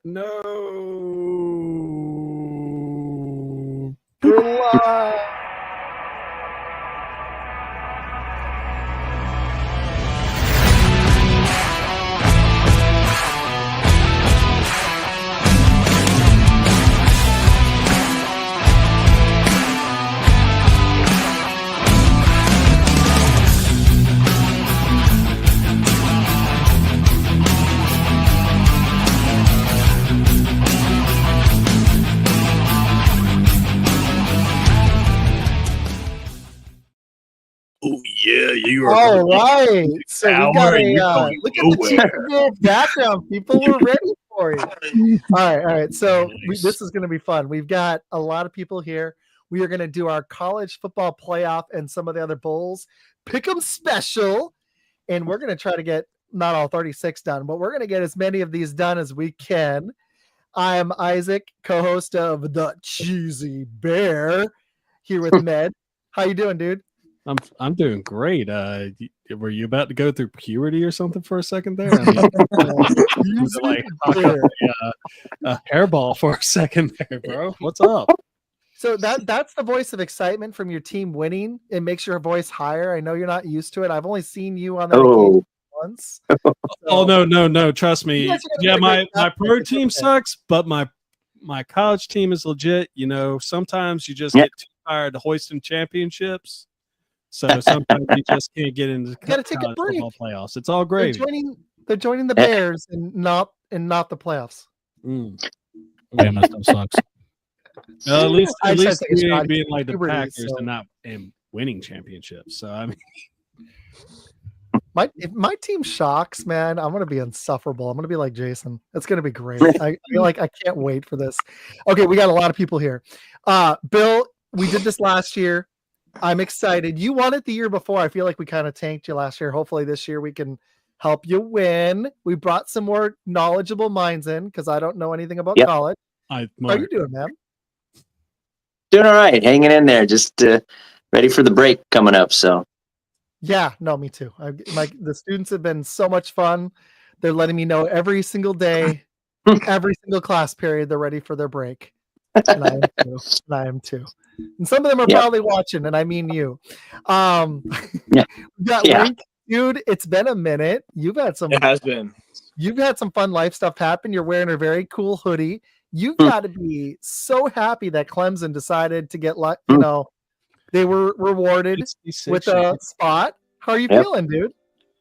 No. We're live. Oh yeah, you are. All right. So we got Power, look at the cheap background. People were ready for you. All right. So Nice. this is going to be fun. We've got a lot of people here. We are going to do our college football playoff and some of the other bowls. Pick 'em special. And we're going to try to get not all 36 done, but we're going to get as many of these done as we can. I'm Izac, co-host of The Cheesy Bear, here with Med. How you doing, dude? I'm doing great. Were you about to go through puberty or something for a second there? I mean, like a hairball for a second there, bro. What's up? So that's the voice of excitement from your team winning. It makes your voice higher. I know you're not used to it. I've only seen you on that occasion once. Oh no! Trust me. Yeah, my pro team okay. sucks, but my college team is legit. You know, sometimes you just get too tired of hoisting championships, so sometimes you just can't get into gotta take a college break. football playoffs. It's all great. They're joining the Bears and not the playoffs. Yeah, my stuff sucks. At least we ain't being like the puberty, Packers so. and not winning championships. So I mean, if my team shocks, man, I'm gonna be insufferable. I'm gonna be like Jason. It's gonna be great. I feel like I can't wait for this. Okay, we got a lot of people here. Bill, we did this last year. I'm excited. You won it the year before. I feel like we kind of tanked you last year. Hopefully this year we can help you win. We brought some more knowledgeable minds in because I don't know anything about college. How are you doing, man? Doing all right, hanging in there, just ready for the break coming up. So, yeah, no, me too. The students have been so much fun. They're letting me know every single day, every single class period, they're ready for their break. And I am too. And some of them are probably watching, and I mean you. We got Link, dude. It's been a minute. You've had some. It has been. You've had some fun life stuff happen. You're wearing a very cool hoodie. You've got to be so happy that Clemson decided to get, they were rewarded with a spot. How are you feeling, dude?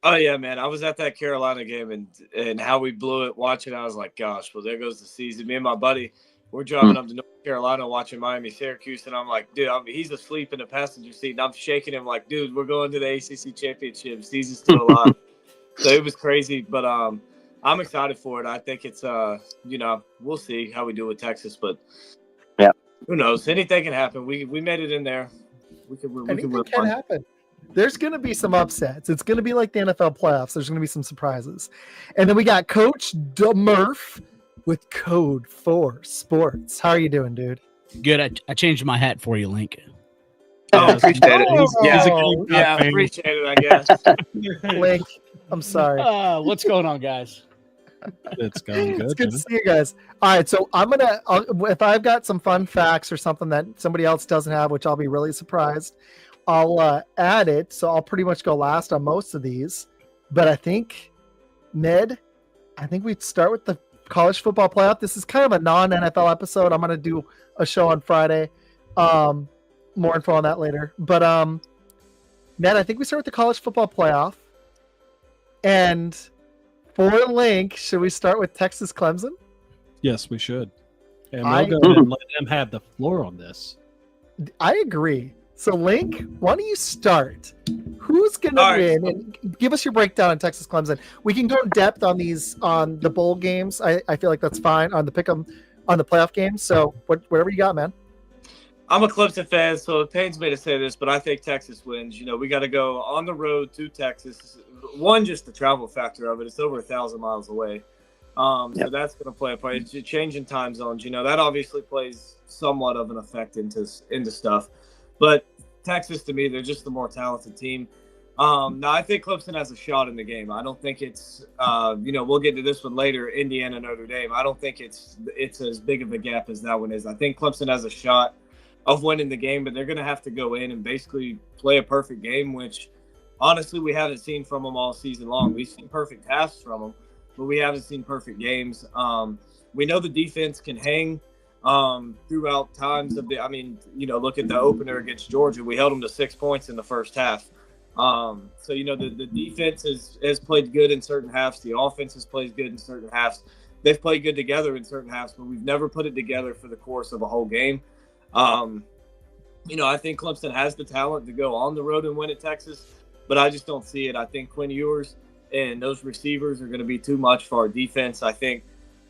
Oh, yeah, man. I was at that Carolina game, and how we blew it watching. I was like, gosh, well, there goes the season. Me and my buddy, we're driving up to North Carolina watching Miami-Syracuse, and I'm like, dude, he's asleep in the passenger seat, and I'm shaking him like, dude, we're going to the ACC championship. Season's still alive. So it was crazy, but I'm excited for it. I think it's, we'll see how we do with Texas, but who knows? Anything can happen. We made it in there. Anything can happen. There's going to be some upsets. It's going to be like the NFL playoffs. There's going to be some surprises. And then we got Coach Murph with Code 4 Sports. How are you doing, dude? Good. I changed my hat for you, Link. Oh, appreciate it. Yeah, appreciate it, I guess. Link, I'm sorry. What's going on, guys? it's going good. It's good to see you guys. All right, so if I've got some fun facts or something that somebody else doesn't have, which I'll be really surprised, I'll add it. So I'll pretty much go last on most of these. But I think, Ned, we'd start with the college football playoff. This is kind of a non-NFL episode. I'm going to do a show on Friday. More info on that later. But Ned, I think we start with the college football playoff. And for Link, should we start with Texas Clemson? Yes, we should. And we'll go ahead and let them have the floor on this. I agree. So, Link, why don't you start? Who's going to win? And give us your breakdown on Texas Clemson. We can go in depth on the bowl games. I feel like that's fine on the pick'em on the playoff games. So, whatever you got, man. I'm a Clemson fan, so it pains me to say this, but I think Texas wins. You know, we got to go on the road to Texas. One, just the travel factor of it. It's over 1,000 miles away. So that's going to play a part. It's changing time zones. You know, that obviously plays somewhat of an effect into stuff. But Texas, to me, they're just the more talented team. No, I think Clemson has a shot in the game. I don't think it's, we'll get to this one later, Indiana, Notre Dame. I don't think it's as big of a gap as that one is. I think Clemson has a shot of winning the game, but they're going to have to go in and basically play a perfect game, which honestly we haven't seen from them all season long. We've seen perfect halves from them, but we haven't seen perfect games. We know the defense can hang throughout times of look at the opener against Georgia. We held them to 6 points in the first half. The defense has played good in certain halves. The offense has played good in certain halves. They've played good together in certain halves, but we've never put it together for the course of a whole game. I think Clemson has the talent to go on the road and win at Texas, but I just don't see it. I think Quinn Ewers and those receivers are going to be too much for our defense. I think,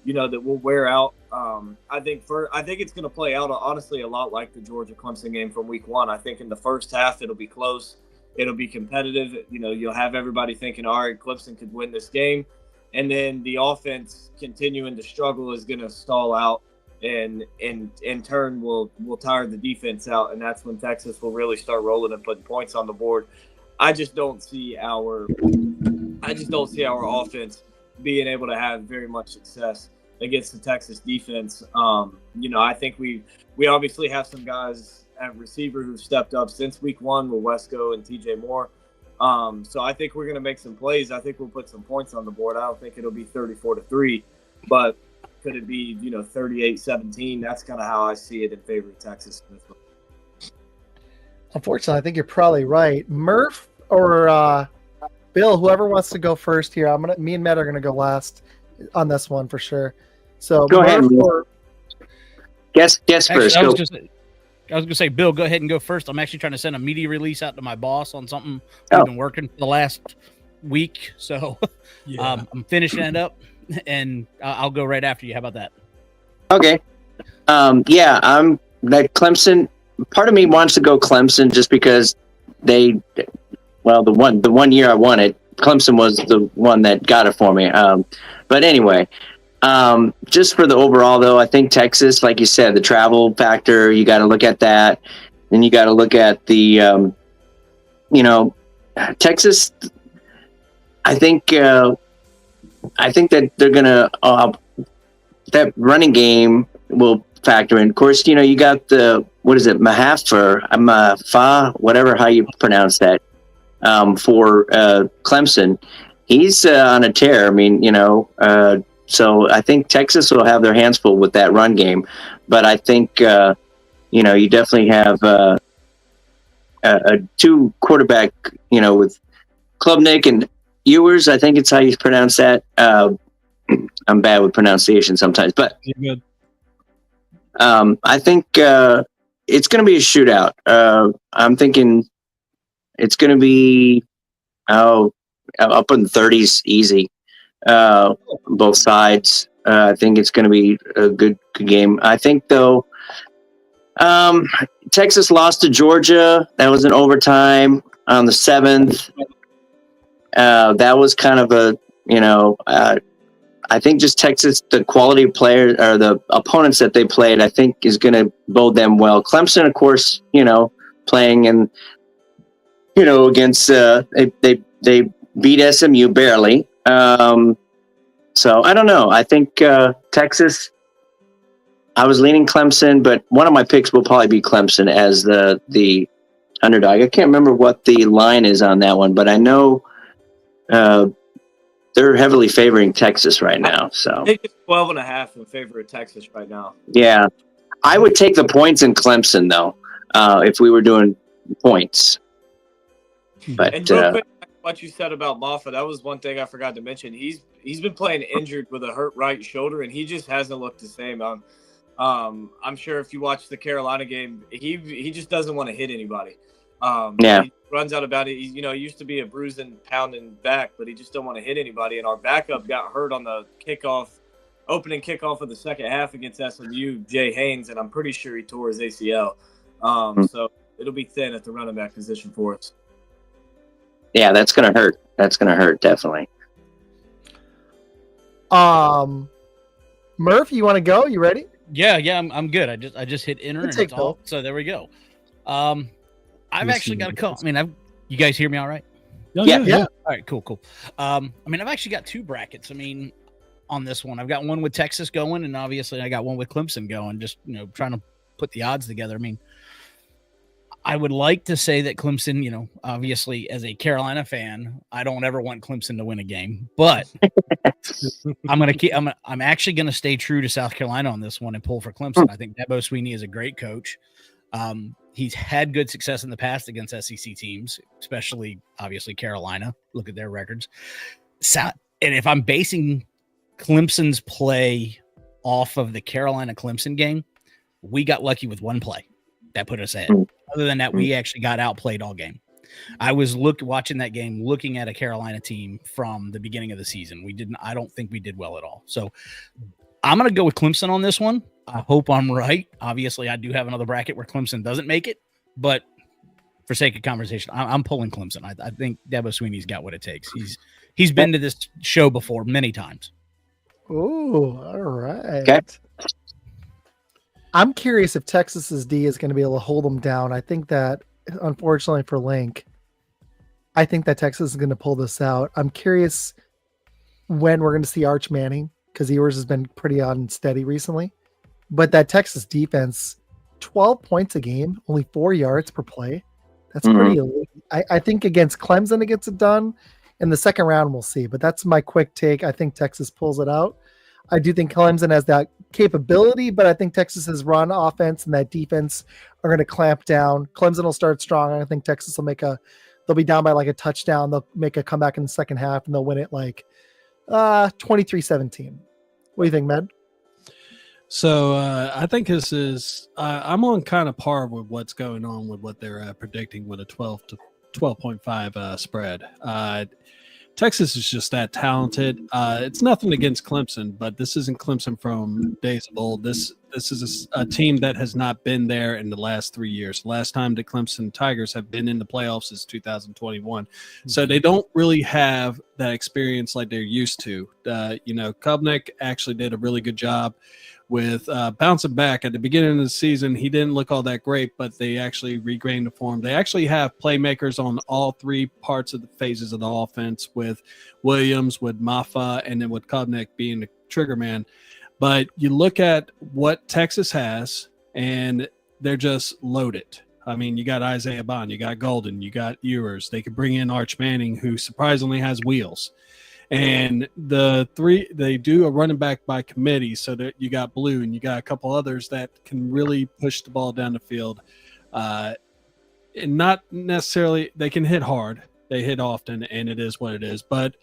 that we'll wear out. I think it's going to play out honestly a lot like the Georgia Clemson game from week 1. I think in the first half it'll be close. It'll be competitive. You'll have everybody thinking, all right, Clemson could win this game. And then the offense continuing to struggle is going to stall out and in turn will tire the defense out. And that's when Texas will really start rolling and putting points on the board. I just don't see our offense being able to have very much success against the Texas defense. I think we obviously have some guys at receiver who've stepped up since week 1 with Wesco and TJ Moore. So I think we're going to make some plays. I think we'll put some points on the board. I don't think it'll be 34-3, but could it be, 38-17? That's kind of how I see it in favor of Texas. Unfortunately, I think you're probably right. Murph or Bill, whoever wants to go first here. Me and Matt are gonna go last on this one for sure. So go ahead. Guess Actually, first. I was gonna say, Bill, go ahead and go first. I'm actually trying to send a media release out to my boss on something we've been working for the last week. So I'm finishing it up, and I'll go right after you. How about that? Okay. I'm that Clemson. Part of me wants to go Clemson just because the one year I won it, Clemson was the one that got it for me. But anyway, just for the overall though, I think Texas, like you said, the travel factor, you got to look at that. Then you got to look at the, Texas. I think that they're gonna that running game will factor in. Of course, you got the Mahafa, whatever how you pronounce that, for Clemson. He's on a tear. I mean, so I think Texas will have their hands full with that run game. But I think you definitely have a two quarterback, with Klubnik and Ewers. I think it's how you pronounce that. I'm bad with pronunciation sometimes, but You're good. I think it's going to be a shootout. I'm thinking it's going to be up in the 30s easy. Both sides. I think it's going to be a good game. I think though, Texas lost to Georgia. That was in overtime on the 7th. That was kind of a I think just Texas, the quality of players or the opponents that they played, I think is going to bode them well. Clemson, of course, playing in, against they beat SMU barely. So I don't know. I think Texas. I was leaning Clemson, but one of my picks will probably be Clemson as the underdog. I can't remember what the line is on that one, but I know. They're heavily favoring Texas right now. So I think it's 12.5 in favor of Texas right now. Yeah. I would take the points in Clemson though, if we were doing points. But and real quick, what you said about Moffa, that was one thing I forgot to mention. He's been playing injured with a hurt right shoulder, and he just hasn't looked the same. I'm sure if you watch the Carolina game, he just doesn't want to hit anybody. He runs out about it. He used to be a bruising, pounding back, but he just don't want to hit anybody. And our backup got hurt on the opening kickoff of the second half against SMU, Jay Haynes, and I'm pretty sure he tore his ACL. So it'll be thin at the running back position for us. Yeah, that's gonna hurt. That's gonna hurt definitely. Murph, you want to go? You ready? Yeah, I'm good. I just hit enter and it's off. So there we go. I've actually got a couple. I mean, you guys hear me all right? Yeah. All right, cool. I mean, I've actually got two brackets. I mean, on this one, I've got one with Texas going, and obviously I got one with Clemson going. Just trying to put the odds together. I mean, I would like to say that Clemson, obviously as a Carolina fan, I don't ever want Clemson to win a game, but I'm actually gonna stay true to South Carolina on this one and pull for Clemson. I think Dabo Swinney is a great coach. He's had good success in the past against SEC teams, especially obviously Carolina. Look at their records. And if I'm basing Clemson's play off of the Carolina Clemson game, we got lucky with one play that put us ahead. Other than that, we actually got outplayed all game. I was watching that game, looking at a Carolina team from the beginning of the season. I don't think we did well at all. So I'm going to go with Clemson on this one. I hope I'm right. Obviously, I do have another bracket where Clemson doesn't make it, but for sake of conversation, I'm pulling Clemson. I think Dabo Swinney's got what it takes. He's been to this show before many times. Oh, all right. Okay. I'm curious if Texas's D is going to be able to hold them down. I think that, unfortunately for Link, I think that Texas is going to pull this out. I'm curious when we're going to see Arch Manning, because Ewers has been pretty unsteady recently. But that Texas defense, 12 points a game, only 4 yards per play. That's pretty elite. I think against Clemson it gets it done. In the second round, we'll see. But that's my quick take. I think Texas pulls it out. I do think Clemson has that capability, but I think Texas's run offense and that defense are going to clamp down. Clemson will start strong. I think Texas will they'll be down by like a touchdown. They'll make a comeback in the second half, and they'll win it like 23-17. What do you think, Med? So I think this is I'm on kind of par with what's going on with what they're predicting with a 12 to 12.5 spread. Texas is just that talented. It's nothing against Clemson, but this isn't Clemson from days of old. This is a team that has not been there in the last 3 years. Last time the Clemson Tigers have been in the playoffs is 2021. So they don't really have that experience like they're used to. Kubnik actually did a really good job with bouncing back. At the beginning of the season, he didn't look all that great, but they actually regained the form. They actually have playmakers on all three parts of the phases of the offense, with Williams, with Maffa, and then with Kubnik being the trigger man. But you look at what Texas has, and they're just loaded. I mean, you got Isaiah Bond, you got Golden, you got Ewers. They could bring in Arch Manning, who surprisingly has wheels. And they do a running back by committee, so that you got Blue and you got a couple others that can really push the ball down the field. And not necessarily, they can hit hard. They hit often, and it is what it is. But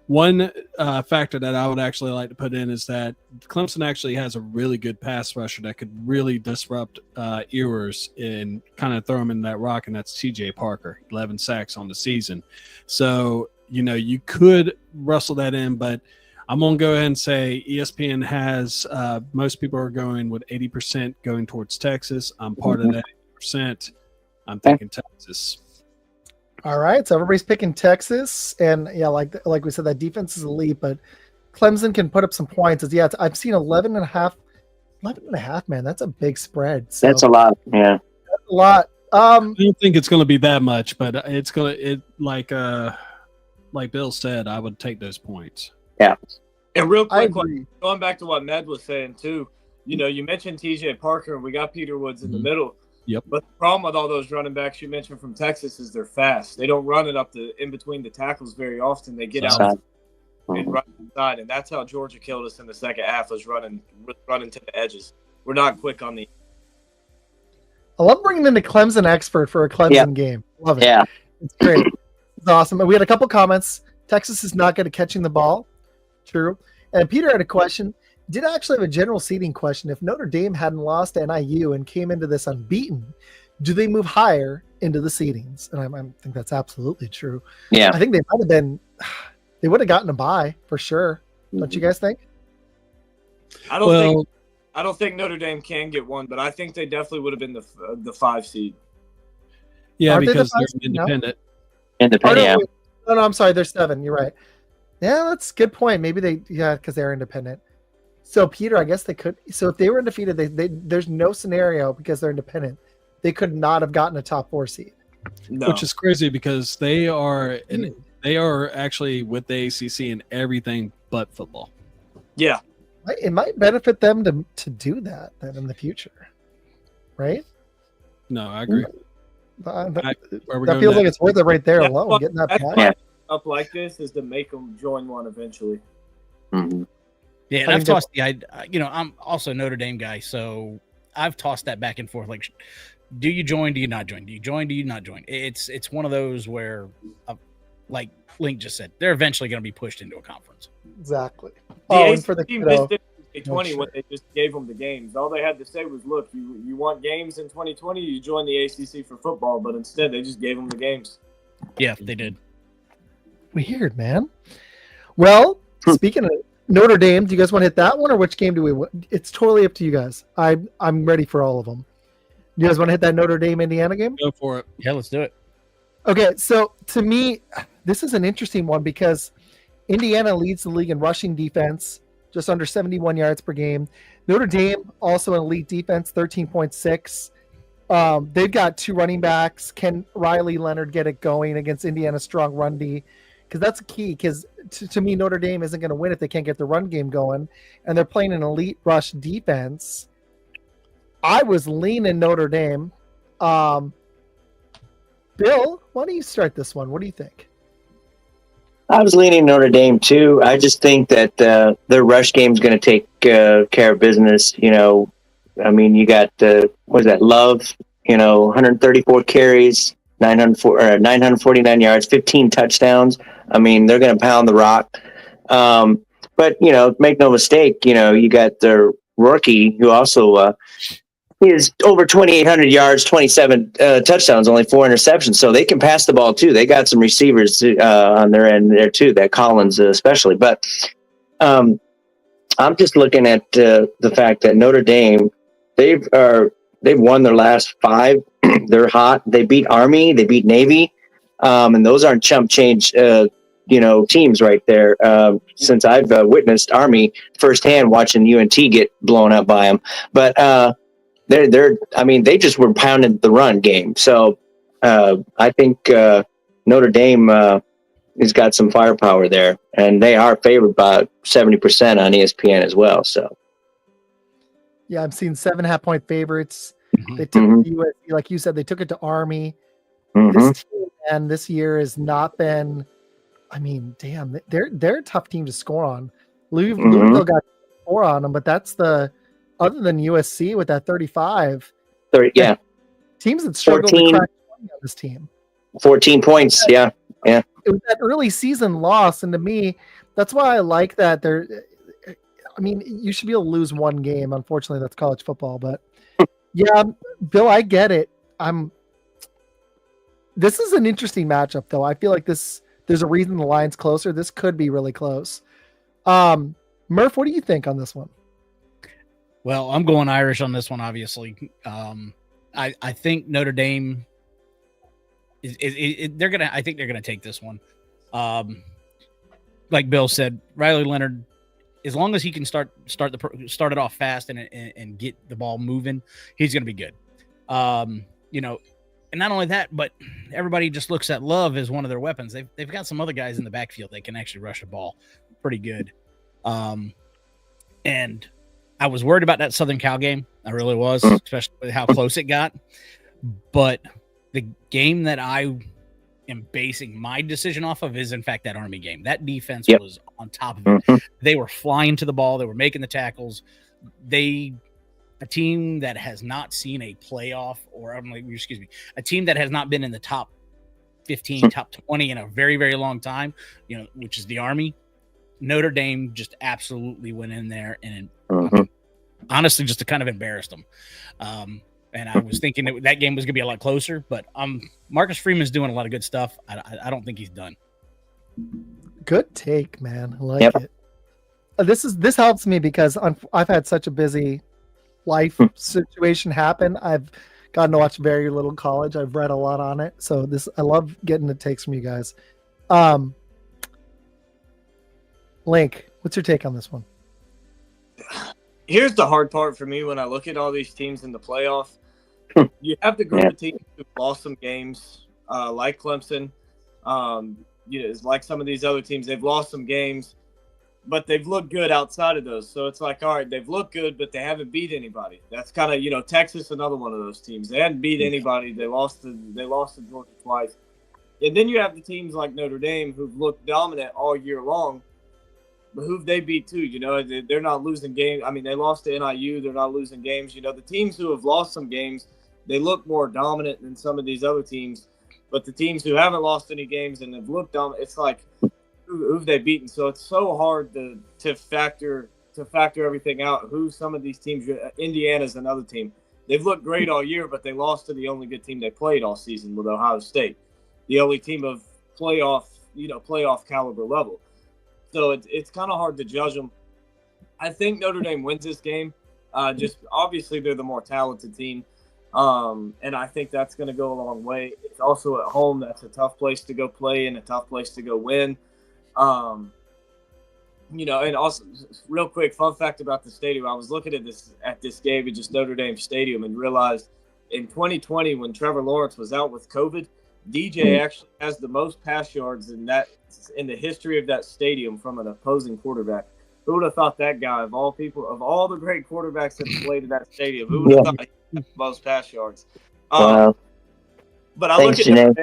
one factor that I would actually like to put in is that Clemson actually has a really good pass rusher that could really disrupt Ewers and kind of throw him in that rock, and that's TJ Parker, 11 sacks on the season. So you could rustle that in, but I'm going to go ahead and say ESPN has most people are going with 80% going towards Texas. I'm part of that 80%. I'm thinking Texas. All right, so everybody's picking Texas, and yeah, like we said, that defense is elite, but Clemson can put up some points. I've seen 11.5, man. That's a big spread. So that's a lot. Yeah, that's a lot. I don't think it's going to be that much, but it's going to like Bill said, I would take those points. Yeah. And real quick, going back to what Med was saying too, you mentioned TJ Parker, and we got Peter Woods in the middle. Yep. But the problem with all those running backs you mentioned from Texas is they're fast. They don't run it up in between the tackles very often. They get out and run inside, and that's how Georgia killed us in the second half, was running to the edges. We're not quick on the. I love bringing in a Clemson expert for a Clemson game. Love it. Yeah. It's great. It's awesome. And we had a couple comments. Texas is not good at catching the ball. True. And Peter had a question. Did actually have a general seeding question. If Notre Dame hadn't lost to NIU and came into this unbeaten, do they move higher into the seedings? And I think that's absolutely true. Yeah. I think they might have been – they would have gotten a bye for sure. Don't you guys think? I don't think Notre Dame can get one, but I think they definitely would have been the 5 seed. Yeah, Aren't because they they're independent. Independent. No, I'm sorry. They're 7. You're right. Yeah, that's a good point. Maybe because they're independent. So, Peter, I guess they could. So, if they were undefeated, there's no scenario because they're independent. They could not have gotten a top 4 seed. No. Which is crazy because they are actually with the ACC in everything but football. Yeah. It might benefit them to do that then in the future, right? No, I agree. That feels like it's worth it right there alone. Getting that pass up like this is to make them join one eventually. Mhm. Yeah, and I've tossed I'm also a Notre Dame guy, so I've tossed that back and forth. Like, do you join? Do you not join? Do you join? Do you not join? It's one of those where, like Link just said, they're eventually going to be pushed into a conference. Exactly. And for the missed it in 2020 when they just gave them the games. All they had to say was, "Look, you want games in 2020? You join the ACC for football." But instead, they just gave them the games. Yeah, they did. Weird, man. Well, speaking of Notre Dame, do you guys want to hit that one, or which game do we? It's totally up to you guys. I'm ready for all of them. You guys want to hit that Notre Dame Indiana game? Go for it. Yeah, let's do it. Okay, so to me, this is an interesting one because Indiana leads the league in rushing defense, just under 71 yards per game. Notre Dame also an elite defense, 13.6. They've got two running backs. Can Riley Leonard get it going against Indiana's strong run D? Because that's key. Because to me, Notre Dame isn't going to win if they can't get the run game going, and they're playing an elite rush defense. I was leaning Notre Dame. Bill, why don't you start this one? What do you think? I was leaning Notre Dame too. I just think that their rush game is going to take care of business. I mean, you got what is that? Love. 134 carries, 949 yards, 15 touchdowns. I mean, they're going to pound the rock. But make no mistake. You got their rookie who also is over 2,800 yards, 27 touchdowns, only 4 interceptions. So they can pass the ball too. They got some receivers on their end there too, that Collins especially. But I'm just looking at the fact that Notre Dame, they've won their last 5. They're hot. They beat Army. They beat Navy. And those aren't chump change, teams right there. Since I've witnessed Army firsthand, watching UNT get blown up by them. But they just were pounding the run game. So I think Notre Dame has got some firepower there, and they are favored by 70% on ESPN as well. So yeah, I'm seeing 7.5 point favorites. Mm-hmm. They took it to USC, like you said, they took it to Army. This team, and this year has not been. I mean, damn, they're a tough team to score on. Louisville got 4 on them, but that's the. Other than USC with that 35, teams that struggle to crack 20 on this team. 14 points, yeah. It was that early season loss, and to me, that's why I like that. You should be able to lose one game. Unfortunately, that's college football, but yeah, Bill, I get it. This is an interesting matchup, though. I feel like there's a reason the line's closer. This could be really close. Murph, what do you think on this one? Well, I'm going Irish on this one, obviously. I think Notre Dame I think they're gonna take this one. Like Bill said, Riley Leonard, as long as he can start it off fast and get the ball moving, he's gonna be good. And not only that, but everybody just looks at Love as one of their weapons. They've got some other guys in the backfield that can actually rush the ball pretty good. And I was worried about that Southern Cal game. I really was, especially with how close it got. But the game that I am basing my decision off of is, in fact, that Army game. That defense was on top of it. They were flying to the ball. They were making the tackles. A team that has not seen a playoff, a team that has not been in the top 15, top 20 in a very, very long time, which is the Army. Notre Dame just absolutely went in there and honestly just to kind of embarrassed them. And I was thinking that game was going to be a lot closer, but Marcus Freeman's doing a lot of good stuff. I don't think he's done. Good take, man. I like it. This helps me because I've had such a busy life situation happen. I've gotten to watch very little college. I've read a lot on it. So I love getting the takes from you guys. Link, what's your take on this one? Here's the hard part for me when I look at all these teams in the playoff. You have the group of teams who've lost some games like Clemson, it's like some of these other teams. They've lost some games, but they've looked good outside of those. So it's like, all right, they've looked good, but they haven't beat anybody. That's kind of, Texas, another one of those teams. They hadn't beat anybody. They lost to Georgia twice. And then you have the teams like Notre Dame who've looked dominant all year long, but who've they beat too? They're not losing games. I mean, they lost to NIU. They're not losing games. The teams who have lost some games, they look more dominant than some of these other teams. But the teams who haven't lost any games and have looked dominant, it's like, who've they beaten? So it's so hard to factor everything out. Who some of these teams? Indiana's another team. They've looked great all year, but they lost to the only good team they played all season with Ohio State, the only team of playoff caliber level. So it's kind of hard to judge them. I think Notre Dame wins this game. Just obviously they're the more talented team. And I think that's going to go a long way. It's also at home. That's a tough place to go play and a tough place to go win. And also real quick, fun fact about the stadium. I was looking at this game at just Notre Dame Stadium and realized in 2020 when Trevor Lawrence was out with COVID, DJ actually has the most pass yards in the history of that stadium from an opposing quarterback. Who would have thought that guy, of all people, of all the great quarterbacks that have played in that stadium, who would have thought he had the most pass yards? Wow. But I look at them,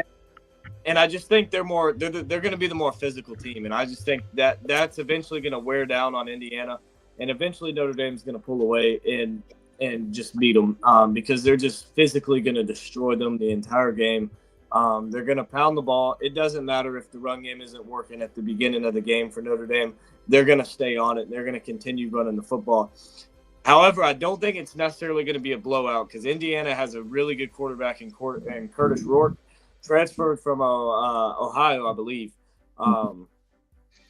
and I just think they're going to be the more physical team, and I just think that's eventually going to wear down on Indiana, and eventually Notre Dame's going to pull away and just beat them because they're just physically going to destroy them the entire game. They're going to pound the ball. It doesn't matter if the run game isn't working at the beginning of the game for Notre Dame. They're going to stay on it. They're going to continue running the football. However, I don't think it's necessarily going to be a blowout because Indiana has a really good quarterback in Curtis Rourke, transferred from Ohio, I believe. A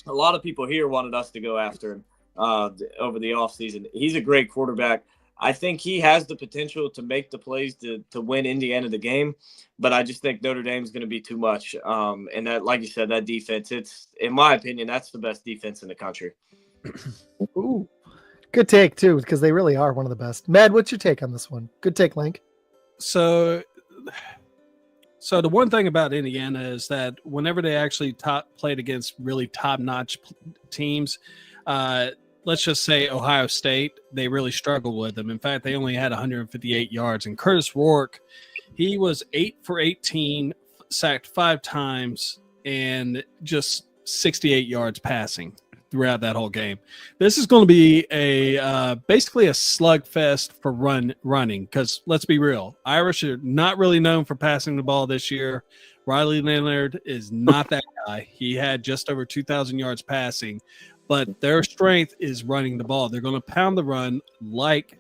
lot of people here wanted us to go after him over the offseason. He's a great quarterback. I think he has the potential to make the plays to win Indiana the game, but I just think Notre Dame's going to be too much. And that, like you said, that defense, it's, in my opinion, that's the best defense in the country. Ooh, good take too, because they really are one of the best. Med, what's your take on this one? Good take, Link. So the one thing about Indiana is that whenever they actually played against really top-notch teams, let's just say Ohio State, they really struggled with them. In fact, they only had 158 yards. And Curtis Rourke, he was 8 for 18, sacked 5 times, and just 68 yards passing throughout that whole game. This is going to be basically a slugfest for running because let's be real, Irish are not really known for passing the ball this year. Riley Leonard is not that guy. He had just over 2,000 yards passing. But their strength is running the ball. They're going to pound the run, like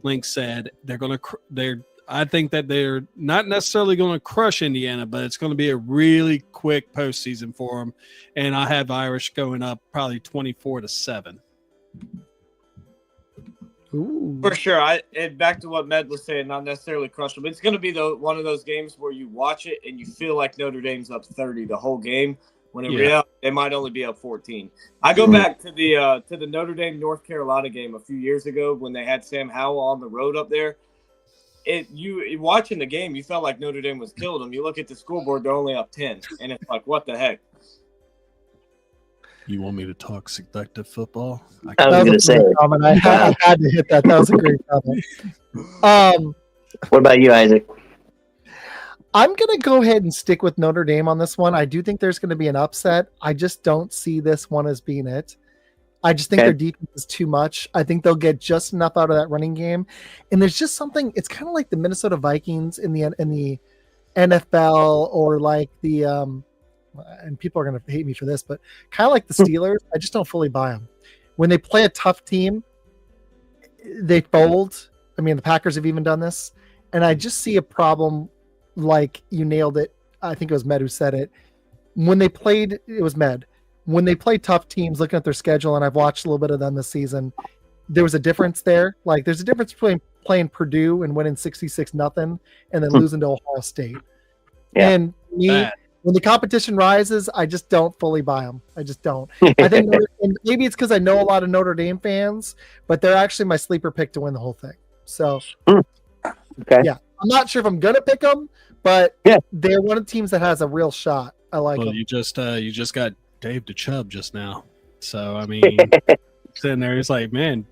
Link said. I think that they're not necessarily going to crush Indiana, but it's going to be a really quick postseason for them. And I have Irish going up probably 24-7. Ooh. For sure. And back to what Med was saying, not necessarily crush them. It's going to be one of those games where you watch it and you feel like Notre Dame's up 30 the whole game. When in reality, they might only be up 14. I go back to the Notre Dame North Carolina game a few years ago when they had Sam Howell on the road up there. You watching the game, you felt like Notre Dame was killing them. You look at the scoreboard, they're only up 10, and it's like, what the heck? You want me to talk seductive football? I was going to say. I had to hit that. That was a great comment. What about you, Isaac? I'm going to go ahead and stick with Notre Dame on this one. I do think there's going to be an upset. I just don't see this one as being it. I just think their defense is too much. I think they'll get just enough out of that running game. And there's just something, it's kind of like the Minnesota Vikings in the NFL, or like the, and people are going to hate me for this, but kind of like the Steelers. I just don't fully buy them. When they play a tough team, they fold. I mean, the Packers have even done this. And I just see a problem. Like you nailed it. I think it was Med who said it. When they played, it was Med. When they play tough teams, looking at their schedule, and I've watched a little bit of them this season, there was a difference there. Like there's a difference between playing Purdue and winning 66-0 and then losing to Ohio State. Yeah. And when the competition rises, I just don't fully buy them. I just don't. I think maybe it's because I know a lot of Notre Dame fans, but they're actually my sleeper pick to win the whole thing. So, yeah. I'm not sure if I'm going to pick them, but Yeah. they're one of the teams that has a real shot. I like Well, them. you just got Dave to Chubb just now. So I mean, sitting there, he's like, man,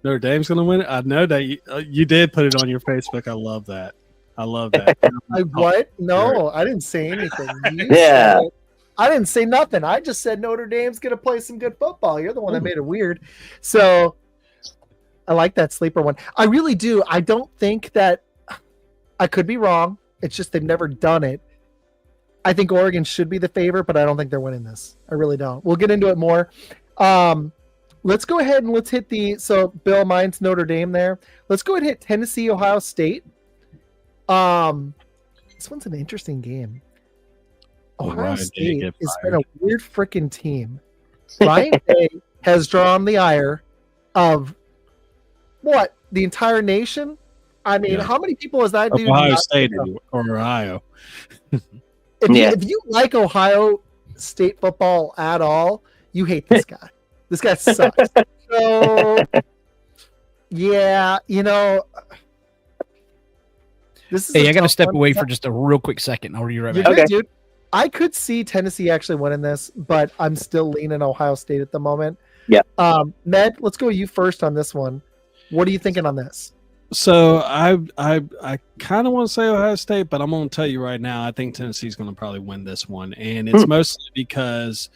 Notre Dame's gonna win it. I know that you did put it on your Facebook. I love that. I love that. I what? No, I didn't say anything. You Yeah. said it. I didn't say nothing. I just said Notre Dame's gonna play some good football. You're the one that made it weird. So I like that sleeper one. I really do. I don't think that I could be wrong. It's just they've never done it. I think Oregon should be the favorite, but I don't think they're winning this. I really don't. We'll get into it more. Let's go ahead and let's hit so Bill, mine's Notre Dame there. Let's go ahead and hit Tennessee, Ohio State. This one's an interesting game. Ohio State has been a weird freaking team. Ryan Day has drawn the ire of what? The entire nation? I mean, how many people has that dude? Ohio State or Ohio? If you like Ohio State football at all, you hate this guy. This guy sucks. So, yeah, this is. Hey, I got to step away for just a real quick second. I'll be right back. Okay, dude. I could see Tennessee actually winning this, but I'm still leaning Ohio State at the moment. Yeah. Ned, let's go with you first on this one. What are you thinking on this? So I kind of want to say Ohio State, but I'm going to tell you right now, I think Tennessee's going to probably win this one, and it's mostly because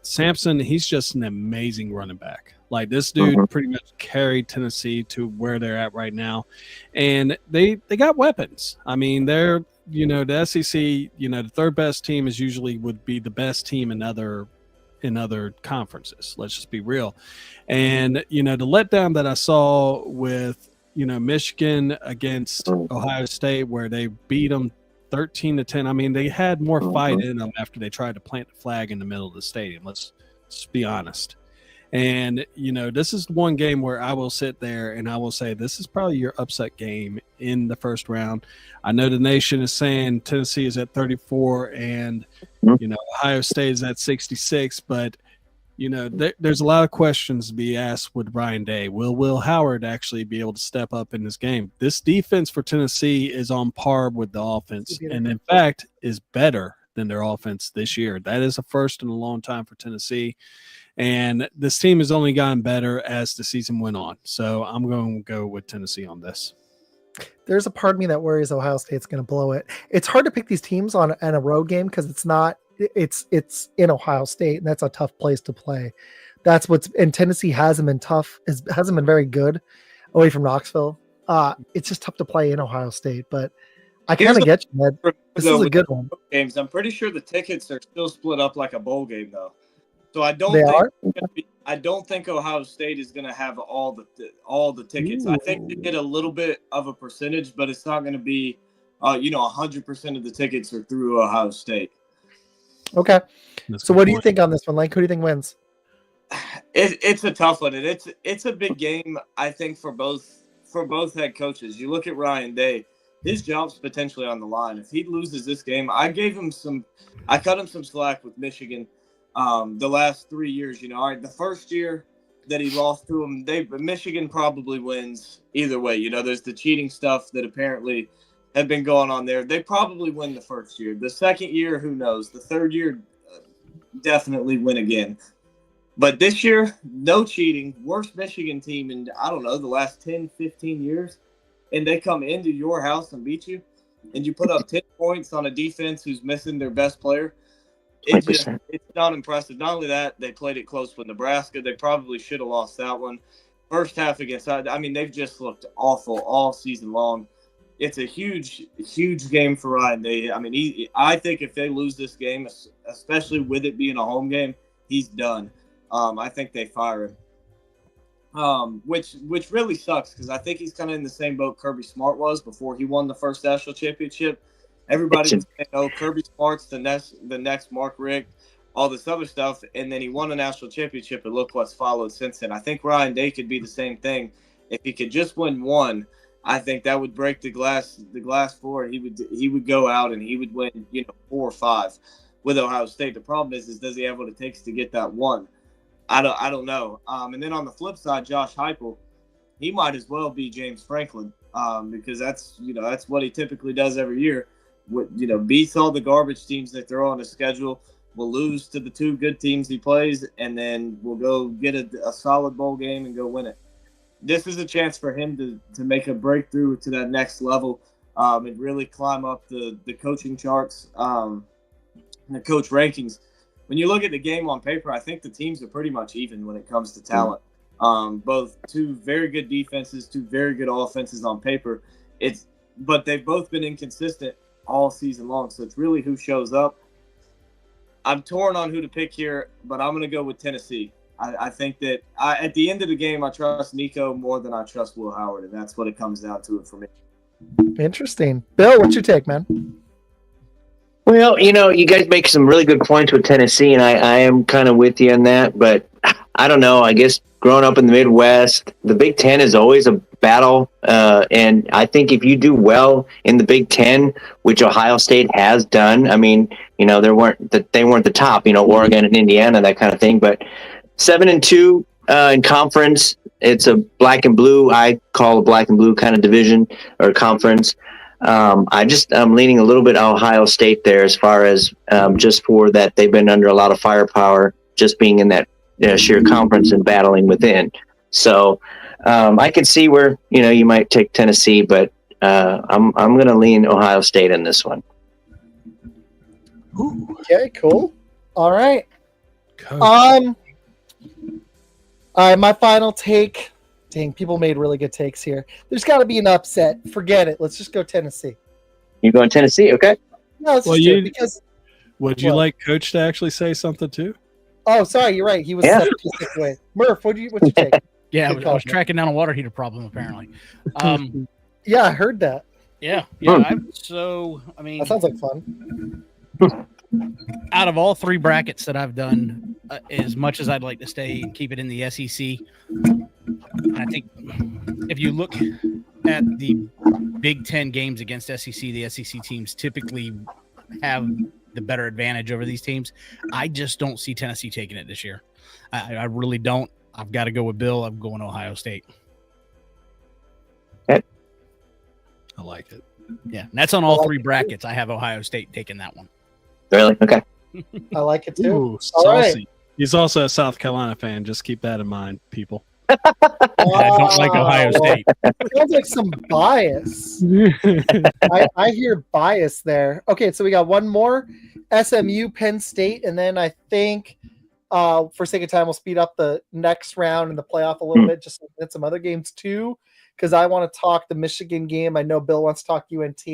Sampson, he's just an amazing running back. Like this dude pretty much carried Tennessee to where they're at right now, and they got weapons. I mean, they're the SEC. The third best team is usually would be the best team in other conferences. Let's just be real, and the letdown that I saw with Michigan against Ohio State, where they beat them 13-10. I mean, they had more fight in them after they tried to plant the flag in the middle of the stadium. Let's just be honest. And, this is one game where I will sit there and I will say this is probably your upset game in the first round. I know the nation is saying Tennessee is at 34 and, Ohio State is at 66, but, there's a lot of questions to be asked with Ryan Day. Will Howard actually be able to step up in this game? This defense for Tennessee is on par with the offense and, in fact, is better than their offense this year. That is a first in a long time for Tennessee. And this team has only gotten better as the season went on. So I'm going to go with Tennessee on this. There's a part of me that worries Ohio State's going to blow it. It's hard to pick these teams on a road game because it's in Ohio State, and that's a tough place to play. And Tennessee hasn't been tough, hasn't been very good away from Knoxville. It's just tough to play in Ohio State, but I kind of get you, Ned. This is a good one. Games. I'm pretty sure the tickets are still split up like a bowl game, though. So I don't think Ohio State is going to have all the tickets. Ooh. I think they get a little bit of a percentage, but it's not going to be 100% of the tickets are through Ohio State. Okay. So what do you think on this one? Like, who do you think wins? It's a tough one, and it's a big game, I think, for both head coaches. You look at Ryan Day, his job's potentially on the line. If he loses this game, I cut him some slack with Michigan. The last 3 years, all right, the first year that he lost to him, Michigan probably wins either way. There's the cheating stuff that apparently had been going on there. They probably win the first year. The second year, who knows? The third year, definitely win again. But this year, no cheating. Worst Michigan team in, I don't know, the last 10, 15 years. And they come into your house and beat you. And you put up 10 points on a defense who's missing their best player. It's not impressive. Not only that, they played it close with Nebraska. They probably should have lost that one. First half against, they've just looked awful all season long. It's a huge, huge game for Ryan Day. I think if they lose this game, especially with it being a home game, he's done. I think they fire him, which really sucks because I think he's kind of in the same boat Kirby Smart was before he won the first national championship. Everybody was saying, Kirby Smart's the next Mark Richt, all this other stuff, and then he won a national championship, and look what's followed since then. I think Ryan Day could be the same thing. If he could just win one, I think that would break the glass floor. He would go out and he would win 4 or 5 with Ohio State. The problem is does he have what it takes to get that one? I don't know. And then on the flip side, Josh Heupel, he might as well be James Franklin. because that's what he typically does every year. Beats all the garbage teams that throw on his schedule. Will lose to the 2 good teams he plays, and then we'll go get a solid bowl game and go win it. This is a chance for him to make a breakthrough to that next level and really climb up the coaching charts and the coach rankings. When you look at the game on paper, I think the teams are pretty much even when it comes to talent. Both 2 very good defenses, 2 very good offenses on paper. But they've both been inconsistent all season long, so it's really who shows up. I'm torn on who to pick here, but I'm going to go with Tennessee. I think that at the end of the game, I trust Nico more than I trust Will Howard, and that's what it comes down to for me. Interesting. Bill, what's your take, man? Well, you guys make some really good points with Tennessee, and I am kind of with you on that, but I don't know. I guess growing up in the Midwest, the Big Ten is always a battle, and I think if you do well in the Big Ten, which Ohio State has done, I mean, they weren't the top, Oregon and Indiana, that kind of thing, but 7-2 in conference. It's a black and blue. I call a black and blue kind of division or conference. I'm leaning a little bit Ohio State there as far as just for that they've been under a lot of firepower, just being in that sheer conference and battling within. So I can see where you might take Tennessee, but I'm going to lean Ohio State in this one. Ooh. Okay, cool. All right. Coach. All right, my final take. Dang, people made really good takes here. There's got to be an upset. Forget it. Let's just go Tennessee. You going Tennessee? Okay. No, let's just do it because. Would you like Coach to actually say something too? Oh, sorry, you're right. He was set this way. Murph, what's your take? Yeah, I was tracking down a water heater problem apparently. Yeah, I heard that. Yeah. That sounds like fun. Out of all 3 brackets that I've done, as much as I'd like to stay and keep it in the SEC, I think if you look at the Big Ten games against SEC, the SEC teams typically have the better advantage over these teams. I just don't see Tennessee taking it this year. I really don't. I've got to go with Bill. I'm going Ohio State. I like it. Yeah, and that's on all 3 brackets. I have Ohio State taking that one. Really? Okay. I like it too. Ooh, all saucy. Right. He's also a South Carolina fan. Just keep that in mind, people. I don't like Ohio State. Sounds like some bias. I hear bias there. Okay, so we got one more. SMU, Penn State, and then I think for sake of time, we'll speed up the next round in the playoff a little bit, just so some other games too, because I want to talk the Michigan game. I know Bill wants to talk UNT.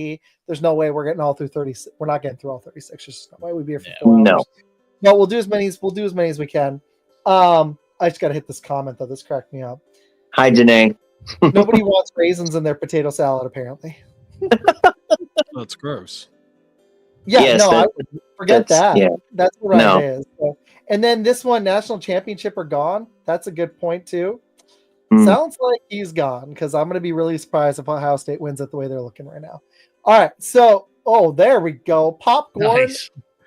There's no way we're getting all through 36. We're not getting through all 36. There's just no way we'd be here for 4 hours. No. But we'll do as many as we can. I just got to hit this comment though. This cracked me up. Hi, Janae. Nobody wants raisins in their potato salad, apparently. That's gross. Yeah, Yes, no, I would forget that. Yeah. That's what No. it is. So, and then this one, national championship or gone. That's a good point too. Sounds like he's gone because I'm going to be really surprised if Ohio State wins it the way they're looking right now. All right, so there we go. Popcorn,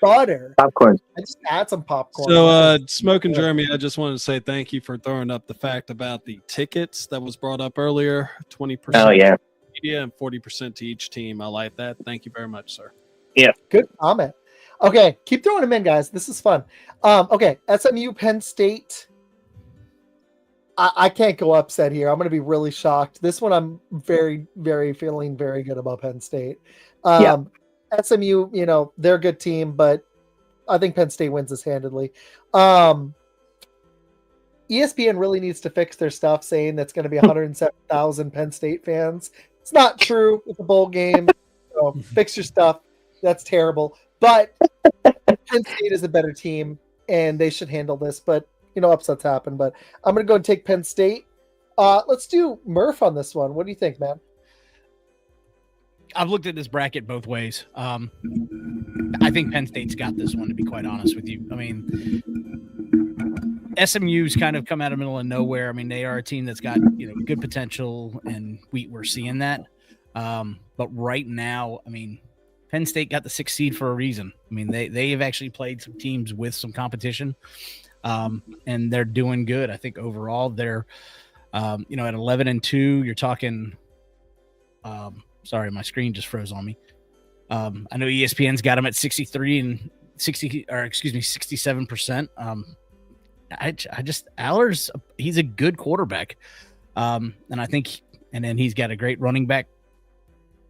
butter. Popcorn. I just add some popcorn. So, Smoking Jeremy, I just wanted to say thank you for throwing up the fact about the tickets that was brought up earlier. 20%. Oh yeah. Media and 40% to each team. I like that. Thank you very much, sir. Yeah. Good comment. Okay, keep throwing them in, guys. This is fun. Okay, SMU, Penn State. I can't go upset here. I'm going to be really shocked. This one, I'm very, very feeling very good about Penn State. SMU, they're a good team, but I think Penn State wins this handedly. ESPN really needs to fix their stuff saying that's going to be 107,000 Penn State fans. It's not true. It's a bowl game. So fix your stuff. That's terrible. But Penn State is a better team, and they should handle this. But, upsets happen. But I'm going to go and take Penn State. Let's do Murph on this one. What do you think, man? I've looked at this bracket both ways. I think Penn State's got this one, to be quite honest with you. I mean, SMU's kind of come out of the middle of nowhere. I mean, they are a team that's got good potential, and we're seeing that. But right now, I mean, Penn State got the 6th seed for a reason. I mean, they have actually played some teams with some competition, and they're doing good. I think overall they're, at 11-2, you're talking Sorry, my screen just froze on me. I know ESPN's got him at 67%. I just Aller's he's a good quarterback. And I think, and then he's got a great running back,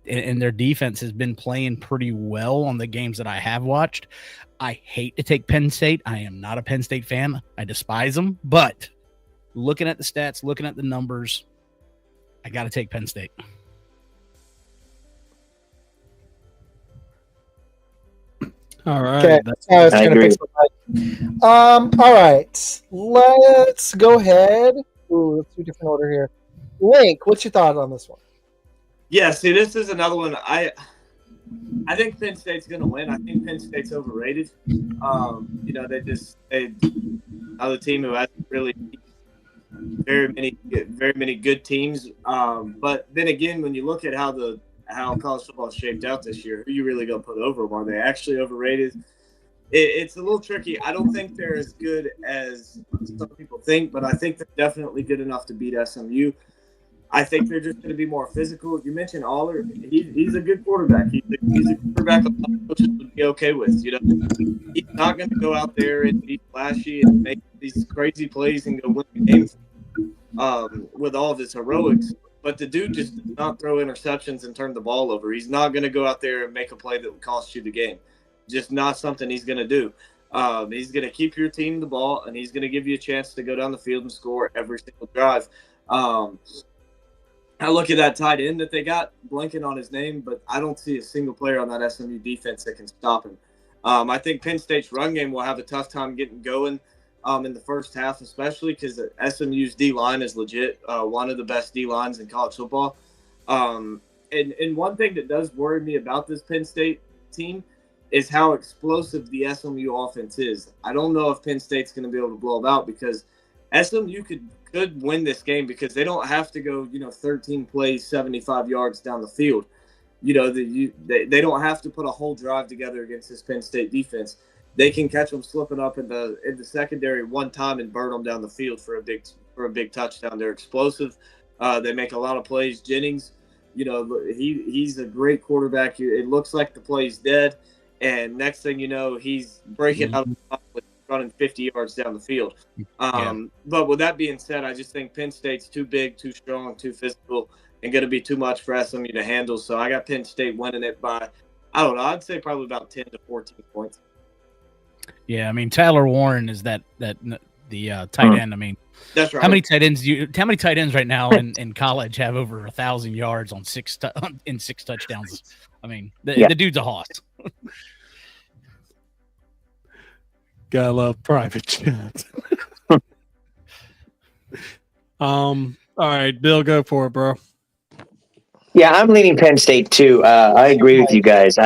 and their defense has been playing pretty well on the games that I have watched. I hate to take Penn State. I am not a Penn State fan. I despise them, but looking at the stats, looking at the numbers, I got to take Penn State. All right. Okay. I agree. All right. Let's go ahead. Ooh, let's do a different order here. Link, what's your thought on this one? Yeah, see, this is another one. I think Penn State's going to win. I think Penn State's overrated. They another team who hasn't really very many good teams. But then again, when you look at how college football is shaped out this year, who are you really going to put over them? Are they actually overrated? It's a little tricky. I don't think they're as good as some people think, but I think they're definitely good enough to beat SMU. I think they're just going to be more physical. You mentioned Aller. He's a good quarterback. He's a quarterback a lot of coaches would be okay with. He's not going to go out there and be flashy and make these crazy plays and go win the game with all of his heroics. But the dude just does not throw interceptions and turn the ball over. He's not going to go out there and make a play that will cost you the game. Just not something he's going to do. He's going to keep your team the ball, and he's going to give you a chance to go down the field and score every single drive. I look at that tight end that they got, blanking on his name, but I don't see a single player on that SMU defense that can stop him. I think Penn State's run game will have a tough time getting going in the first half, especially because SMU's D-line is legit, one of the best D-lines in college football. And one thing that does worry me about this Penn State team is how explosive the SMU offense is. I don't know if Penn State's going to be able to blow them out because SMU could win this game because they don't have to go, 13 plays, 75 yards down the field. They don't have to put a whole drive together against this Penn State defense. They can catch them slipping up in the secondary one time and burn them down the field for a big touchdown. They're explosive. They make a lot of plays. Jennings, he's a great quarterback. It looks like the play's dead, and next thing you know, he's breaking out of the pocket, running 50 yards down the field. But with that being said, I just think Penn State's too big, too strong, too physical, and going to be too much for SMU to handle. So I got Penn State winning it by, I don't know, I'd say probably about 10 to 14 points. Yeah, I mean, Tyler Warren is the tight end. I mean, that's right. How many tight ends right now in college have over 1,000 yards on six touchdowns? I mean, the dude's a hoss. Gotta love private chat. All right, Bill, go for it, bro. Yeah, I'm leaning Penn State too. I agree with you guys.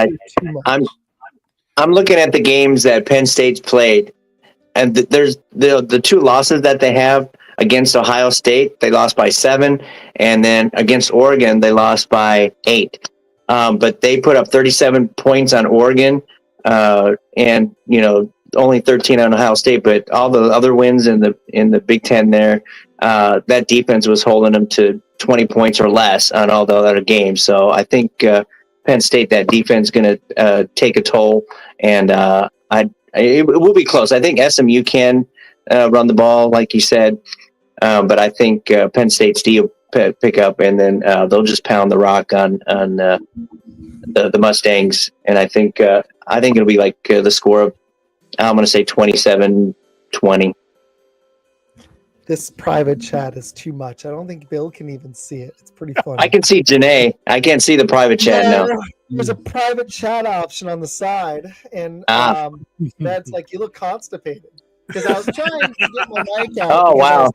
I'm looking at the games that Penn State's played, and there's the two losses that they have against Ohio State. They lost by 7, and then against Oregon they lost by 8. But they put up 37 points on Oregon, and only 13 on Ohio State. But all the other wins in the Big Ten there, that defense was holding them to 20 points or less on all the other games. So I think Penn State, that defense, is going to take a toll, and it will be close. I think SMU can run the ball, like you said, but I think Penn State's D will pick up, and then they'll just pound the rock on the Mustangs. And I think it'll be like the score of, I'm going to say 27-20. This private chat is too much. I don't think Bill can even see it. It's pretty funny. I can see Janae. I can't see the private chat now. There's a private chat option on the side, and that's like, you look constipated. Because I was trying to get my mic out. Oh, wow.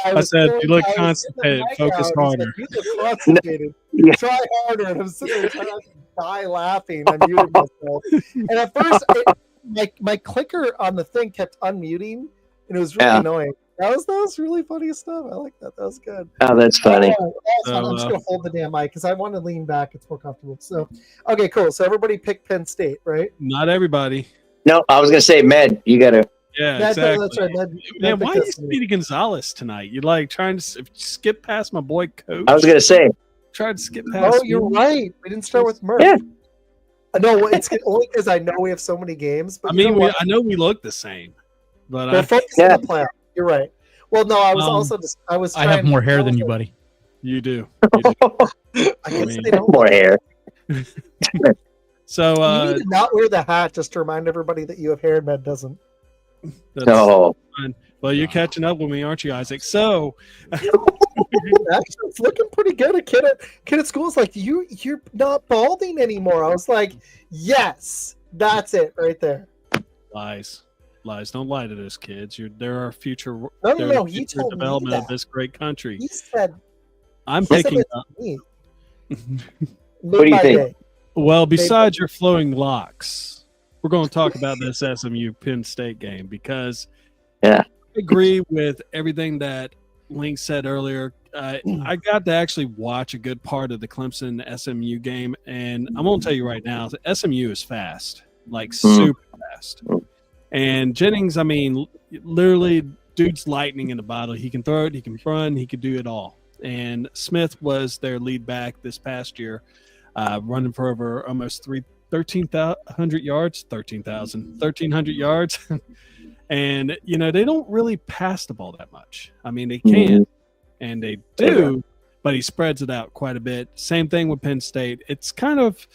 I said, you look constipated. Focus harder. Like, you look constipated. Yeah. Try harder. And I'm sitting there trying to die laughing. I muted myself. And at first, my clicker on the thing kept unmuting, and it was really annoying. That was really funny stuff. I like that. That was good. Oh, that's funny. I'm just going to hold the damn mic because I want to lean back. It's more comfortable. So, okay, cool. So everybody picked Penn State, right? Not everybody. No, I was going to say, Med, you got to. Yeah, That's exactly. right. Man, why are you Speedy Gonzalez tonight? You like trying to skip past my boy Coach? I was gonna say. Tried to skip past. Oh, you're right. We didn't start with Murph. Yeah. No, it's only because I know we have so many games. But I mean, I know we look the same, but we're focused on the playoff. You're right. Well, no, I was also just I have more hair than you, buddy. You do. I guess they don't. More hair. So you need to not wear the hat just to remind everybody that you have hair and Med doesn't. No. Fine. Well, you're catching up with me, aren't you, Isaac? So actually, it's looking pretty good. A kid at school is like, you're not balding anymore. I was like, yes, that's it right there. Lies. Don't lie to this, kids. They're our future. No. Future He told development me of this great country. He said, I'm picking up. What do you think? Well, besides your flowing locks, we're going to talk about this SMU Penn State game because I agree with everything that Link said earlier. I got to actually watch a good part of the Clemson SMU game, and I'm going to tell you right now, SMU is fast, like super fast. And Jennings, I mean, literally, dude's lightning in the bottle. He can throw it, he can run, he could do it all. And Smith was their lead back this past year, running for over almost 1,300 yards. And, they don't really pass the ball that much. I mean, they can, and they do, but he spreads it out quite a bit. Same thing with Penn State. It's kind of,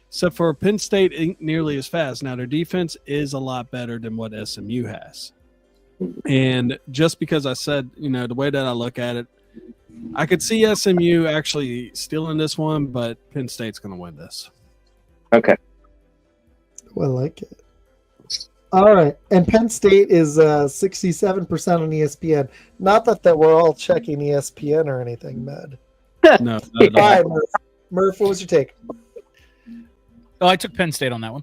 except for Penn State ain't nearly as fast. Now, their defense is a lot better than what SMU has. And just because I said, the way that I look at it, I could see SMU actually stealing this one, but Penn State's going to win this. Okay. I like it. All right. And Penn State is 67% on ESPN. Not that we're all checking ESPN or anything, Med. No. All right, Murph, what was your take? Oh, I took Penn State on that one.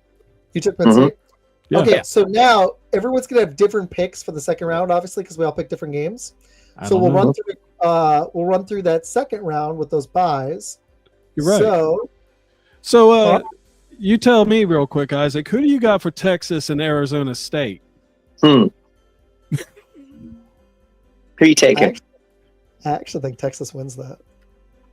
You took Penn State? Yeah. Okay, so now everyone's going to have different picks for the second round, obviously, because we all pick different games. So we'll run through that second round with those buys. You're right. So you tell me real quick, Isaac, who do you got for Texas and Arizona State? Who are you taking? I actually think Texas wins that.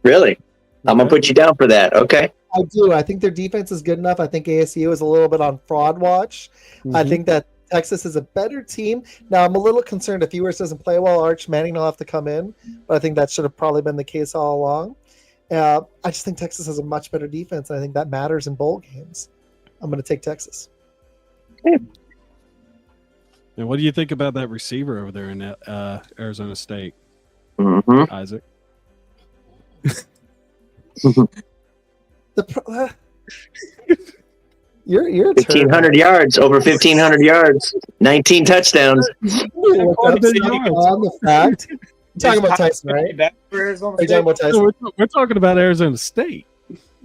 Really? I'm going to put you down for that. Okay. I do. I think their defense is good enough. I think ASU is a little bit on fraud watch. I think that Texas is a better team. Now, I'm a little concerned if Ewers doesn't play well, Arch Manning will have to come in. But I think that should have probably been the case all along. I just think Texas has a much better defense, and I think that matters in bowl games. I'm going to take Texas. And what do you think about that receiver over there in Arizona State, Isaac? You're 1,500 yards, over 1,500 yards, 19 touchdowns. On the fact. You're talking about Tyson, right? Are you talking about Tyson? We're talking about Arizona State.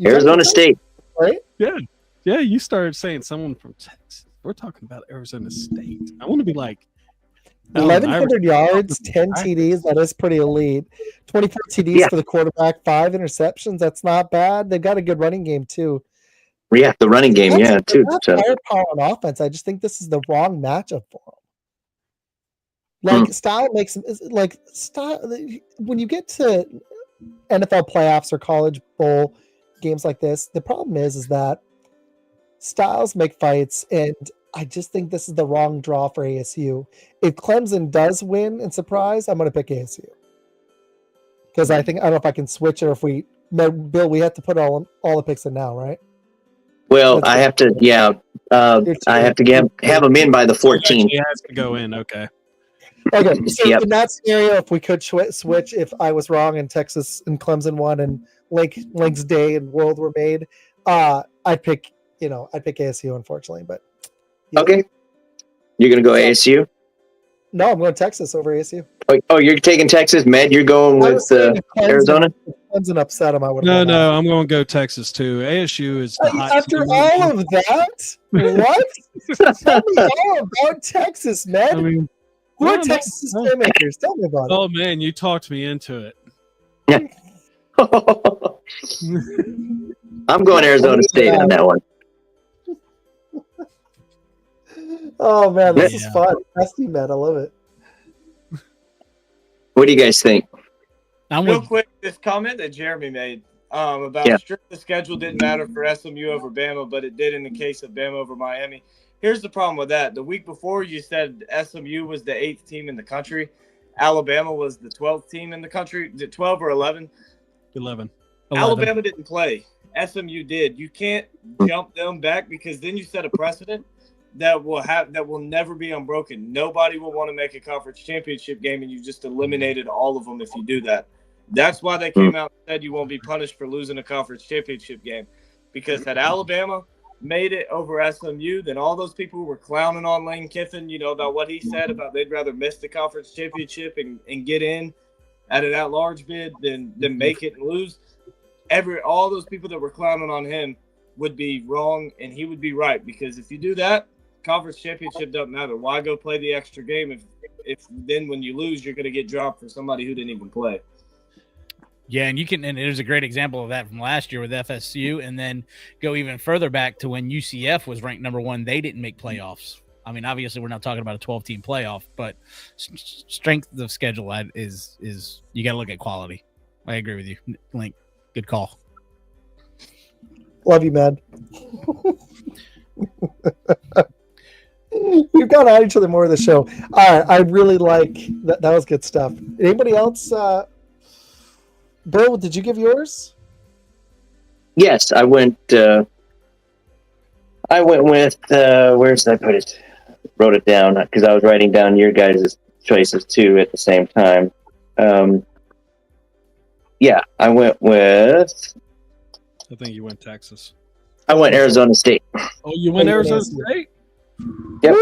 Arizona State. Right? Yeah. Yeah, you started saying someone from Texas. We're talking about Arizona State. I want to be like 1,100 yards, 10 TDs. That is pretty elite. 24 TDs for the quarterback, 5 interceptions. That's not bad. They've got a good running game, too. Yeah, the running game, too. Firepower on offense. I just think this is the wrong matchup for them. Style makes when you get to NFL playoffs or college bowl games like this, the problem is that styles make fights, and I just think this is the wrong draw for ASU. If Clemson does win and surprise, I'm going to pick ASU because I don't know if I can switch or if Bill, we have to put all the picks in now, right? Well, I have to, I have to have them in by the 14th. He has to go in, okay. Okay, so in that scenario, if we could switch, if I was wrong and Texas and Clemson won and Link's day and world were made, I'd pick ASU, unfortunately. But okay, you're gonna go ASU? No, I'm going Texas over ASU. Oh, you're taking Texas, Med. You're going with Arizona. Clemson upset him. I would. No, I'm going to go Texas too. ASU is the hot after team. all of that. What? Tell me all about Texas, Med. I mean, who are Texas playmakers? Tell me about it. Oh man, you talked me into it. Yeah. I'm going Arizona State on that one. Oh man, this is Yeah. fun. Testing, man, I love it. What do you guys think? I'm Real with quick, this comment that Jeremy made about Yeah. strict the schedule didn't matter for SMU over Bama, but it did in the case of Bama over Miami. Here's the problem with that. The week before, you said SMU was the 8th team in the country. Alabama was the 12th team in the country. Is it 12 or 11? 11. 11. Alabama didn't play. SMU did. You can't jump them back because then you set a precedent that will never be unbroken. Nobody will want to make a conference championship game, and you just eliminated all of them if you do that. That's why they came out and said you won't be punished for losing a conference championship game. Because had Alabama made it over SMU, then all those people who were clowning on Lane Kiffin, about what he said about they'd rather miss the conference championship and get in at an at-large bid than make it and lose. All those people that were clowning on him would be wrong, and he would be right. Because if you do that, conference championship doesn't matter. Why go play the extra game if then when you lose, you're going to get dropped for somebody who didn't even play? Yeah, and there's a great example of that from last year with FSU, and then go even further back to when UCF was ranked number 1. They didn't make playoffs. I mean, obviously, we're not talking about a 12-team playoff, but strength of schedule is you got to look at quality. I agree with you, Link. Good call. Love you, man. We've gone at each other more of the show. All right, I really like that. That was good stuff. Anybody else? Bill, did you give yours? Yes, I went. I went with. Where did I put it? Wrote it down because I was writing down your guys' choices too at the same time. Yeah, I went with. I think you went Texas. I went Arizona State. Oh, you went Arizona State? Yep.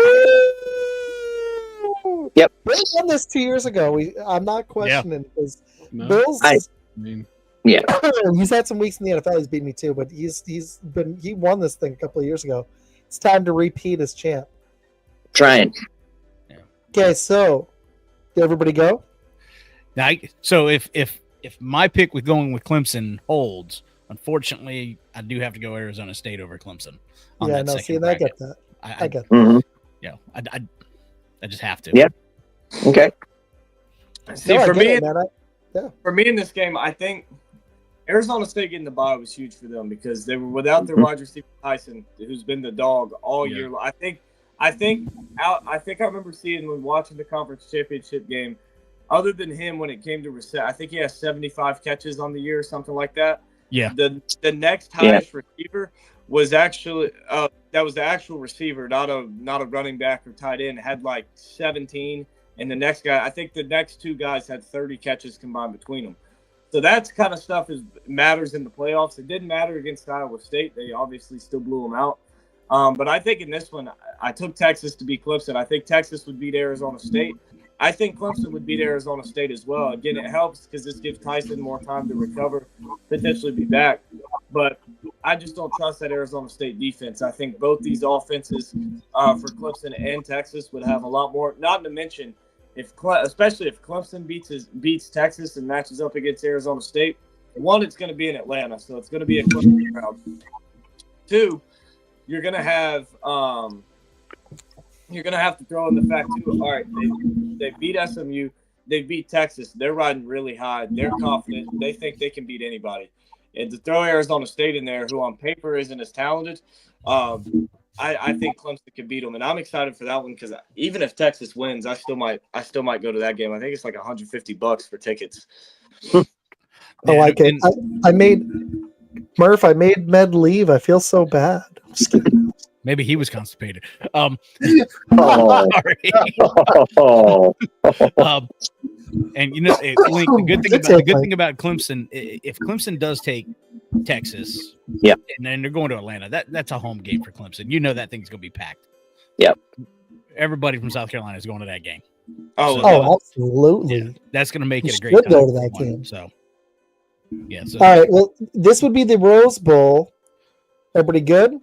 Woo! Yep. Bill won this 2 years ago. I'm not questioning because No. Bill's. I mean, he's had some weeks in the NFL. He's beat me too, but he won this thing a couple of years ago. It's time to repeat as champ. Trying. Okay, so did everybody go? Now, so if my pick with going with Clemson holds, unfortunately, I do have to go Arizona State over Clemson. Yeah, no, see, I get that. I get that. Mm-hmm. Yeah, I just have to. Yeah. Okay. See, No, I for get me, it, man. for me in this game, I think Arizona State getting the bye was huge for them because they were without their wide receiver Tyson, who's been the dog all year. I think I remember seeing when watching the conference championship game. Other than him, when it came to I think he has 75 catches on the year or something like that. Yeah. The next highest receiver was actually that was the actual receiver, not a running back or tight end. Had like 17, and the next guy, I think the next two guys had 30 catches combined between them. So that's kind of stuff matters in the playoffs. It didn't matter against Iowa State. They obviously still blew them out. But I think in this one, I took Texas to beat Clemson. I think Texas would beat Arizona State. I think Clemson would beat Arizona State as well. Again, it helps because this gives Tyson more time to recover, potentially be back. But I just don't trust that Arizona State defense. I think both these offenses for Clemson and Texas would have a lot more. Not to mention, especially if Clemson beats Texas and matches up against Arizona State. One, it's going to be in Atlanta, so it's going to be a Clemson crowd. Two, you're going to have to throw in the fact too. All right, they beat SMU, they beat Texas. They're riding really high. They're confident. They think they can beat anybody. And to throw Arizona State in there, who on paper isn't as talented, I think Clemson can beat them. And I'm excited for that one because even if Texas wins, I still might go to that game. I think it's like $150 for tickets. I like it. I made Med leave. I feel so bad. I'm just kidding. Maybe he was constipated. Oh. Sorry. Oh. And Link, the good thing about Clemson, if Clemson does take Texas, yeah, and then they're going to Atlanta, that's a home game for Clemson. You know that thing's going to be packed. Yep. Everybody from South Carolina is going to that game. Absolutely. Yeah, that's going to make it a great should time. Go to that game. So, yeah. So. All right. Well, this would be the Rose Bowl. Everybody good?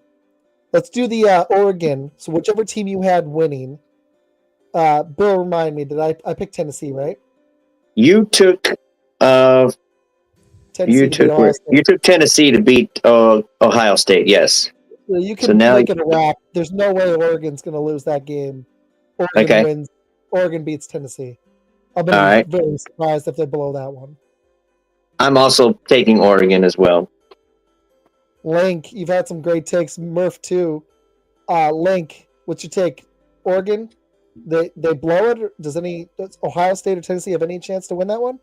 Let's do the Oregon. So whichever team you had winning. Bill, remind me. Did I picked Tennessee, right? You took Tennessee you took Tennessee to beat Ohio State. Yes. You So can now- make it a wrap. There's no way Oregon's going to lose that game. Oregon Okay. wins. Oregon beats Tennessee. I'll be All right. very surprised if they're below that one. I'm also taking Oregon as well. Link, you've had some great takes. Murph too. Link, what's your take? Oregon, they blow it. Does Ohio State or Tennessee have any chance to win that one?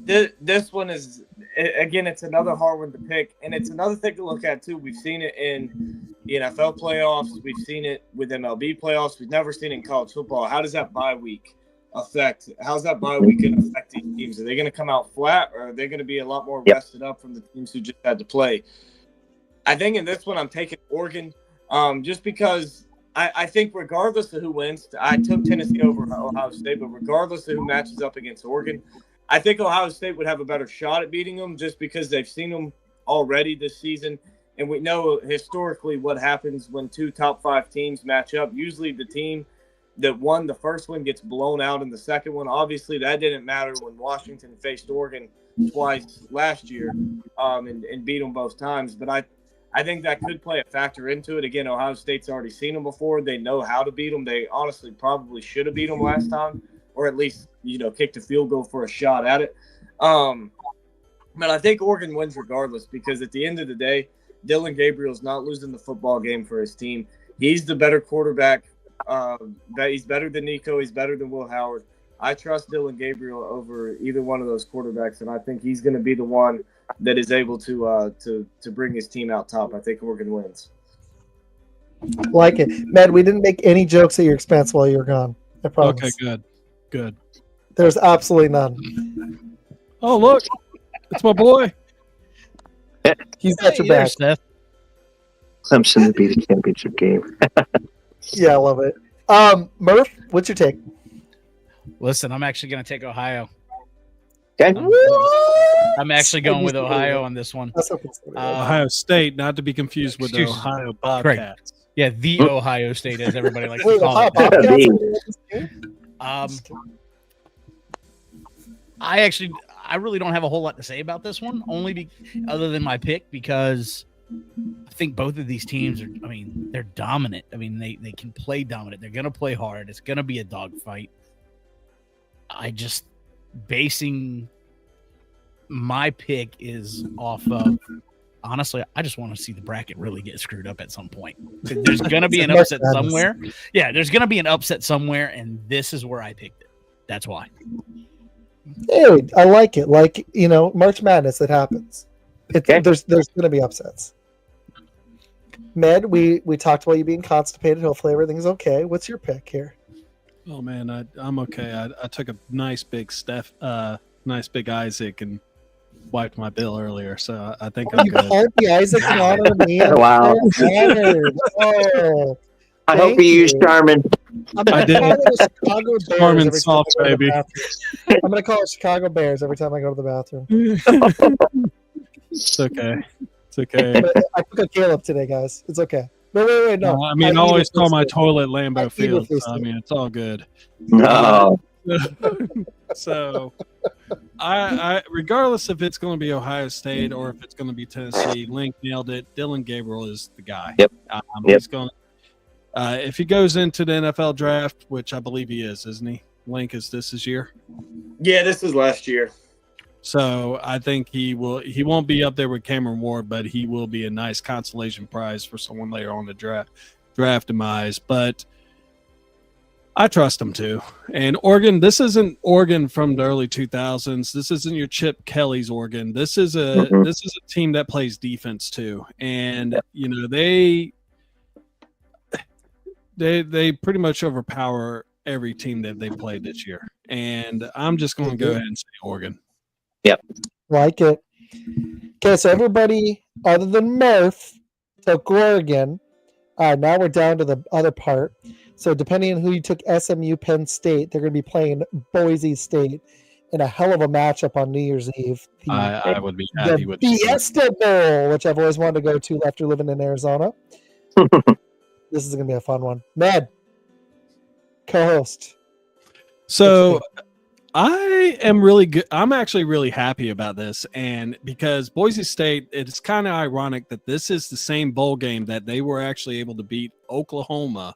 This one is, again, it's another hard one to pick, and it's another thing to look at too. We've seen it in the NFL playoffs. We've seen it with MLB playoffs. We've never seen it in college football. How does that bye week affect? How's that bye week going to affect these teams? Are they going to come out flat, or are they going to be a lot more rested up from the teams who just had to play? I think in this one, I'm taking Oregon, just because I think regardless of who wins, I took Tennessee over Ohio State, but regardless of who matches up against Oregon, I think Ohio State would have a better shot at beating them just because they've seen them already this season. And we know historically what happens when two top 5 teams match up. Usually the team that won the first one gets blown out in the second one. Obviously, that didn't matter when Washington faced Oregon twice last year and beat them both times. But I think that could play a factor into it. Again, Ohio State's already seen them before. They know how to beat them. They honestly probably should have beat them last time, or at least, kicked a field goal for a shot at it. But I think Oregon wins regardless, because at the end of the day, Dylan Gabriel's not losing the football game for his team. He's the better quarterback. He's better than Nico. He's better than Will Howard. I trust Dylan Gabriel over either one of those quarterbacks, and I think he's going to be the one that is able to bring his team out top. I think Oregon wins. Like it. Matt, we didn't make any jokes at your expense while you were gone. I promise. Okay, good. There's absolutely none. Oh, look. It's my boy. He's got your there, back. Seth. Clemson to be the championship game. Yeah, I love it. Murph, what's your take? Listen, I'm actually going to take Ohio. Okay. I'm actually going with Ohio on this one. That's okay. Ohio State, not to be confused with the Excuse- Ohio Bobcats. Yeah, the Ohio State, as everybody likes to Wait, call Ohio it. Bobcats? I really don't have a whole lot to say about this one, other than my pick, because I think both of these teams they're dominant. They can play dominant. They're going to play hard. It's going to be a dogfight. Basing my pick is off of, honestly, I just want to see the bracket really get screwed up at some point. There's going to be an upset somewhere. Yeah, there's going to be an upset somewhere, and this is where I picked it. That's why. Hey, I like it. Like, March Madness, it happens. There's going to be upsets. Med, we talked about you being constipated. Hopefully everything's okay. What's your pick here? Oh man, I'm okay. I took a nice big Izac and wiped my bill earlier, so I think I'm You good. called the Isaac in honor of me. Wow. Oh, I hope you use Charmin. I did. Chicago Bears Charmin every time Soft, I go to the baby. bathroom. I'm going to call it Chicago Bears every time I go to the bathroom. It's okay. It's okay. But I took a Caleb today, guys. It's okay. Wait, no. I always call my toilet I Lambeau eat Field. with So, it's all good. No. So, I regardless if it's going to be Ohio State or if it's going to be Tennessee, Link nailed it. Dylan Gabriel is the guy. Yep. He's going. If he goes into the NFL draft, which I believe he is, isn't he? Link, is this his year? Yeah, this is last year. So I think he will. He won't be up there with Cameron Ward, but he will be a nice consolation prize for someone later on the draft in my eyes. But I trust him too. And Oregon, this isn't Oregon from the early 2000s. This isn't your Chip Kelly's Oregon. This is a team that plays defense too. And they pretty much overpower every team that they played this year. And I'm just going to go ahead and say Oregon. Yep. Like it. Okay, so everybody other than Murph took Oregon. All right, now we're down to the other part. So depending on who you took, SMU, Penn State, they're going to be playing Boise State in a hell of a matchup on New Year's Eve. I would be happy the with Fiesta Bowl, which I've always wanted to go to after living in Arizona. This is going to be a fun one. Ned, co-host. So I am really good. I'm actually really happy about this. And because Boise State, it's kind of ironic that this is the same bowl game that they were actually able to beat Oklahoma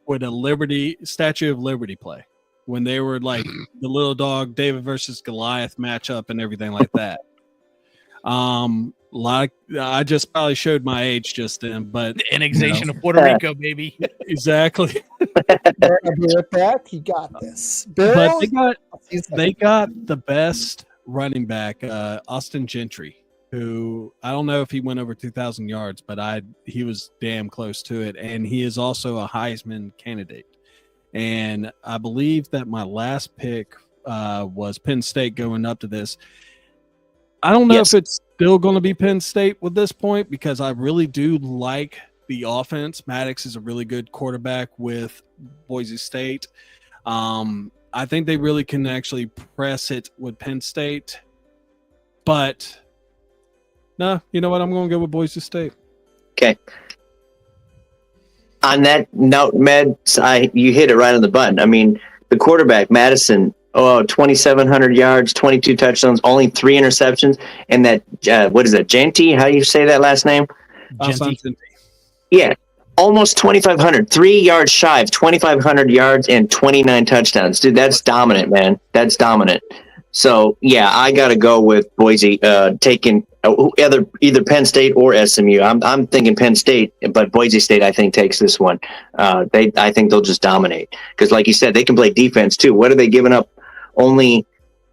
with a Statue of Liberty play when they were like the little dog David versus Goliath matchup and everything like that. Like I just probably showed my age just then, but The annexation of Puerto Rico, baby. exactly. I'll be right back. You got this, Bill. But they got the best running back, Austin Gentry, who I don't know if he went over 2,000 yards, but he was damn close to it, and he is also a Heisman candidate. And I believe that my last pick was Penn State going up to this. I don't know if it's still going to be Penn State with this point because I really do like the offense. Maddox is a really good quarterback with Boise State. I think they really can actually press it with Penn State. But, no, you know what? I'm going to go with Boise State. Okay. On that note, you hit it right on the button. I mean, the quarterback, Madison, 2,700 yards, 22 touchdowns, only 3 interceptions. And that, what is that, Genty? How do you say that last name? Genty. Yeah, almost 2,500, 3 yards shy of 2,500 yards and 29 touchdowns. Dude, that's dominant, man. That's dominant. So, yeah, I got to go with Boise taking either Penn State or SMU. I'm thinking Penn State, but Boise State, I think, takes this one. I think they'll just dominate. Because, like you said, they can play defense, too. What are they giving up? Only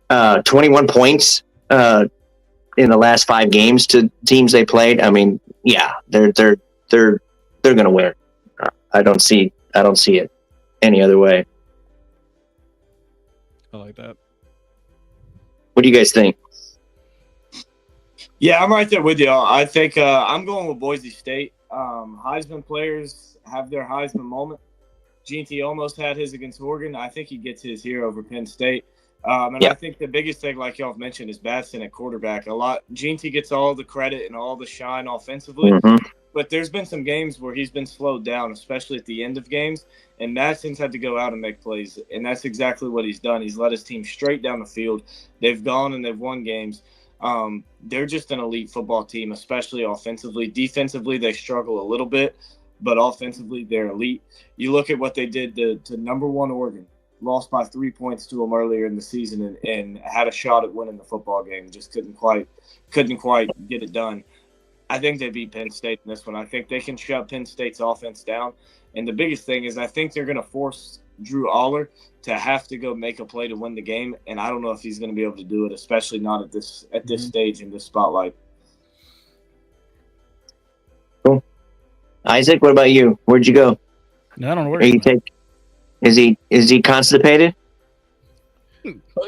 21 points in the last 5 games to teams they played. I mean, yeah, they're going to win. I don't see it any other way. I like that. What do you guys think? Yeah, I'm right there with you. I think I'm going with Boise State. Heisman players have their Heisman moment. GT almost had his against Oregon. I think he gets his here over Penn State. I think the biggest thing, like y'all have mentioned, is Batson at quarterback. GT gets all the credit and all the shine offensively. Mm-hmm. But there's been some games where he's been slowed down, especially at the end of games, and Madsen's had to go out and make plays, and that's exactly what he's done. He's led his team straight down the field. They've gone and they've won games. They're just an elite football team, especially offensively. Defensively, they struggle a little bit, but offensively, they're elite. You look at what they did to number 1 Oregon, lost by 3 points to them earlier in the season and had a shot at winning the football game, just couldn't quite get it done. I think they beat Penn State in this one. I think they can shut Penn State's offense down. And the biggest thing is I think they're going to force Drew Aller to have to go make a play to win the game. And I don't know if he's going to be able to do it, especially not at this stage in this spotlight. Cool. Isaac, what about you? Where'd you go? No, I don't know where Is he constipated?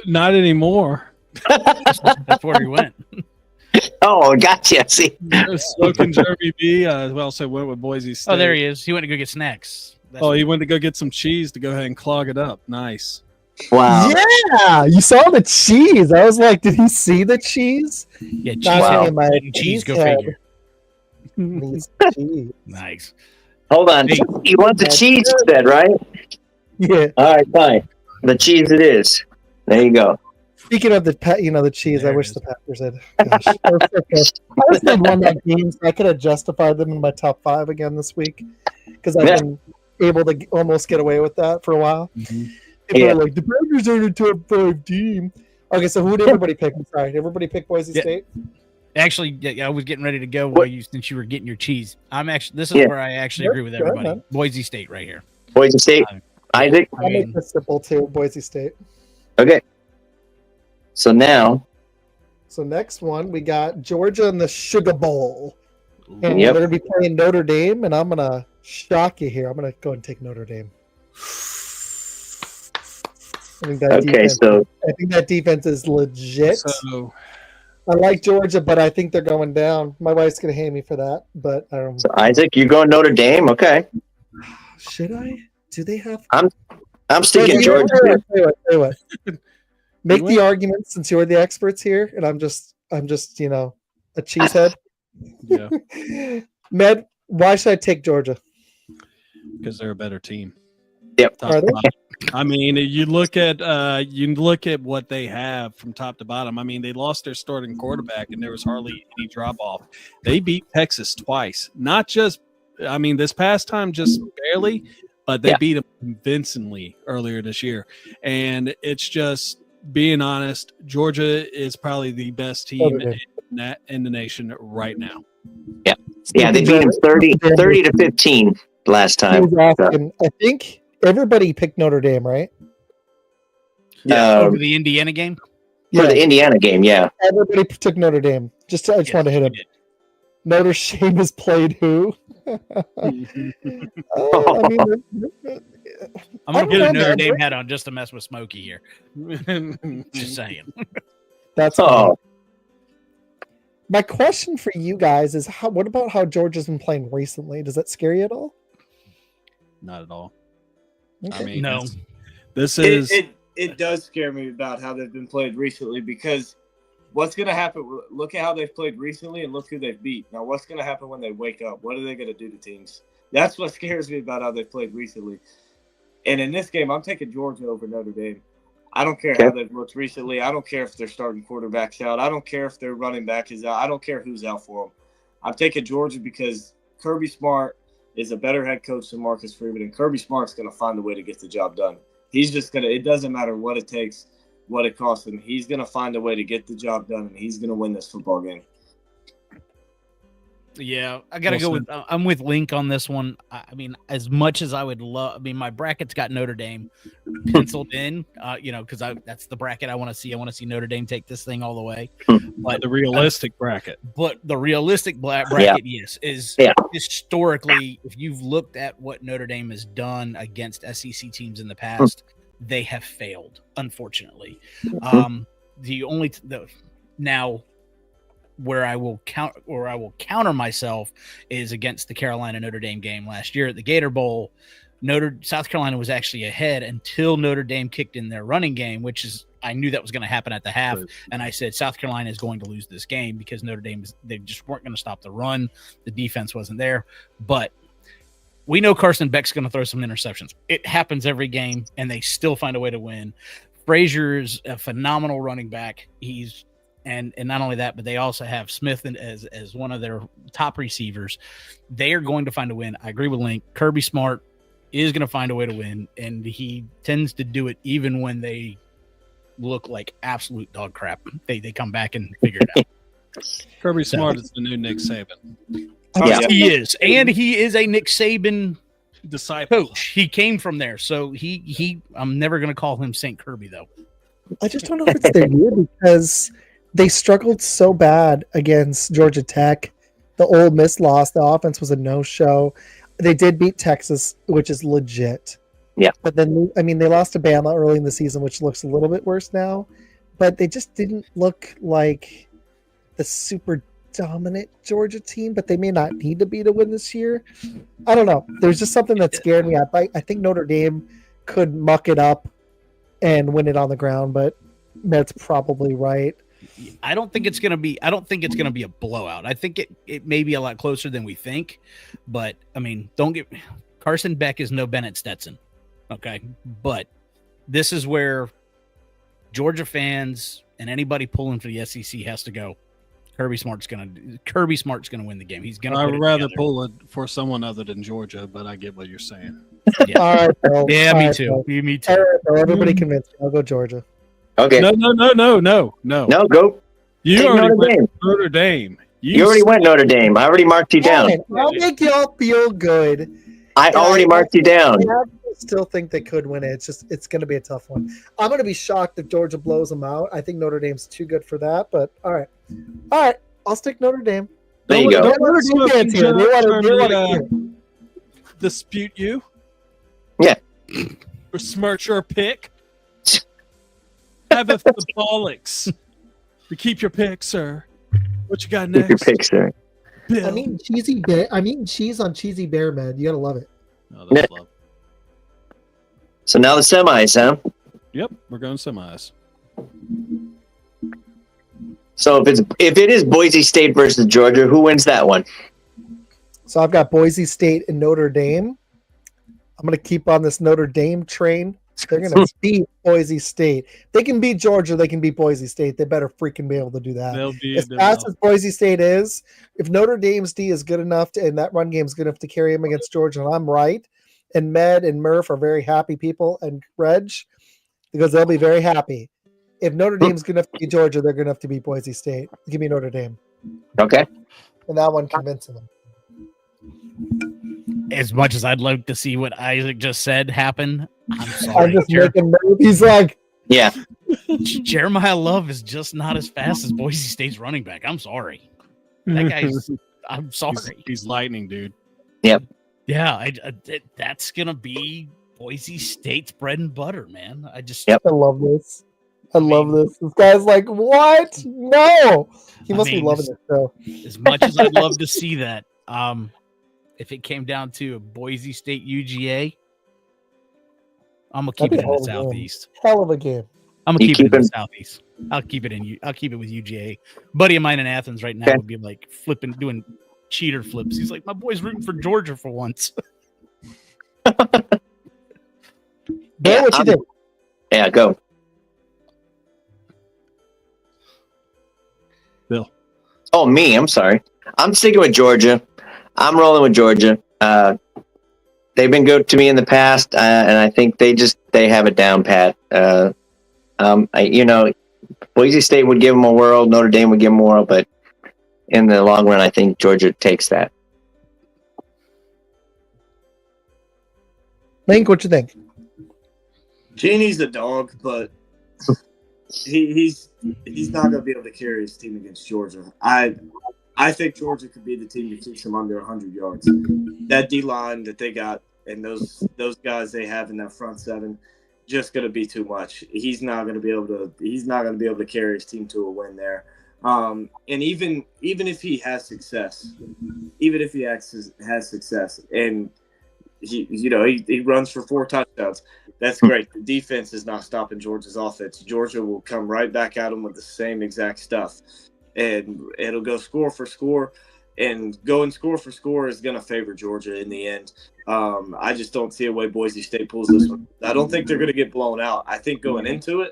Not anymore. That's where he went. Oh, gotcha. See, Smoking Jeremy B. Also went with Boise State. Oh, there he is. He went to go get snacks. He went to go get some cheese to go ahead and clog it up. Nice. Wow. Yeah, you saw the cheese. I was like, did he see the cheese? Yeah, cheese. Wow. Cheese, go figure. Cheese. Nice. Hold on. You want the cheese, you said, right? Yeah. All right, fine. The cheese it is. There you go. Speaking of the cheese, I wish the Packers had. Gosh, I wish they'd won that game so I could have justified them in my top 5 again this week because I've been able to almost get away with that for a while. Mm-hmm. People are like, the Packers aren't a top 5 team. Okay, so who did everybody pick? I'm sorry, everybody pick Boise State. Actually, I was getting ready to go since you were getting your cheese. This is where I actually agree with everybody. Boise State right here. Boise State. Isaac. I'll make this simple too. Boise State. Okay. So next one, we got Georgia in the Sugar Bowl. And they're going to be playing Notre Dame, and I'm going to shock you here. I'm going to go and take Notre Dame. I think that defense is legit. So, I like Georgia, but I think they're going down. My wife's going to hate me for that, but I don't know. So Isaac, you're going Notre Dame? Okay. Should I? Do they have? I'm sticking Georgia. Tell you what. Make the argument since you're the experts here, and I'm just a cheesehead. Yeah. Med, why should I take Georgia? Because they're a better team. Yep. Are they? I mean, you look at what they have from top to bottom. I mean, they lost their starting quarterback, and there was hardly any drop off. They beat Texas twice, not just. I mean, this past time just barely, but they beat them convincingly earlier this year. And it's just being honest, Georgia is probably the best team in the nation right now. Yeah, they beat them 30 to 15 last time. I think everybody picked Notre Dame, right? Over the Indiana game? For the Indiana game, yeah. Everybody took Notre Dame. I just wanted to hit him. Notre Dame has played who? I'm gonna get a Notre Dame hat on just to mess with Smokey here. Just saying. That's all. My question for you guys is: what about how Georgia's been playing recently? Does that scare you at all? Not at all. Okay. I mean, no. It does scare me about how they've been played recently, because what's going to happen? Look at how they've played recently and look who they've beat. Now, what's going to happen when they wake up? What are they going to do to teams? That's what scares me about how they've played recently. And in this game, I'm taking Georgia over Notre Dame. I don't care how they've looked recently. I don't care if their starting quarterback's out. I don't care if their running back is out. I don't care who's out for them. I'm taking Georgia because Kirby Smart is a better head coach than Marcus Freeman, and Kirby Smart's going to find a way to get the job done. He's just going to – it doesn't matter what it takes, what it costs him. He's going to find a way to get the job done, and he's going to win this football game. Yeah, I got to go with – I'm with Link on this one. I mean, as much as I would love – I mean, my bracket's got Notre Dame penciled in, because that's the bracket I want to see. I want to see Notre Dame take this thing all the way. But the realistic bracket. But the realistic bracket, yes, is historically, if you've looked at what Notre Dame has done against SEC teams in the past, they have failed, unfortunately. Now – where I will counter myself is against the Carolina Notre Dame game last year at the Gator Bowl. South Carolina was actually ahead until Notre Dame kicked in their running game, which is I knew that was going to happen at the half, and I said South Carolina is going to lose this game because Notre Dame they just weren't going to stop the run. The defense wasn't there, but we know Carson Beck's going to throw some interceptions. It happens every game, and they still find a way to win. Frazier's a phenomenal running back. And not only that, but they also have Smith as one of their top receivers. They are going to find a win. I agree with Link. Kirby Smart is going to find a way to win, and he tends to do it even when they look like absolute dog crap. They come back and figure it out. Kirby Smart is the new Nick Saban. He is, and he is a Nick Saban disciple coach. He came from there, so he. I'm never going to call him St. Kirby though. I just don't know if it's their year because they struggled so bad against Georgia Tech. The Ole Miss loss. The offense was a no-show. They did beat Texas, which is legit. Yeah. But then, I mean, they lost to Bama early in the season, which looks a little bit worse now. But they just didn't look like the super dominant Georgia team, but they may not need to be to win this year. I don't know. There's just something that scared me. I think Notre Dame could muck it up and win it on the ground, but Matt's probably right. I don't think it's going to be a blowout. I think it may be a lot closer than we think, but I mean, Carson Beck is no Bennett Stetson. Okay. But this is where Georgia fans and anybody pulling for the SEC has to go. Kirby Smart's going to win the game. He's going to. I'd rather pull it for someone other than Georgia, but I get what you're saying. Yeah, all right, Bill. Yeah, All me right, too. Bill. Me too. All right, Bill. Everybody convinced me. I'll go Georgia. Okay. No. No, go. You Take already Notre went Dame. Notre Dame. You already went Notre Dame. I already marked you down. Fine. I'll make y'all feel good. I already marked you down. I still think they could win it. It's going to be a tough one. I'm going to be shocked if Georgia blows them out. I think Notre Dame's too good for that. But all right. I'll stick Notre Dame. There you go. Don't let us fans here. They want to dispute you. Yeah. Besmirch your pick. Have the bollocks to keep your pick, sir. What you got next? Keep your pick, sir. Bill. I'm eating cheese on cheesy bear, man. You gotta love it. Oh, that's love. So now the semis, huh? Yep, we're going semis. So if it is Boise State versus Georgia, who wins that one? So I've got Boise State and Notre Dame. I'm gonna keep on this Notre Dame train. They're going to beat Boise State. They can beat Georgia. They can beat Boise State. They better freaking be able to do that. As fast as Boise State is, if Notre Dame's D is good enough and that run game is good enough to carry him against Georgia, and I'm right, and Med and Murph are very happy people, and Reg, because they'll be very happy. If Notre Dame's good enough to beat Georgia, they're good enough to beat Boise State. Give me Notre Dame. Okay. And that one convincing them. As much as I'd love to see what Izac just said happen, I'm I'm sorry. just making Murph. He's like, Yeah. Jeremiah Love is just not as fast as Boise State's running back. I'm sorry. That guy's. I'm sorry. He's lightning, dude. Yeah, that's gonna be Boise State's bread and butter, man. I love this. I love this. This guy's like, what? No. He must be loving it, though. As much as I'd love to see that, if it came down to a Boise State UGA, I'm gonna keep it in the Southeast. Hell of a game. I'm gonna keep it in the Southeast. I'll keep it with UGA. Buddy of mine in Athens right now would be like doing cheater flips. He's like, my boy's rooting for Georgia for once. Bill, what you think? Yeah, go. Bill. Oh, me. I'm sorry. I'm sticking with Georgia. I'm rolling with Georgia. They've been good to me in the past, and I think they have it down pat. Boise State would give them a whirl. Notre Dame would give them a whirl, but in the long run, I think Georgia takes that. Link, what you think? Genie's a dog, but he's not going to be able to carry his team against Georgia. I think Georgia could be the team that keeps them under 100 yards. That D line that they got and those guys they have in that front seven, just going to be too much. He's not going to be able to carry his team to a win there. And even if he has success, and he runs for 4 touchdowns, that's great. The defense is not stopping Georgia's offense. Georgia will come right back at him with the same exact stuff, and it'll go score for score. And going score for score is going to favor Georgia in the end. I just don't see a way Boise State pulls this one. I don't think they're going to get blown out. I think going into it,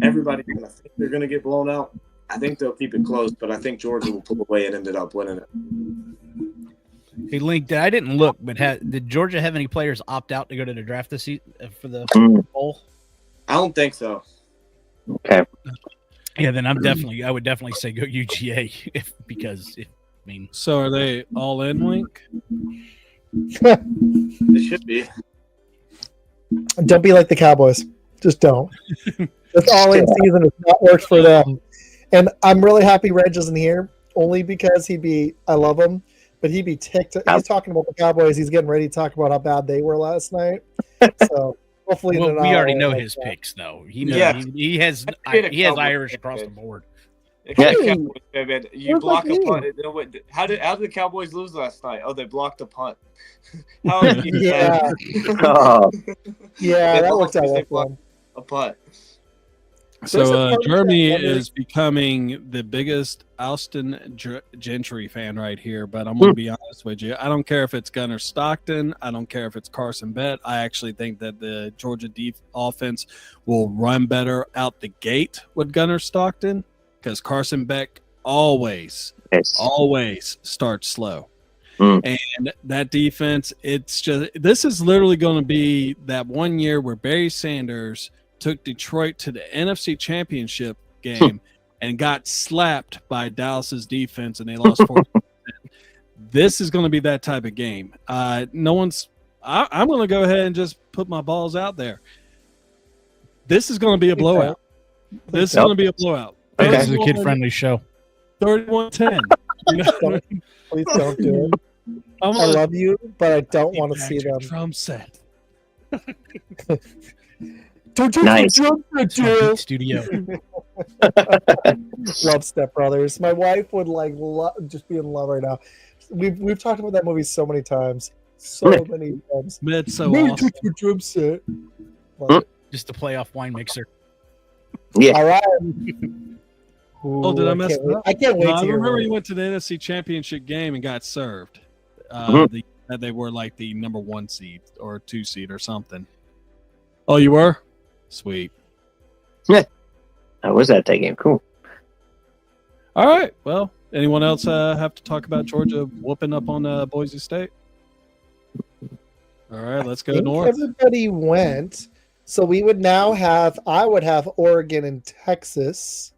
everybody's going to think they're going to get blown out. I think they'll keep it close, but I think Georgia will pull away and ended up winning it. Hey, Link, I didn't look, but did Georgia have any players opt out to go to the draft this season for the bowl? I don't think so. Okay. Yeah, then I would definitely say go UGA So are they all in, Link? They should be. Don't be like the Cowboys. Just don't. This all-in season has not worked for them. And I'm really happy Reg isn't here, only because I love him, but he'd be ticked. He's talking about the Cowboys. He's getting ready to talk about how bad they were last night. So hopefully, we already know his picks, though. He has Irish across the board. You block a punt. How did the Cowboys lose last night? Oh, they blocked a punt. Yeah, that worked out well for them. A punt. So Jeremy is becoming the biggest Austin Gentry fan right here, but I'm going to be honest with you. I don't care if it's Gunnar Stockton. I don't care if it's Carson Beck. I actually think that the Georgia offense will run better out the gate with Gunnar Stockton because Carson Beck always starts slow. And that defense, this is literally going to be that one year where Barry Sanders took Detroit to the NFC Championship game and got slapped by Dallas's defense, and they lost 40%. This is going to be that type of game. I'm going to go ahead and just put my balls out there. This is going to be a blowout. This is going to be a blowout. Okay. This is a kid-friendly show. 31-10. Please don't do it. I love you, but I don't want to see them. Drum set. Don't you drum set, studio. Love Step Brothers. My wife would just be in love right now. We've talked about that movie so many times. So many times. It's so awesome. Drum set. Just a playoff wine mixer. Yeah. All right. Ooh, did I mess it up? I can't wait. I remember he went to the NFC Championship game and got served. They were like the number 1 seed or 2 seed or something. Oh, you were? Sweet. I was at that game. Cool. All right. Well, anyone else have to talk about Georgia whooping up on Boise State? All right, let's go I think north. everybody went. So we would now have, I would have Oregon and Texas.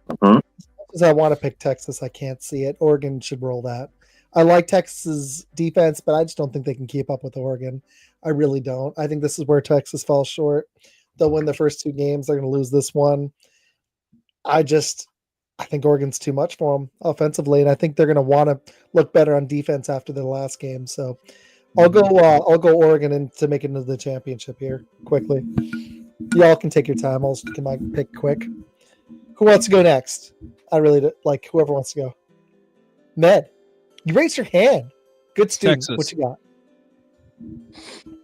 Mhm. Because I want to pick Texas. I can't see it. Oregon should roll that. I like Texas's defense, but I just don't think they can keep up with Oregon. I really don't. I think this is where Texas falls short. They'll win the first 2 games. They're going to lose this one. I think Oregon's too much for them offensively, and I think they're going to want to look better on defense after their last game. So I'll go Oregon and to make it into the championship here quickly. Y'all can take your time. I'll get my pick quick. Who wants to go next? I really like whoever wants to go. Ned, you raised your hand. Good student. Texas. What you got?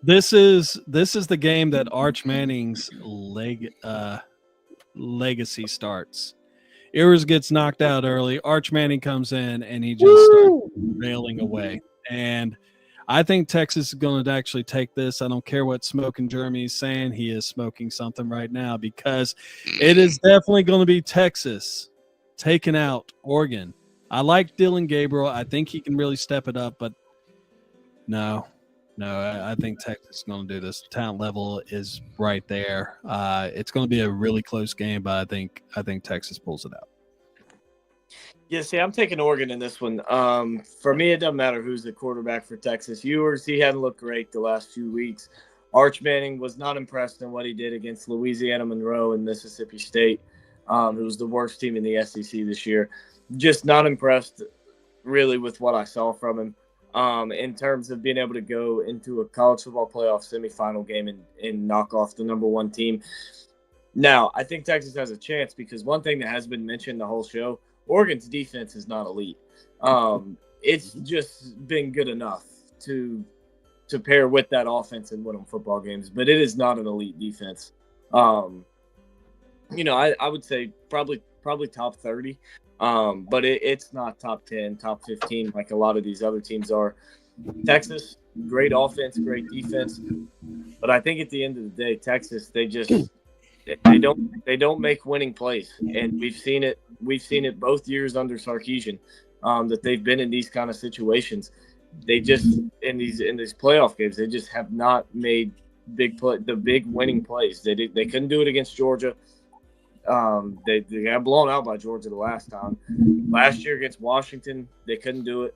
This is the game that Arch Manning's legacy starts. Ewers gets knocked out early. Arch Manning comes in and he just starts railing away. And I think Texas is going to actually take this. I don't care what Smoking Jeremy is saying. He is smoking something right now because it is definitely going to be Texas taking out Oregon. I like Dylan Gabriel. I think he can really step it up, but no, I think Texas is going to do this. The talent level is right there. It's going to be a really close game, but I think Texas pulls it out. Yeah, see, I'm taking Oregon in this one. For me, it doesn't matter who's the quarterback for Texas. Ewers, he hadn't looked great the last few weeks. Arch Manning was not impressed in what he did against Louisiana Monroe and Mississippi State, who was the worst team in the SEC this year. Just not impressed, really, with what I saw from him in terms of being able to go into a college football playoff semifinal game and knock off the number 1 team. Now, I think Texas has a chance because one thing that has been mentioned the whole show, Oregon's defense is not elite. It's just been good enough to pair with that offense and win them football games, but it is not an elite defense. I would say probably top 30, but it's not top 10, top 15 like a lot of these other teams are. Texas, great offense, great defense, but I think at the end of the day, Texas, they don't make winning plays, and we've seen it. We've seen it both years under Sarkisian that they've been in these kind of situations. They just in these playoff games, they just have not made the big winning plays. They couldn't do it against Georgia. They got blown out by Georgia the last time. Last year against Washington, they couldn't do it.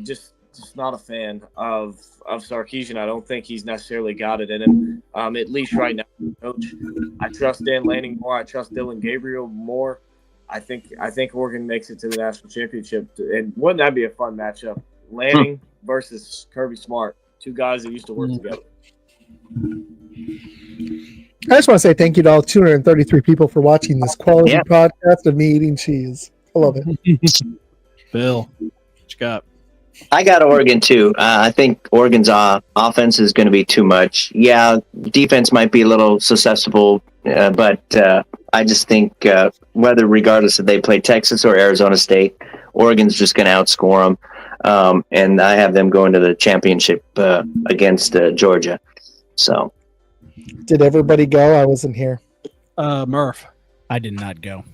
Just not a fan of Sarkisian. I don't think he's necessarily got it in him. At least right now, coach. I trust Dan Lanning more. I trust Dylan Gabriel more. I think Oregon makes it to the national championship. And wouldn't that be a fun matchup? Lanning versus Kirby Smart, 2 guys that used to work together. I just want to say thank you to all 233 people for watching this quality podcast of me eating cheese. I love it. Bill, what you got? I got Oregon too. I think Oregon's offense is going to be too much. Yeah, defense might be a little susceptible, but I just think regardless if they play Texas or Arizona State, Oregon's just going to outscore them. And I have them going to the championship against Georgia. So, did everybody go? I wasn't here. Murph, I did not go.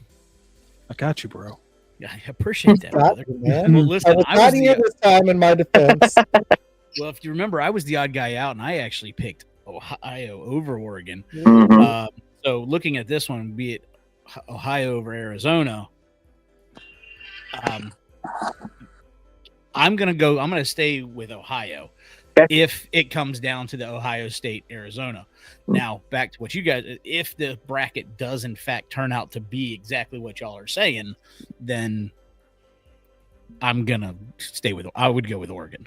I got you, bro. Yeah, I appreciate that, brother. Man. Well, listen, I was not here this time in my defense. Well, if you remember, I was the odd guy out, and I actually picked Ohio over Oregon. mhm. So looking at this one, be it Ohio over Arizona, I'm gonna stay with Ohio. Okay. If it comes down to the Ohio State Arizona. Now back to what you guys, if the bracket does in fact turn out to be exactly what y'all are saying, then I would go with Oregon.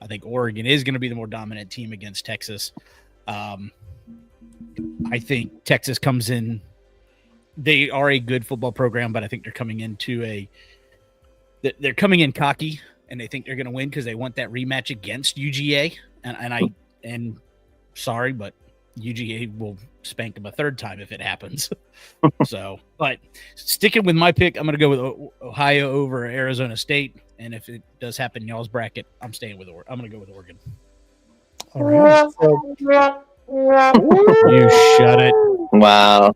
I think Oregon is going to be the more dominant team against Texas. I think Texas comes in. They are a good football program, but I think they're coming in cocky, and they think they're going to win because they want that rematch against UGA. And sorry, but UGA will spank them a third time if it happens. So, but sticking with my pick, I'm going to go with Ohio over Arizona State. And if it does happen in y'all's bracket, I'm staying with Oregon. I'm going to go with Oregon. All right. So, You shut it. Wow.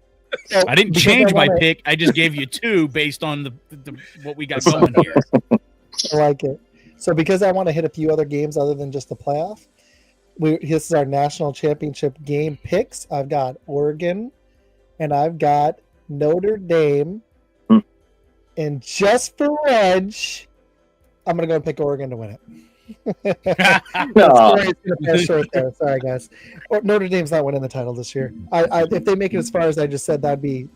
I didn't change my pick. I just gave you 2 based on the what we got going here. I like it. So because I want to hit a few other games other than just the playoff, this is our national championship game picks. I've got Oregon and I've got Notre Dame. And just for Reg, I'm going to go and pick Oregon to win it. Short there. Sorry, guys. Notre Dame's not winning the title this year. If they make it as far as I just said, that'd be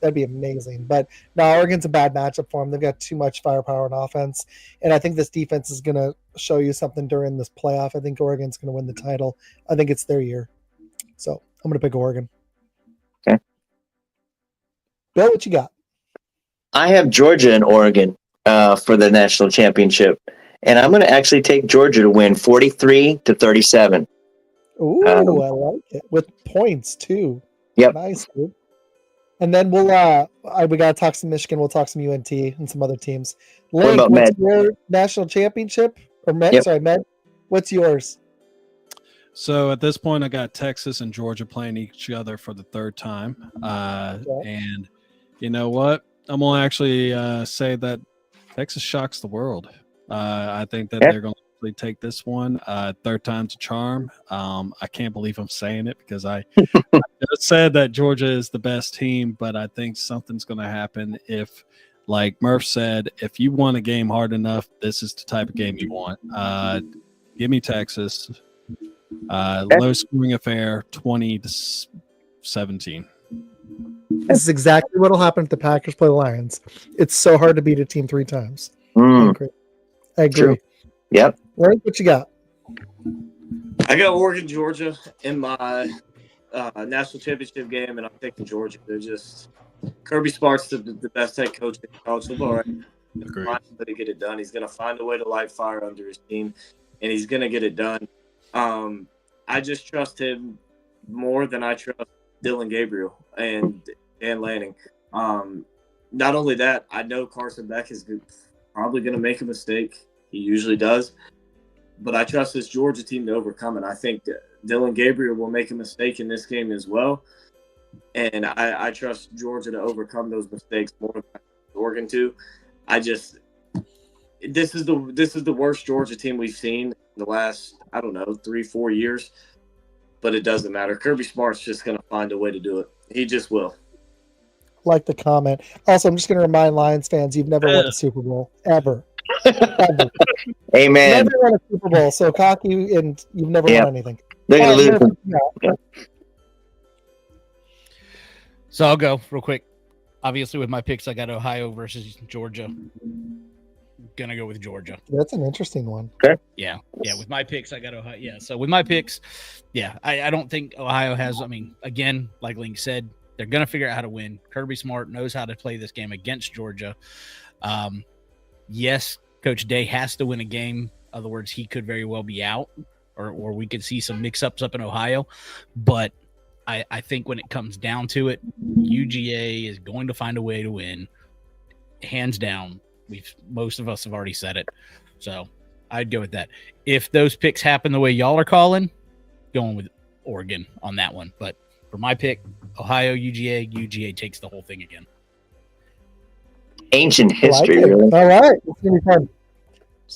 amazing. But no, Oregon's a bad matchup for them. They've got too much firepower on offense, and I think this defense is going to show you something during this playoff. I think Oregon's going to win the title. I think it's their year, so I'm going to pick Oregon. Okay. Bill, what you got? I have Georgia and Oregon for the national championship. And I'm going to actually take Georgia to win 43-37. Ooh, I like it. With points, too. Yep. Nice, dude. And then we got to talk some Michigan. We'll talk some UNT and some other teams. Link, what about what's Med? your national championship? Or Med? Yep. Sorry, Med. What's yours? So at this point, I got Texas and Georgia playing each other for the 3rd time. And you know what? I'm going to actually say that Texas shocks the world. I think that they're going to take this one. 3rd time's a charm. I can't believe I'm saying it because I just said that Georgia is the best team, but I think something's going to happen if, like Murph said, if you want a game hard enough, this is the type of game you want. Give me Texas. Low scoring affair, 20-17. This is exactly what will happen if the Packers play the Lions. It's so hard to beat a team 3 times. I agree. True. Yep. What you got? I got Oregon, Georgia in my national championship game, and I'm picking Georgia. They're just Kirby Smart's the best head coach in college football. Right? Agreed. To get it done, he's going to find a way to light fire under his team, and he's going to get it done. I just trust him more than I trust Dylan Gabriel and Dan Lanning. Not only that, I know Carson Beck is probably going to make a mistake. He usually does. But I trust this Georgia team to overcome it. I think Dylan Gabriel will make a mistake in this game as well. And I trust Georgia to overcome those mistakes more than Oregon to. This is the worst Georgia team we've seen in the last, 3-4 years. But it doesn't matter. Kirby Smart's just going to find a way to do it. He just will. Like the comment. Also, I'm just going to remind Lions fans, you've never won a Super Bowl. Ever. Ever. Amen. Never won a Super Bowl. So cocky, and you've never won anything. They're going to lose. So I'll go real quick. Obviously, with my picks, I got Ohio versus Georgia. Gonna go with Georgia. That's an interesting one. Okay. Yeah. With my picks, I got Ohio. Yeah. So with my picks, I don't think Ohio has. Again, like Link said, they're gonna figure out how to win. Kirby Smart knows how to play this game against Georgia. Yes, Coach Day has to win a game. In other words, he could very well be out, or we could see some mix-ups up in Ohio. But I think when it comes down to it, UGA is going to find a way to win, hands down. Most of us have already said it, so I'd go with that. If those picks happen the way y'all are calling, going with Oregon on that one. But for my pick, Ohio, UGA takes the whole thing again. Ancient history, like really. All right, it's gonna be fun.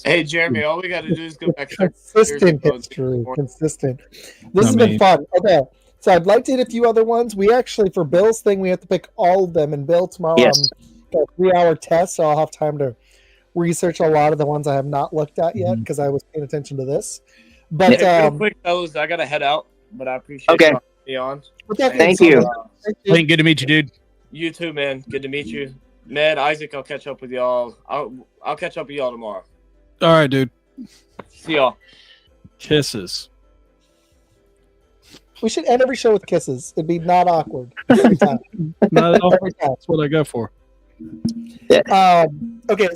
Hey, Jeremy, all we got to do is go back. Consistent history. Consistent. This has been fun. Okay, so I'd like to hit a few other ones. We actually, for Bill's thing, we have to pick all of them. And Bill, tomorrow, Yes. got a 3-hour test, so I'll have time to research a lot of the ones I have not looked at yet because I was paying attention to this. But real quick, fellas, I got to head out, but I appreciate you being on. Thank you. Link, good to meet you, dude. You too, man. Good to meet you. Ned, Isaac, I'll catch up with y'all. I'll catch up with y'all tomorrow. All right, dude. See y'all. Kisses. we should end every show with kisses. It'd be not awkward every time. Not at all. Every time. That's what I go for. Okay, I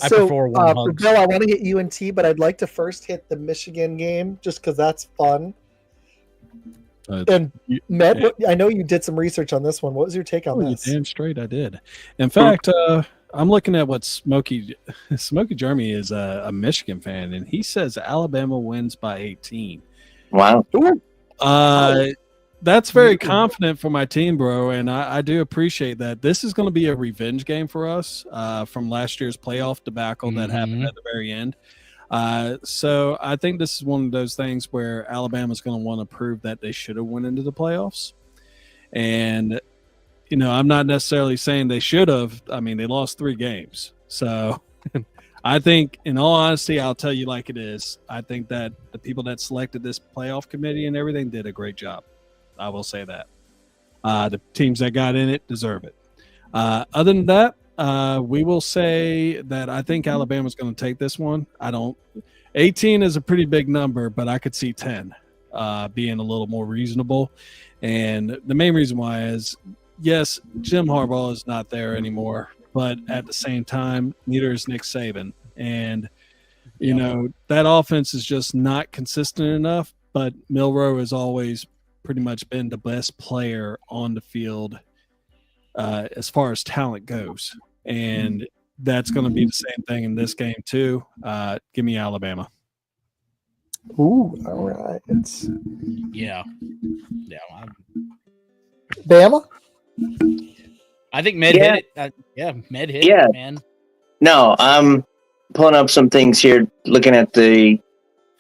so prefer warm for hugs. Bill, I want to hit UNT, but I'd like to first hit the Michigan game just because that's fun. And Med, I know you did some research on this one. What was your take on this? Damn straight I did. In fact, I'm looking at what Smokey Jeremy is a Michigan fan, and he says Alabama wins by 18. Wow. That's very confident for my team, bro, and I do appreciate that. This is going to be a revenge game for us from last year's playoff debacle that happened at the very end. So I think this is one of those things where Alabama's going to want to prove that they should have went into the playoffs. And, you know, I'm not necessarily saying they should have. I mean, they lost 3 games. So I think, in all honesty, I'll tell you like it is. I think that the people that selected this playoff committee and everything did a great job. I will say that. The teams that got in it deserve it. Other than that, we will say that I think Alabama's going to take this one. 18 is a pretty big number, but I could see 10 being a little more reasonable. And the main reason why is, yes, Jim Harbaugh is not there anymore, but at the same time, neither is Nick Saban. And, you know, that offense is just not consistent enough, but Milroe has always pretty much been the best player on the field as far as talent goes. And that's going to be the same thing in this game too. Give me Alabama. Ooh, all right. Yeah. Bama? I think Med hit it. Med hit it, man. No, I'm pulling up some things here, looking at you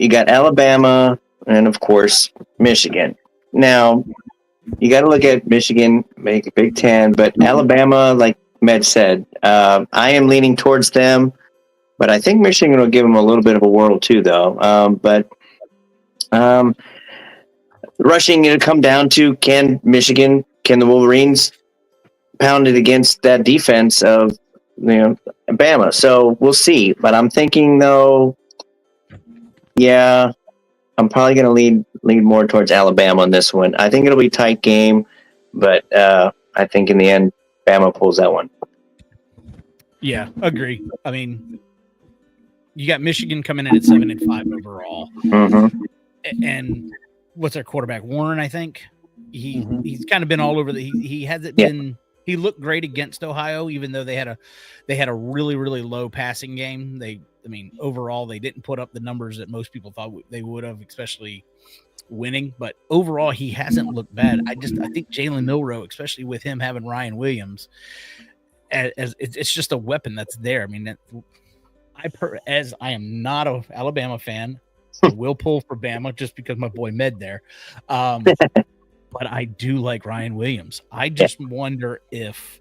got Alabama and, of course, Michigan. Now, you got to look at Michigan, make a Big Ten, but Alabama, like Med said, I am leaning towards them, but I think Michigan will give them a little bit of a whirl too, though. But rushing, it'll come down to can the Wolverines pound it against that defense of, you know, Bama? So we'll see. But I'm thinking, though, I'm probably going to lean more towards Alabama on this one. I think it'll be a tight game, but I think in the end, Bama pulls that one. Yeah, agree. I mean, you got Michigan coming in at 7-5 overall, and what's their quarterback, Warren? I think he's kind of been all over he hasn't been. He looked great against Ohio, even though they had a really, really low passing game. Overall, they didn't put up the numbers that most people thought they would have, especially winning. But overall, he hasn't looked bad. I think Jalen Milroe, especially with him having Ryan Williams, as it's just a weapon that's there. I mean, as I am not an Alabama fan, I will pull for Bama just because my boy Med there. But I do like Ryan Williams. I just wonder if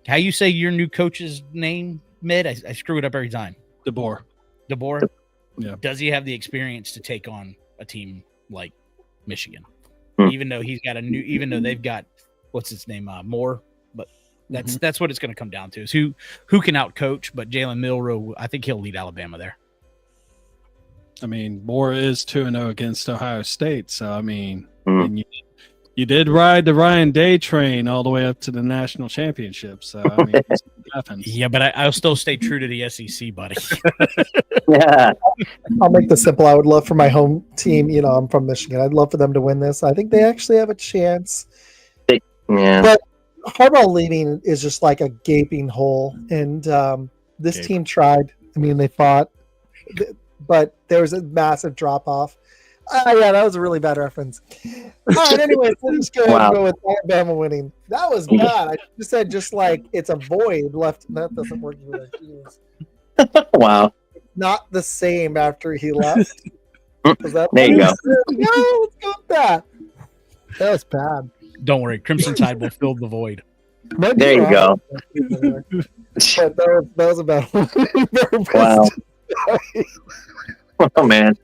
how you say your new coach's name, Med? I screw it up every time. DeBoer. Yeah. Does he have the experience to take on a team like Michigan? Even though they've got what's his name, Moore, but that's what it's going to come down to is who can outcoach. But Jalen Milroe, I think he'll lead Alabama there. I mean, Moore is 2-0 against Ohio State, so I mean. And you did ride the Ryan Day train all the way up to the national championship. So, I mean, it happens. Yeah, but I'll still stay true to the SEC, buddy. Yeah. I'll make this simple. I would love for my home team, you know, I'm from Michigan. I'd love for them to win this. I think they actually have a chance. Yeah. But Harbaugh leaving is just like a gaping hole. And this team tried. I mean, they fought. But there was a massive drop-off. That was a really bad reference. All right, anyway, let's just go ahead and go with Alabama winning. That was bad. I just said just like it's a void left. That doesn't work either. Wow. It's not the same after he left. There you go. No, let's go with that. That was bad. Don't worry. Crimson Tide will fill the void. There you go. That was a bad one. Wow. Oh, man.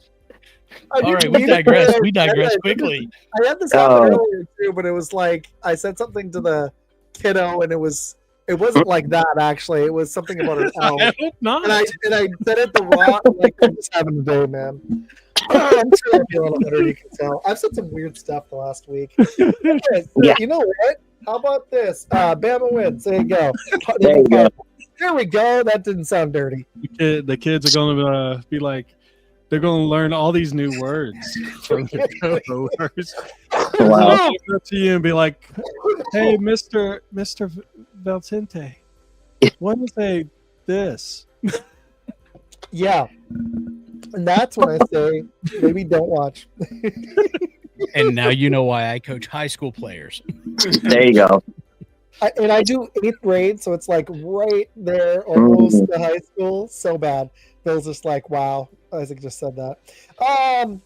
All right, we digress. We digress quickly. I had this happen earlier too, but it was like I said something to the kiddo, and it wasn't like that actually. It was something about an owl. I hope not. And I said it the wrong. Like I'm just having a day, man. I'm still feeling better. You can tell. I've said some weird stuff the last week. Okay, so you know what? How about this? Bama wins. There you go. There you go. There we go. That didn't sound dirty. The kids are going to be like. They're going to learn all these new words from the coworkers. Wow. They'll go up to you and be like, "Hey, Mr. Valtente, what is this?" Yeah, and that's when I say maybe don't watch. And now you know why I coach high school players. There you go. I do 8th grade, so it's like right there, almost to high school. So bad. Bill's just like, wow. Isaac just said that.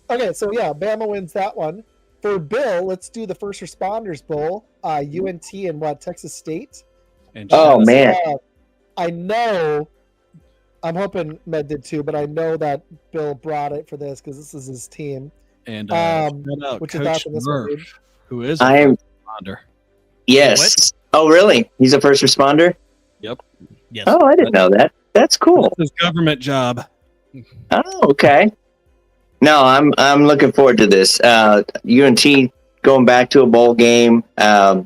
Okay, so yeah, Bama wins that one. For Bill, let's do the First Responders Bowl. UNT and what? Texas State. And Oh, man. I know. I'm hoping Med did too, but I know that Bill brought it for this because this is his team. And shout out Which is Coach awesome. This one, dude. Murph, who is I a am- responder. Yes. Oh, really? He's a first responder? Yes. Oh, I didn't know that. That's cool. His government job. Oh, okay. No, I'm looking forward to this. UNT going back to a bowl game. I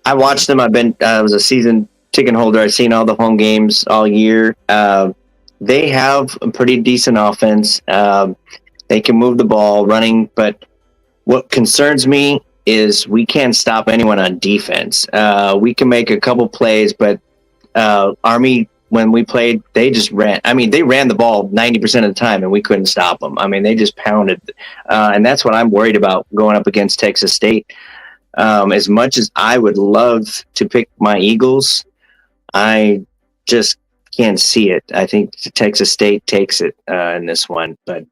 watched them. I was a season ticket holder. I've seen all the home games all year. They have a pretty decent offense. They can move the ball running, but what concerns me is we can't stop anyone on defense. We can make a couple plays, but Army, when we played, they just ran. I mean, they ran the ball 90% of the time, and we couldn't stop them. I mean, they just pounded. And that's what I'm worried about going up against Texas State. As much as I would love to pick my Eagles, I just can't see it. I think Texas State takes it in this one. But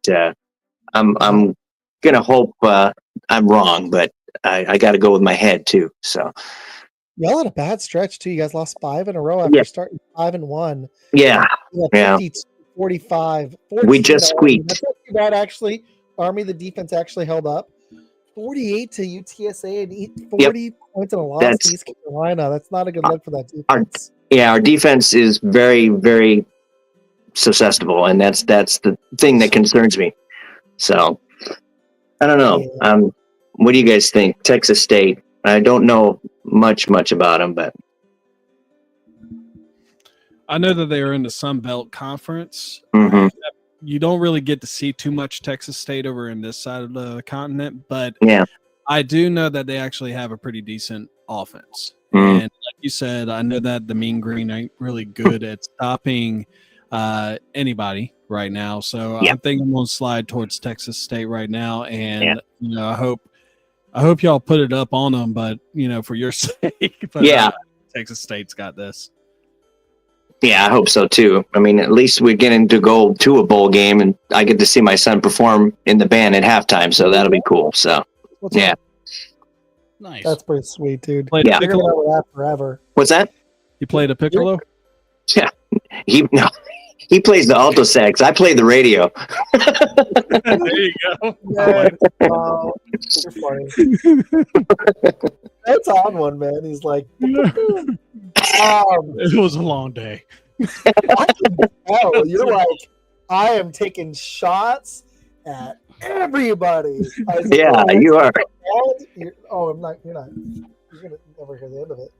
I'm going to hope I'm wrong, but I got to go with my head, too. So. Y'all had a bad stretch too. You guys lost 5 in a row after starting 5-1. Yeah. 45. We just squeaked. That's not too bad, actually. Army, the defense actually held up. 48 to UTSA and 40 points in a loss to East Carolina. That's not a good look for that defense. Our defense is very, very susceptible, and that's the thing that concerns me. So, I don't know. Yeah. What do you guys think? Texas State. I don't know much about them, but I know that they are in the Sun Belt Conference. You don't really get to see too much Texas State over in this side of the continent, but yeah, I do know that they actually have a pretty decent offense. And like you said, I know that the Mean Green ain't really good at stopping anybody right now. So I think I'm going to slide towards Texas State right now, and you know, I hope y'all put it up on them, but you know, for your sake. But, Texas State's got this. Yeah, I hope so too. I mean, at least we're getting to go to a bowl game, and I get to see my son perform in the band at halftime, so that'll be cool. So, yeah. Nice. That's pretty sweet, dude. Played a You're gonna piccolo? remember that forever. What's that? You played a piccolo? Yeah, he plays the alto sax. I play the radio. There you go. You're funny. That's on one, man. He's like, It was a long day. oh, you're like, I am taking shots at everybody. Yeah, you are. I'm not. You're not. You're gonna never hear the end of it.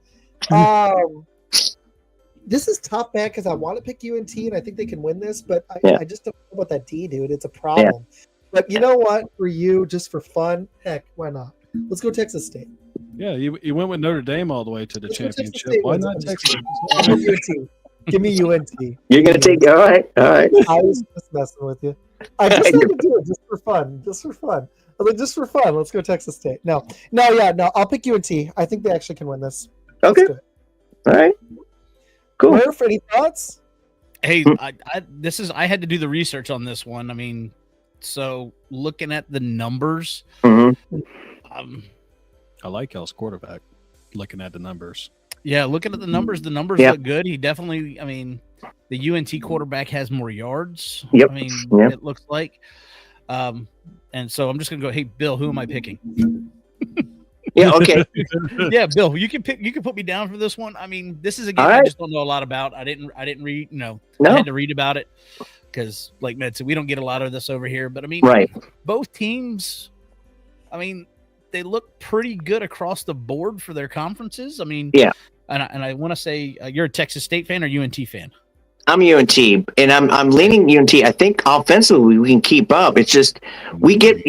This is tough, man, because I want to pick UNT and I think they can win this, but I just don't know about that D, dude. It's a problem. But you know what? For you, just for fun, heck, why not? Let's go Texas State. Yeah, you went with Notre Dame all the way to the championship. Why not Texas? UNT. Give me UNT. You're gonna take. All right. I was just messing with you. I just had to do it just for fun. Just for fun. I mean, just for fun. Let's go Texas State. No. I'll pick UNT. I think they actually can win this. Okay. All right. Cool. Murph, any thoughts? Hey, I had to do the research on this one. I mean, so looking at the numbers, I like y'all's quarterback. Looking at the numbers. Yeah, looking at the numbers look good. He definitely, I mean, the UNT quarterback has more yards. Yep. I mean, it looks like. And so I'm just gonna go, hey Bill, who am I picking? Yeah, okay. Yeah, Bill, you can put me down for this one. I mean, this is a game I just don't know a lot about. I didn't read, I had to read about it because, like Med said, we don't get a lot of this over here. But I mean, both teams, I mean, they look pretty good across the board for their conferences. I mean, and I want to say, you're a Texas State fan or UNT fan? I'm UNT, and I'm leaning UNT. I think offensively we can keep up. It's just we get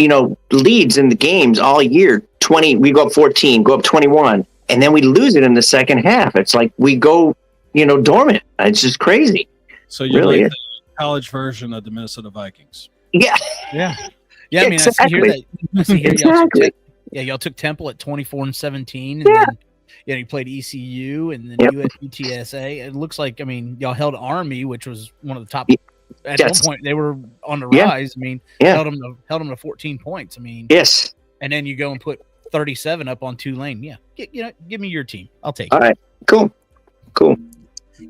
leads in the games all year. 20, we go up 14, go up 21, and then we lose it in the second half. It's like we go dormant. It's just crazy. So you really like the college version of the Minnesota Vikings? Yeah. Yeah, I mean, Exactly. I see here Exactly. y'all took Temple at 24-17, and Yeah. then you played ECU and then Yep. UTSA. It looks like, I mean, y'all held Army, which was one of the top. Ye- At Yes. one point, they were on the Yeah. rise. I mean, Yeah. held them to 14 points. I mean, Yes. and then you go and put 37 up on Tulane. Yeah, give me your team. I'll take All it. right. Cool.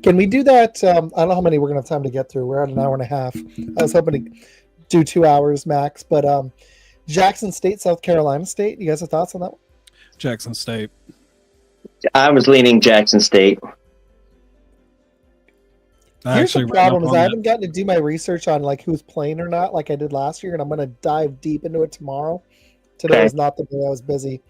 Can we do that? I don't know how many we're going to have time to get through. We're at an hour and a half. I was hoping to do 2 hours max, but Jackson State, South Carolina State. You guys have thoughts on that one? Jackson State. I was leaning Jackson State. Here's the read up problem: is on I that. haven't gotten to do my research on like who's playing or not, like I did last year, and I'm going to dive deep into it tomorrow. Today Okay. was not the day I was busy.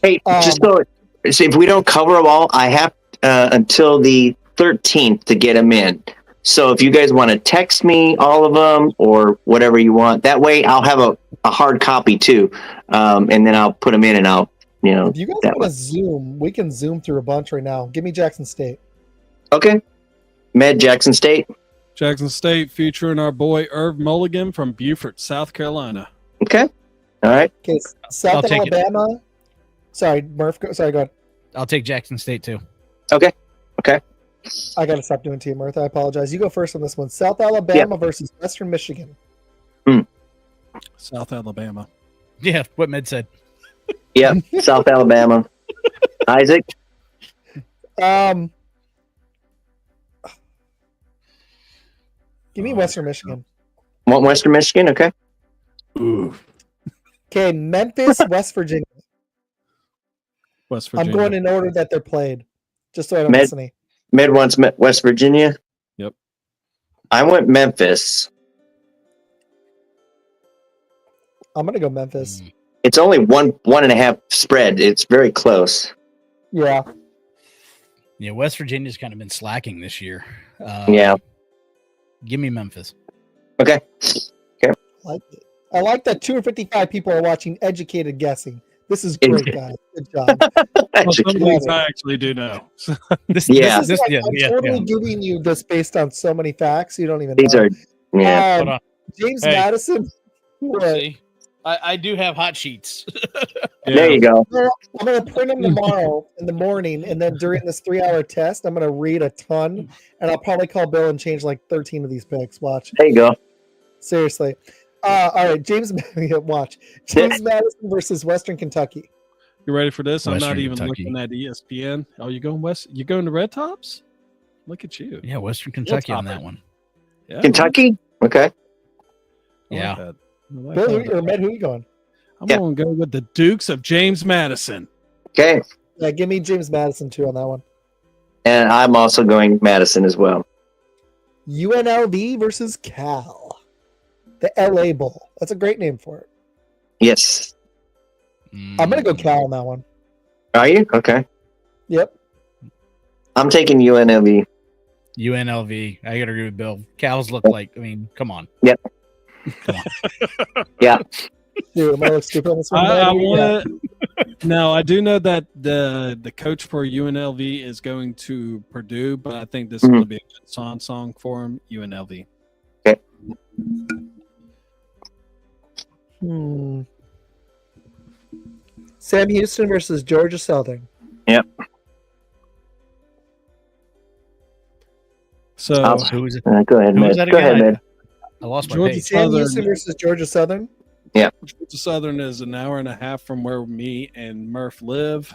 Hey, just so if we don't cover them all, I have until the 13th to get them in. So if you guys want to text me all of them or whatever you want, that way I'll have a hard copy too, and then I'll put them in and I'll If you guys that want way. to Zoom, we can Zoom through a bunch right now. Give me Jackson State. Okay. Med Jackson State. Jackson State featuring our boy Irv Mulligan from Beaufort, South Carolina. Okay. All right. Okay, I'll South take it. Alabama. Sorry, Murph. Sorry, go ahead. I'll take Jackson State too. Okay. I got to stop doing Team Earth. I apologize. You go first on this one. South Alabama versus Western Michigan. South Alabama. Yeah, what Med said. Yep. South Alabama. Isaac. Give me Western Michigan. Want Western Michigan? Okay. Ooh. Okay, Memphis, West Virginia. West Virginia. I'm going in order that they're played, just so I don't Med- miss any. Med wants West Virginia. Yep. I went Memphis. I'm gonna go Memphis. It's only 1.5 spread. It's very close. Yeah, Yeah, West Virginia's kind of been slacking this year. Yeah. Give me Memphis. Okay. like it. I like that 255 people are watching educated guessing. This is great, guys. Good job. Well, some Actually, things I actually do know. Yeah. This is like, I'm totally giving you this based on so many facts you don't even these know. are yeah. Hold on. James Hey. Madison. What? See, I do have hot sheets. There you go. Well, I'm going to print them tomorrow in the morning, and then during this 3-hour test, I'm going to read a ton, and I'll probably call Bill and change like 13 of these picks. Watch. There you go. Seriously. All right, watch. James Madison versus Western Kentucky. You ready for this? I'm Western not even Kentucky. looking at ESPN. Oh, you going west? You going to Red Tops? Look at you. Yeah, Western Kentucky on top that it. one. Yeah, Kentucky? Okay. I like Yeah. that. I like Bill, that. or Med, who are you going? I'm Yeah. going to go with the Dukes of James Madison. Okay. Yeah, give me James Madison too on that one. And I'm also going Madison as well. UNLV versus Cal. The LA Bowl. That's a great name for it. Yes. I'm going to go Cal on that one. Are you? Okay. Yep. I'm taking UNLV. UNLV. I got to agree with Bill. Cows look like, I mean, come on. Yep. Come on. Yeah. Dude, am I look stupid on this one? I Med? want to. Now, I do know that the coach for UNLV is going to Purdue, but I think this is going to be a good song for him. UNLV. Sam Houston versus Georgia Southern. Yep. So Who is it? Go ahead, Who was Med. that Go again? ahead, Med. I lost my Georgia page. Sam Southern. Houston versus Georgia Southern. Georgia Southern is an hour and a half from where me and Murph live.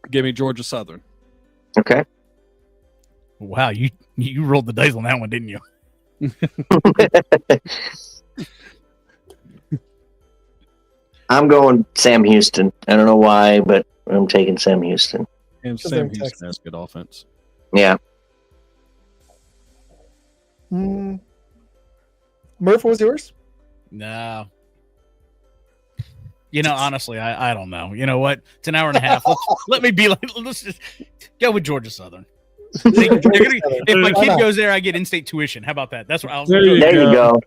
Give me Georgia Southern. Okay. Wow, you rolled the dice on that one, didn't you? I'm going Sam Houston. I don't know why, but I'm taking Sam Houston. And 'Cause they're Sam in Houston Texas. has good offense. Yeah. Murph, what was yours? No. You know, honestly, I don't know. You know what? It's an hour and a half. Let me be like, let's just go with Georgia Southern. Georgia Southern. If my Why kid not? goes there, I get in-state tuition. How about that? That's what I was. There you There you go.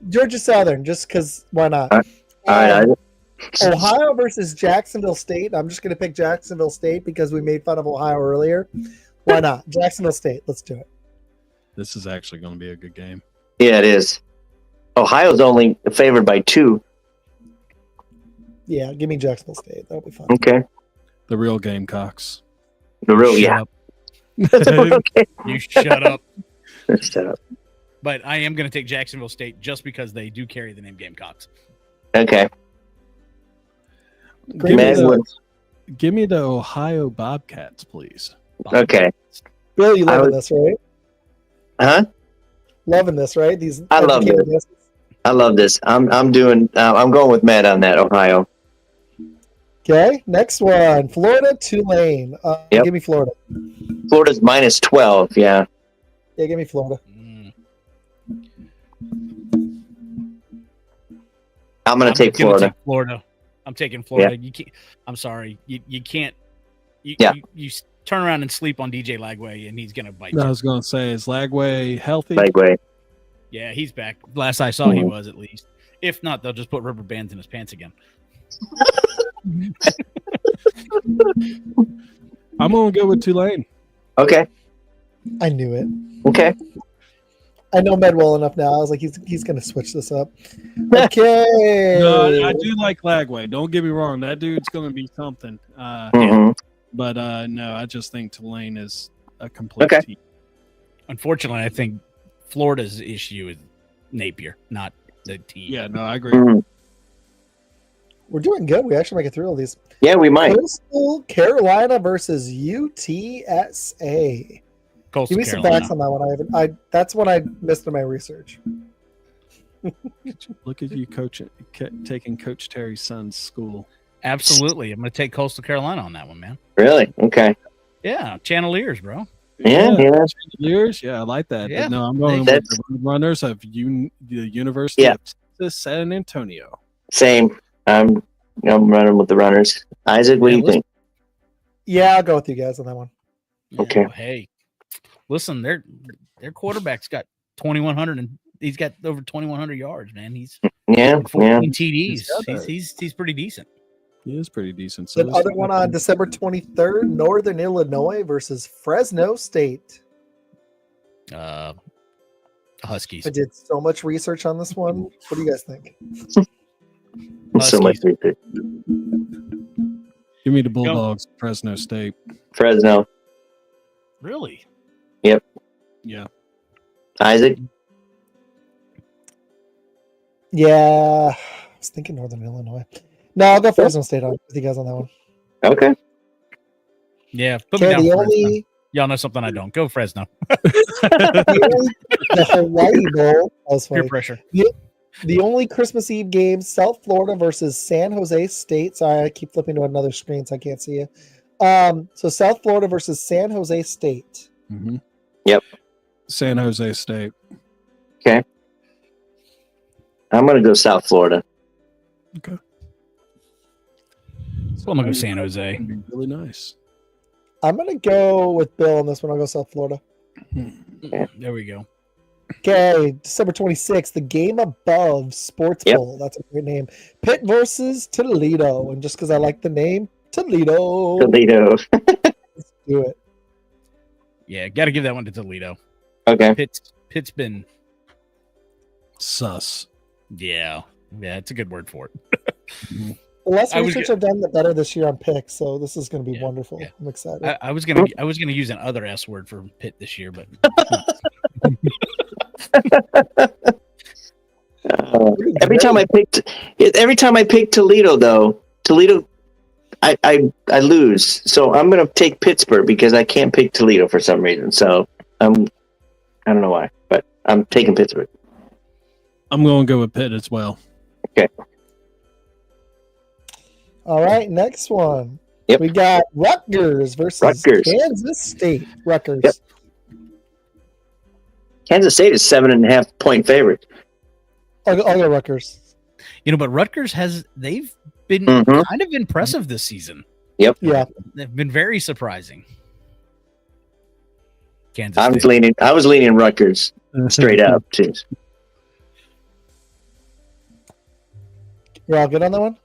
Georgia Southern, just because why not? All right. Isaac. Ohio versus Jacksonville State. I'm just going to pick Jacksonville State because we made fun of Ohio earlier. Why not? Jacksonville State. Let's do it. This is actually going to be a good game. Yeah, it is. Ohio's only favored by 2. Yeah, give me Jacksonville State. That'll be fun. Okay. The real Gamecocks. The real, Shut yeah. up. Okay. You shut up. Shut up. But I am going to take Jacksonville State just because they do carry the name Gamecocks. Okay. Great Mad news. Woods. Give me the Ohio Bobcats, please. Okay. Bill, you I loving was- this, right? Huh? Loving this, right? These I love educated it. guesses. I love this. I'm going with Matt on that, Ohio. Okay, next one. Florida, Tulane. Yep. Give me Florida. Florida's minus 12, yeah. Yeah, give me Florida. I'm going to take gonna Florida. take Florida. I'm taking Florida. You can't. I'm sorry. You can't. You turn around and sleep on DJ Lagway, and he's gonna bite I you. was going to say, is Lagway healthy? Segway. Yeah, he's back. Last I saw, he was at least. If not, they'll just put rubber bands in his pants again. I'm going to go with Tulane. Okay. I knew it. Okay. I know Med well enough now. I was like, he's going to switch this up. Okay. No, I do like Lagway. Don't get me wrong. That dude's going to be something. Mhm. But no, I just think Tulane is a complete Okay. team. Unfortunately, I think Florida's issue is Napier, not the team. Yeah, no, I agree. Mhm. We're doing good. We actually make it through all these. Yeah, we might. Coastal Carolina versus UTSA. Coastal Give me some Carolina. facts on that one. That's what I missed in my research. Look at you taking Coach Terry's son's school. Absolutely. I'm going to take Coastal Carolina on that one, man. Really? Okay. Yeah, Channeliers, bro. Yeah. Years? Yeah, I like that. Yeah. But no, I'm going with That's- the Runners of the University Yeah. of Texas, San Antonio. Same. I'm running with the runners. Isaac, what do you think? Yeah, I'll go with you guys on that one. Okay. Yeah, hey, listen, their quarterback's got 2,100 and he's got over 2,100 yards, man. He's Yeah. 14 TDs. He's got that. He's pretty decent. He is pretty decent. So The other one on December 23rd, Northern Illinois versus Fresno State. Huskies. I did so much research on this one. What do you guys think? So much research. Give me the Bulldogs, Fresno State. Fresno. Really? Yeah. Isaac? Yeah, I was thinking Northern Illinois. No, I'll go Fresno State with you guys on that one. Okay. Yeah. Put me Okay, down the for Fresno. only Y'all know something I don't. Go Fresno. the Hawaii Bowl. That was Peer funny. pressure. The only Christmas Eve game, South Florida versus San Jose State. Sorry, I keep flipping to another screen so I can't see you. So South Florida versus San Jose State. Mm-hmm. Yep. San Jose State. Okay. I'm going to go South Florida. Okay. So I'm going to go San Jose. That'd be really nice. I'm gonna go with Bill on this one. I'll go South Florida. There we go. Okay, December 26th, the Game Above Sports Yep. Bowl. That's a great name. Pitt versus Toledo. And just because I like the name, Toledo. Toledo. Let's do it. Yeah, got to give that one to Toledo. Okay. Pitt's been, Sus. yeah, it's a good word for it. The less I was research get- I've done, the better this year on picks. So this is going to be Yeah, wonderful. yeah. I'm excited. I was gonna use another S word for Pitt this year, but Every time I pick Toledo, though, I lose. So I'm going to take Pittsburgh because I can't pick Toledo for some reason. So I don't know why, but I'm taking Pittsburgh. I'm going to go with Pitt as well. Okay. All right, next one. Yep. We got Rutgers versus Rutgers. Kansas State. Rutgers. Yep. Kansas State is 7.5 point favorite. I'll go Rutgers. but Rutgers they've been Mhm. kind of impressive this season. Yeah. They've been very surprising. Kansas I State. was leaning Rutgers straight up too. You're all good on that one?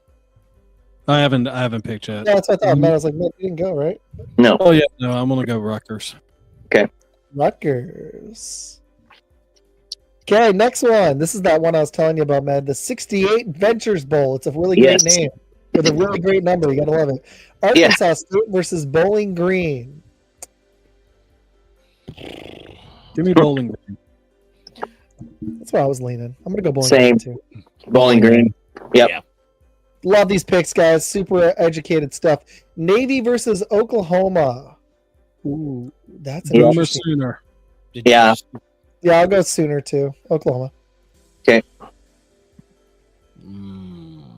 I haven't picked yet. Yeah, that's what I thought. Man, I was like, man, you didn't go, right? No. Oh yeah, no, I'm gonna go Rutgers. Rutgers. Okay, next one. This is that one I was telling you about, man. The 68 Ventures Bowl. It's a really great Yes. name with a really great number. You got to love it. Arkansas State versus Bowling Green. Give me Bowling Green. That's where I was leaning. I'm going to go Bowling Same. Green, too. Bowling Green. Yep. Yeah. Love these picks, guys. Super educated stuff. Navy versus Oklahoma. Ooh, that's an Boomer interesting. Sooner. Yeah. Yeah, I'll go Sooner, too. Oklahoma.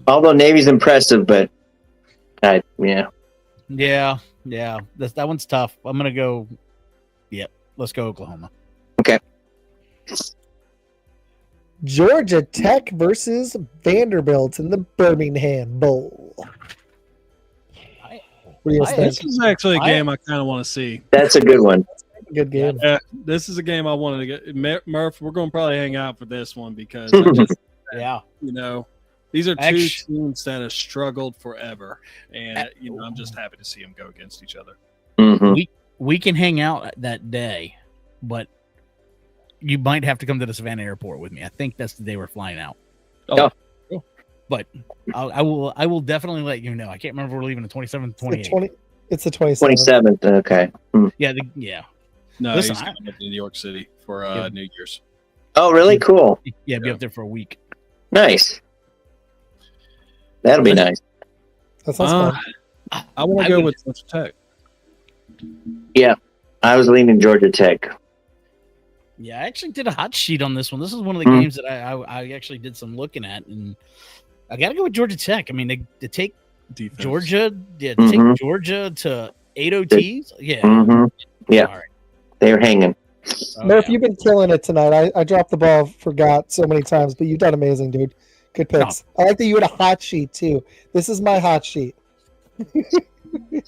Although Navy's impressive, but yeah. Yeah. That one's tough. I'm gonna go. Yep. Let's go Oklahoma. Georgia Tech versus Vanderbilt in the Birmingham Bowl. What do you guys think? This is actually a game I kind of want to see. That's a good one. Good game. Yeah, this is a game I wanted to get. Murph, we're going to probably hang out for this one because I just, Yeah. these are two teams that have struggled forever, and I'm just happy to see them go against each other. Mhm. We can hang out that day, but you might have to come to the Savannah airport with me. I think that's the day we're flying out. Oh, But I will definitely let you know. I can't remember if we're leaving the 27th, 28th. It's the 27th. 27th. Okay. Yeah. no, Listen, he's coming up to New York City for New Year's. Oh, really? Cool. Yeah, be up there for a week. Nice. That'll be nice. That sounds fun. I want to go with Georgia Tech. Yeah. I was leaning Georgia Tech. Yeah, I actually did a hot sheet on this one. This is one of the games that I actually did some looking at, and I got to go with Georgia Tech. I mean, to take Defense. Georgia, take Georgia to 8 OTs. Yeah. Mm-hmm. Yeah. All right. They're hanging. Oh, Murph, yeah. you've been killing it tonight. I dropped the ball, forgot so many times, but you've done amazing, dude. Good picks. I like that you had a hot sheet, too. This is my hot sheet. You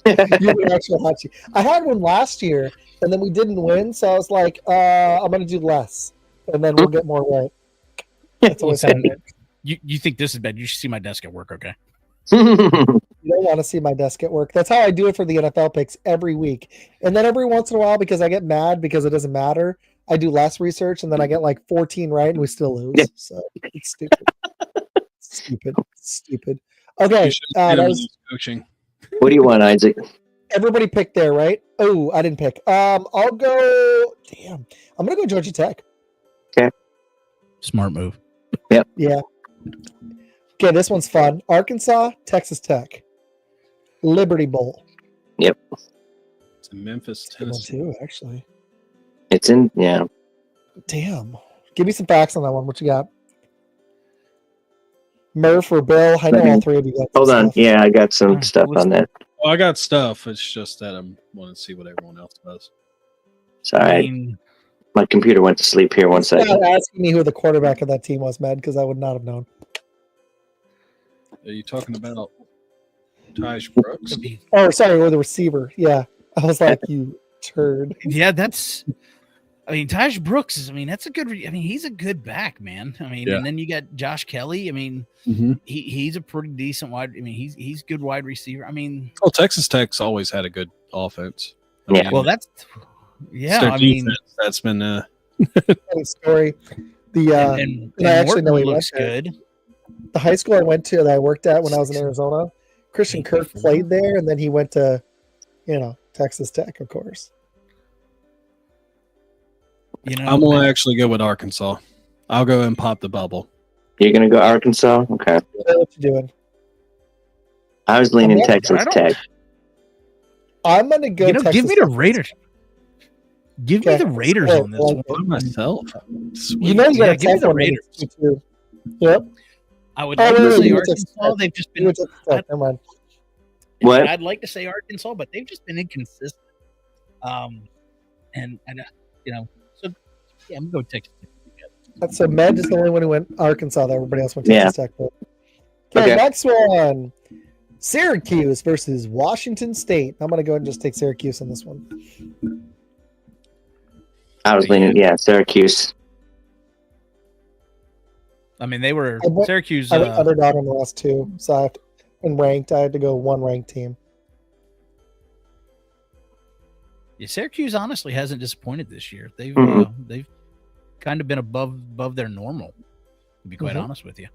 had an actual hot sheet. I had one last year, and then we didn't win, so I was like, I'm going to do less, and then we'll get more right. That's always how I do. You think this is bad? You should see my desk at work, okay? You don't want to see my desk at work. That's how I do it for the NFL picks every week. And then every once in a while, because I get mad because it doesn't matter, I do less research, and then I get like 14 right, and we still lose. Yeah. So it's stupid. Stupid. Okay. You should have that him was, in coaching. What do you want, Isaac? everybody picked there, right? Oh, I didn't pick. I'll go. Damn. I'm going to go Georgia Tech. Smart move. Yeah. Okay, this one's fun. Arkansas, Texas Tech. Liberty Bowl. It's in Memphis, Good one Tennessee. too, actually. It's in, yeah. Damn. Give me some facts on that one. What you got? Murph or Bill? I know all three of you got Hold some on. stuff. Yeah, I got some stuff on that. Well, I got stuff. It's just that I'm wanting to see what everyone else does. Sorry. I mean, My computer went to sleep here. One Stop second. asking me who the quarterback of that team was, man, because I would not have known. Are you talking about Taj Brooks? Oh, sorry, or the receiver. Yeah. I was like, you turd. yeah, that's. I mean, Taj Brooks is. I mean, that's a good. He's a good back, man. I mean, Yeah. and then you got Josh Kelly. I mean, Mm-hmm. he's a pretty decent wide. I mean, he's good wide receiver. I mean, Well, Texas Tech's always had a good offense. Yeah. well, that's. it's Yeah, their I mean, defense that's been Funny story. The and I actually Morton know he looks went there. good. the high school I went to that I worked at when I was in Arizona, Christian Kirk played there, and then he went to, Texas Tech, of course. You know, I'm gonna actually go with Arkansas. I'll go and pop the bubble. You're going to go Arkansas? Okay. What you doing? I was leaning I Texas don't- Tech. I'm gonna go. Texas give me the Tech. Raiders. Give Okay. me the Raiders Yeah, on this well, one. By myself. You know you Yeah, got to give me take the one Raiders. too. Yep. I would Oh, like wait, to wait, say you were Texas Arkansas. Tech. They've just You were been. Texas Tech. Never mind. What? I'd like to say Arkansas, but they've just been inconsistent. So yeah, I'm gonna go Texas. So Med is the only one who went Arkansas. Everybody else went Texas Tech. Okay, next one. Syracuse versus Washington State. I'm gonna go ahead and just take Syracuse on this one. I was leaning, Syracuse. I mean, they were I went- Syracuse. I went underdog in the last two, so I had to go one ranked team. Syracuse honestly hasn't disappointed this year. They've Mhm. they've kind of been above their normal, to be quite honest with you.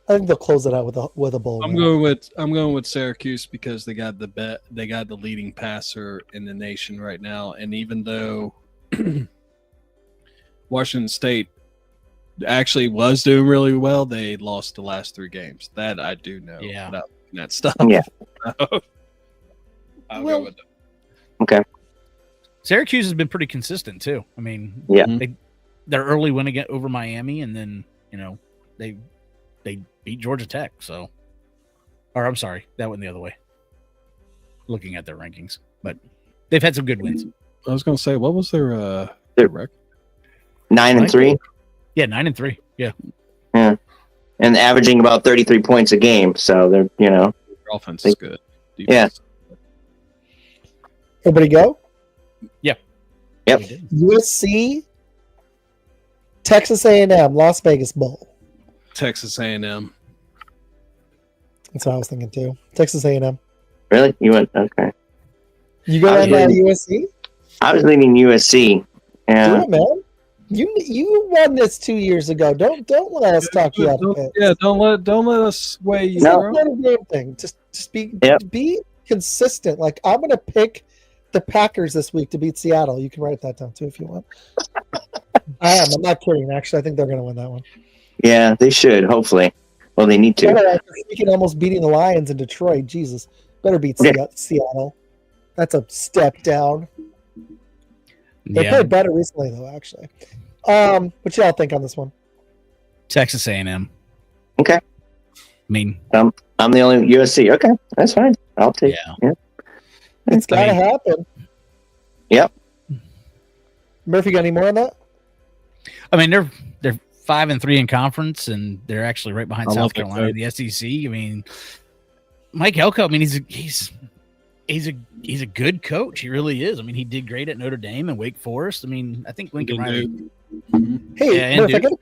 I think they'll close it out with a bowl. I'm going with Syracuse because they got the leading passer in the nation right now, and even though Washington State actually was doing really well, they lost the last 3 games. That I do know. Yeah. Without that stuff. Yeah. I'll go with them. Okay. Syracuse has been pretty consistent too. I mean, Yeah. Their early win again over Miami, and then they beat Georgia Tech. So, or I'm sorry, that went the other way. Looking at their rankings, but they've had some good wins. I was going to say, what was their record? 9-3. Yeah, 9-3. Yeah. Yeah. And averaging about 33 points a game. So they're, Their offense is good. Defense. Everybody go? Yeah. Yep. USC, Texas A&M, Las Vegas Bowl. Texas A&M. That's what I was thinking too. Texas A&M. Really? You went, okay. You go on USC? I was leaning USC. Yeah. Do it, man. You won this 2 years ago. Don't let us talk you out of it. Yeah, don't let us sway you. It's No. not a damn thing. Just Yep. be consistent. Like, I'm gonna pick the Packers this week to beat Seattle. You can write that down too if you want. I'm not kidding. Actually, I think they're gonna win that one. Yeah, they should, hopefully. Well, they need to. After almost beating the Lions in Detroit, Jesus, better beat Seattle. That's a step down. They played better recently, though. Actually, what y'all think on this one? Texas A&M. Okay. I mean, I'm the only USC. Okay, that's fine. I'll take. Yeah. It's gotta happen. Yep. Murphy, got any more on that? I mean, they're 5-3 in conference, and they're actually right behind South Carolina in the SEC. I mean, Mike Elko. I mean, he's a good coach. He really is. I mean, he did great at Notre Dame and Wake Forest. I mean, I think Lincoln Riley. Hey, Murph, I got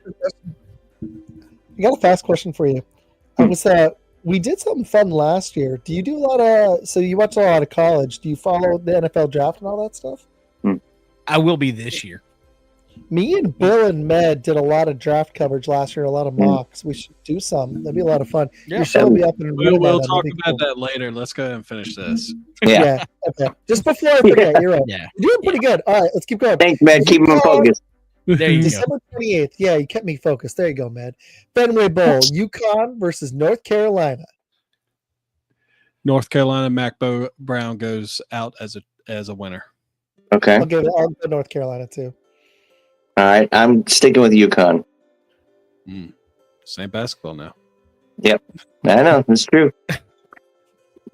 a fast question for you. We did something fun last year. Do you do a lot of? So you watch a lot of college. Do you follow the NFL draft and all that stuff? I will be this year. Me and Bill and Med did a lot of draft coverage last year, a lot of mocks. We should do some. That'd be a lot of fun. Yeah. Your show will be up and We'll talk about that later. Let's go ahead and finish this. Yeah. Okay. Just before I forget, you're right. Yeah. You're doing pretty good. All right, let's keep going. Thanks, man. Keep them focused. There you go. December 28th. Yeah, you kept me focused. There you go, Med. Fenway Bowl, UConn versus North Carolina. North Carolina, Mac Brown goes out as a winner. Okay. I'll go North Carolina too. All right. I'm sticking with UConn. Same basketball now. Yep. I know. It's true.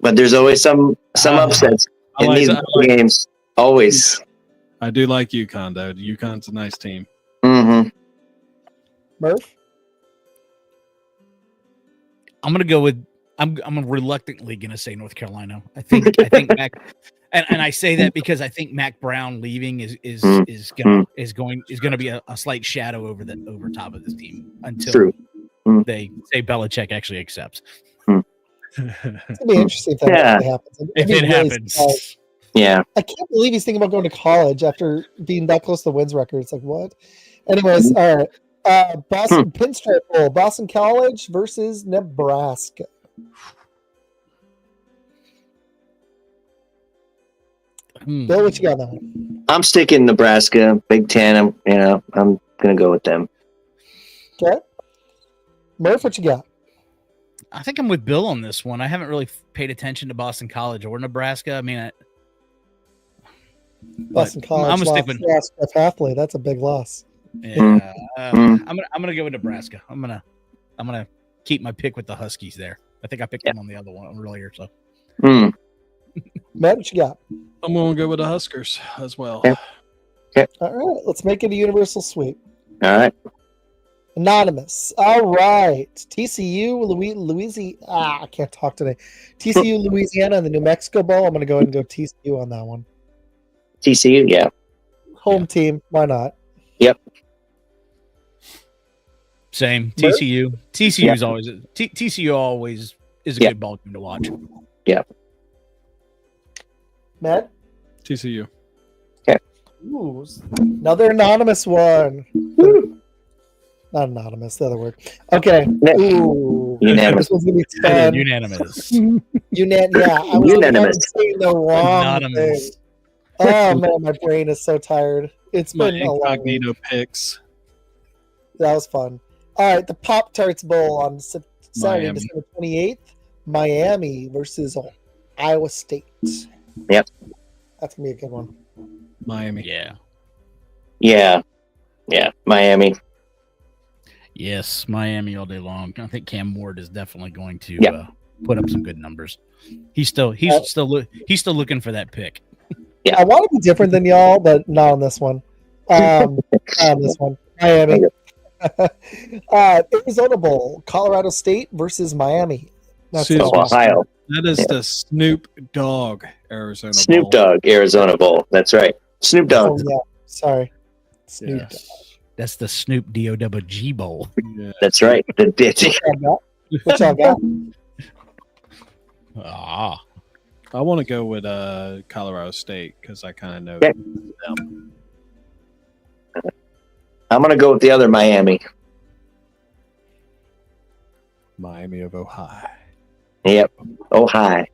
But there's always some upsets in these games. Always. I do like UConn, though. UConn's a nice team. Mm-hmm. Murph? I'm gonna go with. I'm reluctantly gonna say North Carolina. I think Mac, and I say that because I think Mac Brown leaving is gonna be a slight shadow over top of this team until they say Belichick actually accepts. It's gonna be interesting if that actually happens. If it happens. Yeah. I can't believe he's thinking about going to college after being that close to the wins record. It's like, what? Anyways, all right. Boston Pinstripe Bowl, Boston College versus Nebraska. Bill, what you got now? I'm sticking Nebraska, Big Ten. I'm gonna go with them. Okay. Murph, what you got? I think I'm with Bill on this one. I haven't really paid attention to Boston College or Nebraska. I mean, Boston College. I'm gonna stick with Jeff Halfley. That's a big loss. Yeah, I'm gonna go with Nebraska. I'm gonna keep my pick with the Huskies there. I think I picked them on the other one earlier. So, Matt, what you got? I'm going to go with the Huskers as well. Yeah. All right, let's make it a universal sweep. All right. Anonymous. All right. TCU, Louisiana. I can't talk today. TCU, Louisiana, and the New Mexico Bowl. I'm going to go ahead and go TCU on that one. TCU, yeah. Home team. Why not? Yep. same. TCU. TCU is always TCU always is a good ball game to watch. Yeah. Matt? TCU. Okay. Ooh, another anonymous one. Not anonymous, the other word. Okay. Ooh. Unanimous. This one's gonna be fun. Unanimous. Yeah, I was Unanimous. saying the wrong Anonymous. thing. Oh man, my brain is so tired. It's My been a long week. incognito picks. That was fun. All right, the Pop Tarts Bowl on Saturday, Miami. December 28th. Miami versus Iowa State. Yep. That's gonna be a good one. Miami. Yeah. Yeah. Miami. Yes, Miami all day long. I think Cam Ward is definitely going to Yeah. put up some good numbers. He's still looking for that pick. I want to be different than y'all, but not on this one. Not on this one. Miami. Arizona Bowl, Colorado State versus Miami. That's Excuse the me. Ohio. That is the Snoop Dogg Arizona Snoop Bowl. Dogg, Arizona Bowl. That's right. Snoop Dogg. Oh, yeah. Sorry. Snoop Dogg. Yes. That's the Snoop D-O-double-G Bowl. Yeah. That's right. The bitch. What y'all got? Ah, I want to go with Colorado State because I kind of know Okay. them. I'm going to go with the other Miami. Miami of Ohio. Yep. Oh, hi.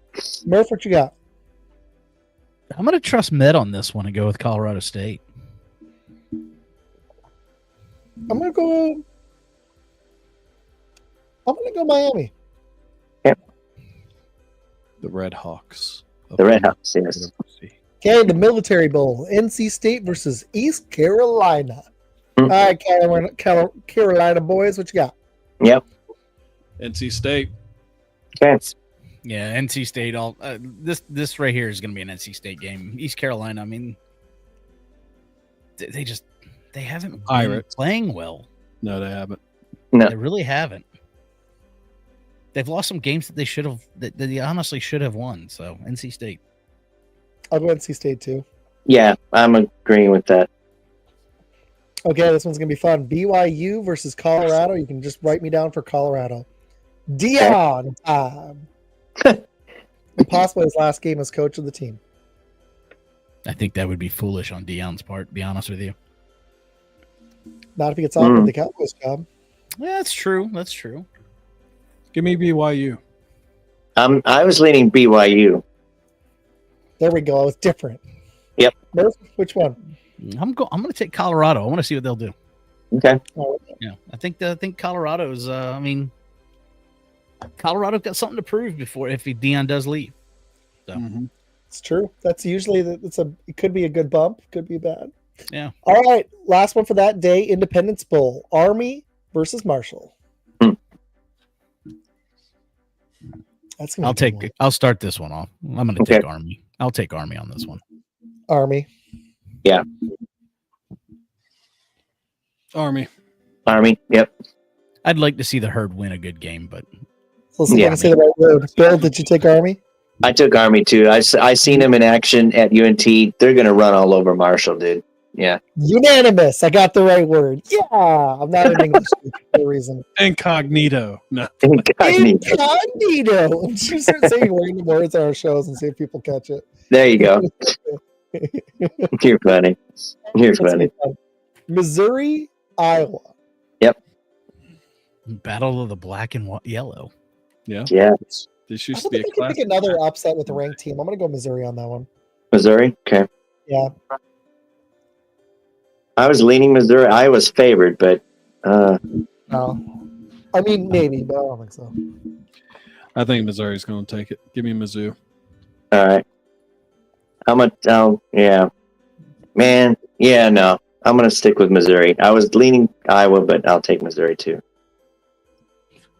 Murph, what you got? I'm going to trust Med on this one and go with Colorado State. I'm gonna go Miami. The Red Hawks. of The Red Hawks, yes. University. Okay, the Military Bowl, NC State versus East Carolina. All right, Carolina boys, what you got? Yep. NC State. Okay. Yeah, NC State. This right here is going to be an NC State game. East Carolina. I mean, they haven't been Pirates. playing well. No, they haven't. No. They really haven't. They've lost some games that they should have. That they honestly should have won. So NC State. I'll go NC State too. Yeah, I'm agreeing with that. Okay, this one's gonna be fun. BYU versus Colorado. You can just write me down for Colorado. Dion time. And possibly his last game as coach of the team. I think that would be foolish on Deion's part. To be honest with you. Not if he gets on with the Cowboys job. Yeah, that's true. That's true. Give me BYU. I was leaning BYU. There we go. It's different. Yep. Murph, which one? I'm going to take Colorado. I want to see what they'll do. Okay. Oh, Yeah, I think Colorado's. I mean, Colorado's got something to prove if Deion does leave. So it's true. That's usually it could be a good bump, could be bad. yeah. All right, last one for that day: Independence Bowl, Army versus Marshall. That's gonna be a good one. I'll start this one off. I'm going to take Army. I'll take Army on this one. Army. Yeah. Army. Army. Yep. I'd like to see the Herd win a good game, but So let's see if I can say the right word. Bill, did you take Army? I took Army too. I seen them in action at UNT. They're gonna run all over Marshall, dude. Yeah. Unanimous. I got the right word. Yeah. I'm not an English speaker for a reason. Incognito. No. Incognito. Just start saying random words on our shows and see if people catch it. There you go. You're funny. You're funny. Missouri, Iowa. Battle of the Black and Yellow. Yeah. Yeah. This I used to don't be a think we can classic. pick another upset with a ranked team. I'm going to go Missouri on that one. Missouri. Okay. Yeah. I was leaning Missouri. I was favored, but No. I mean, maybe, but I don't think so. I think Missouri's going to take it. Give me Mizzou. all right. Yeah. Man, yeah, no. I'm gonna stick with Missouri. I was leaning Iowa, but I'll take Missouri too.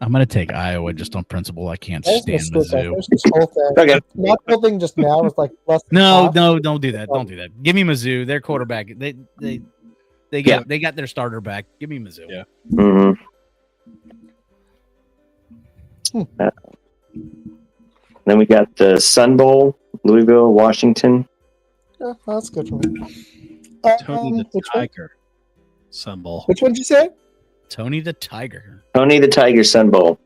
I'm going to take Iowa just on principle. I can't I was gonna stand split that. Mizzou. There's this whole thing. Okay. Not the whole thing just now. It's like less than No, half. don't do that. Don't do that. Give me Mizzou. Their quarterback. They got their starter back. Give me Mizzou. Yeah. Mm-hmm. Then we got the Sun Bowl, Louisville, Washington. Yeah, that's good for me. Tony the Which one? Tiger. Symbol. Which one did you say? Tony the Tiger. Tony the Tiger Sun Bowl.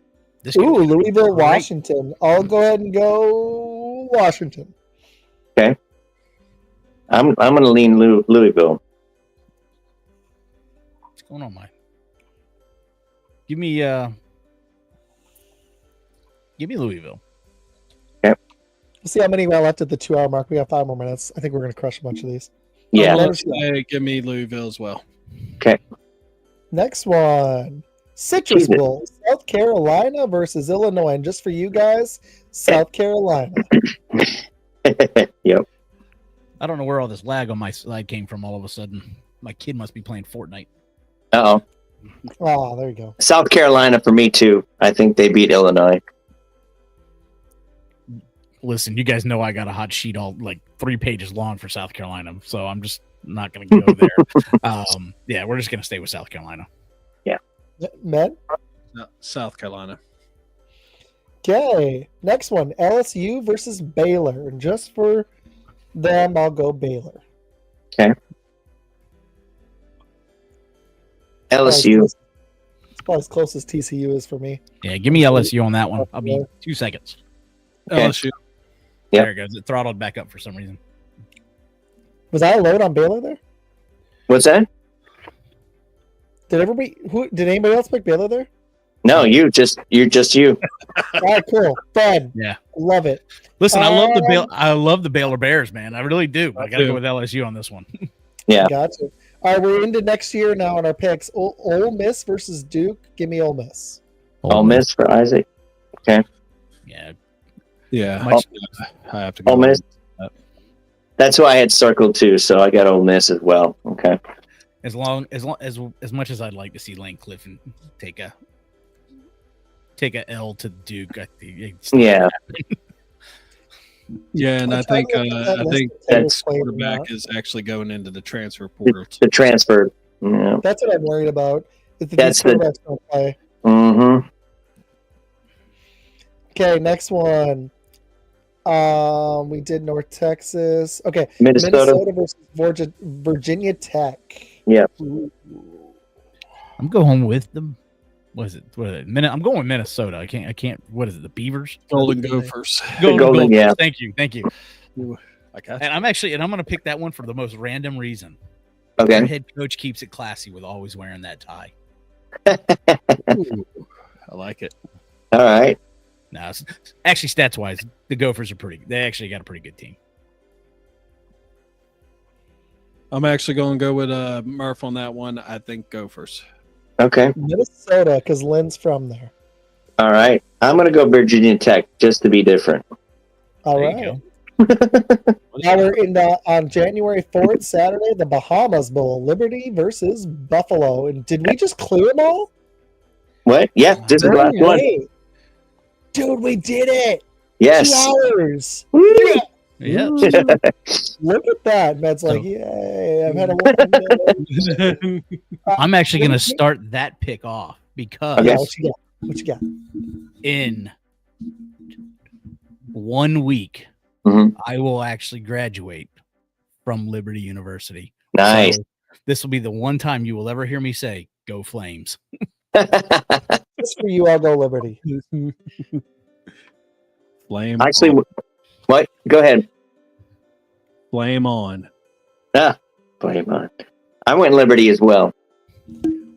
This could Ooh, be Louisville, great. Washington. I'll go ahead and go Washington. I'm going to lean Louisville. What's going on, Mike? Give me Louisville. We'll see how many we got left at the 2-hour mark. We got 5 more minutes. I think we're going to crush a bunch of these. Yeah. Give me Louisville as well. Okay. Next one. Citrus Bowl. South Carolina versus Illinois. And just for you guys, South Carolina. Yep. I don't know where all this lag on my slide came from all of a sudden. My kid must be playing Fortnite. Uh-oh. Oh, there you go. South Carolina for me, too. I think they beat Illinois. Listen, you guys know I got a hot sheet all like 3 pages long for South Carolina, so I'm just not going to go there. Yeah, we're just going to stay with South Carolina. Matt? No, South Carolina. Okay. Next one. LSU versus Baylor. And just for them, I'll go Baylor. Okay. LSU. It's probably as close as TCU is for me. Yeah, give me LSU on that one. I'll be 2 seconds. Okay. LSU. Yep. There it goes. It throttled back up for some reason. Was I a load on Baylor there? What's that? Did anybody else pick Baylor there? No, you're just you. All right, cool. Fun. Yeah. Love it. Listen, I love the Baylor Bears, man. I really do. I got to go with LSU on this one. Yeah. Gotcha. All right, we're into next year now on our picks. Ole Miss versus Duke. Give me Ole Miss. Ole Miss for Izac. Okay. Yeah. Yeah. I have to go. Ole Miss. That's who I had circled too, so I got Ole Miss as well. Okay. As much as I'd like to see Lane Kiffin take a L to Duke, I think. Yeah. Yeah, and I think that quarterback is actually going into the transfer portal. The transfer. Yeah. That's what I'm worried about. If That's these quarterbacks don't play. Mm-hmm. Okay, next one. We did North Texas. Okay, Minnesota versus Virginia Tech. Yeah. I'm going with them. What is it? I'm going with Minnesota. I can't. What is it? The Beavers? Golden Gophers. Golden, yeah. Thank you. I got you. And I'm going to pick that one for the most random reason. Okay. Our head coach keeps it classy with always wearing that tie. Ooh, I like it. All right. No, actually, stats wise, the Gophers are they actually got a pretty good team. I'm actually going to go with Murph on that one. I think Gophers. Okay. Minnesota, because Lynn's from there. All right. I'm going to go Virginia Tech just to be different. All There right. you Now we're on January 4th, Saturday, the Bahamas Bowl, Liberty versus Buffalo. And did we just clear them all? What? Yeah, this is the last one. Wait. Dude, we did it. Yes. 2 hours. Woo! Yeah. Look at that. Matt's like, yay, I've had a long day. I'm actually going to start that pick off because Okay. What you got? in 1 week, Mhm. I will actually graduate from Liberty University. Nice. So this will be the one time you will ever hear me say, "Go Flames." Just for you, I'll go Liberty. Flame. Actually, on. what? Go ahead. Flame on. Blame on. I went Liberty as well.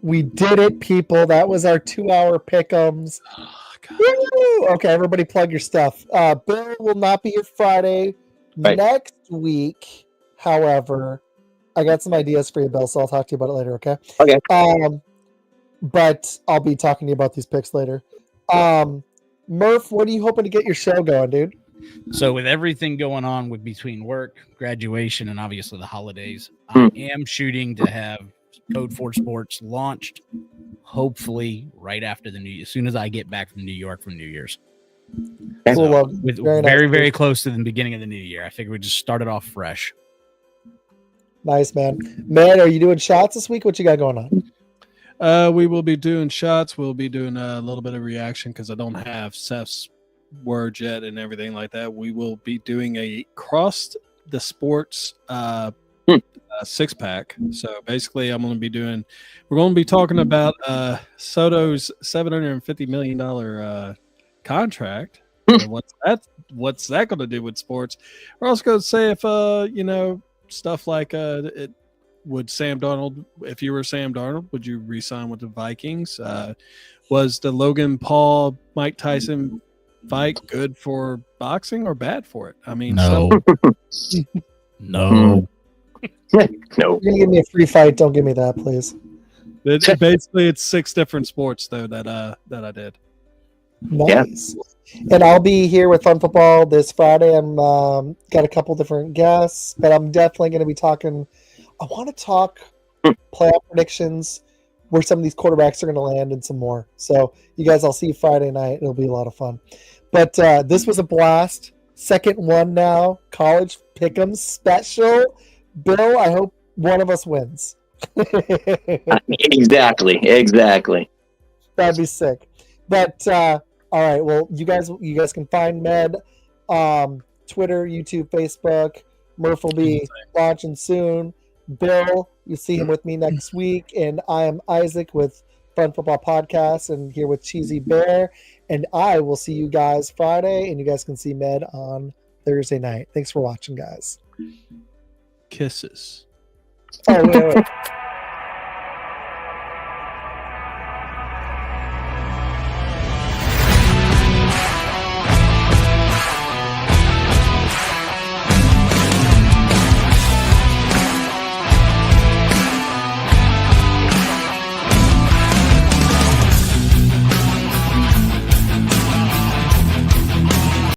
We did it, people. That was our 2-hour pick'ems. Oh, God. Woo! Okay, everybody plug your stuff. Bill will not be here Friday. Right. Next week, however, I got some ideas for you, Bill, so I'll talk to you about it later, okay? Okay. But I'll be talking to you about these picks later. Murph, what are you hoping to get your show going, dude? So with everything going on with between work, graduation, and obviously the holidays, I am shooting to have Code 4 Sports launched, hopefully right after as soon as I get back from New York from New Year's. Cool, With very very, nice. very close to the beginning of the new year. I figured we just started off fresh. Nice, man. Man, are you doing shots this week? What you got going on? We will be doing shots. We'll be doing a little bit of reaction because I don't have Seth's words yet and everything like that. We will be doing a cross the sports 6-pack. So basically, we're going to be talking about Soto's $750 million contract. So what's that going to do with sports? We're also going to say if stuff like would Sam Darnold, if you were Sam Darnold, would you re-sign with the Vikings? Was the Logan Paul Mike Tyson fight good for boxing or bad for it? I mean, No. No. You're gonna give me a free fight. Don't give me that, please. Basically, it's 6 different sports though that I did. Nice. And I'll be here with Fun Football this Friday. I'm got a couple different guests, but I'm definitely going to be talking. I want to talk playoff predictions, where some of these quarterbacks are going to land, and some more. So you guys, I'll see you Friday night. It'll be a lot of fun. But this was a blast. Second one now, college pick'em special. Bill, I hope one of us wins. Exactly. That'd be sick. But all right, well, you guys can find Med, Twitter, YouTube, Facebook. Murph will be launching soon. Bill, you see him with me next week, and I am Izac with Fun Football Podcast, and here with Cheesy Bear, and I will see you guys Friday, and you guys can see Med on Thursday night. Thanks for watching, guys. Kisses. Oh, wait.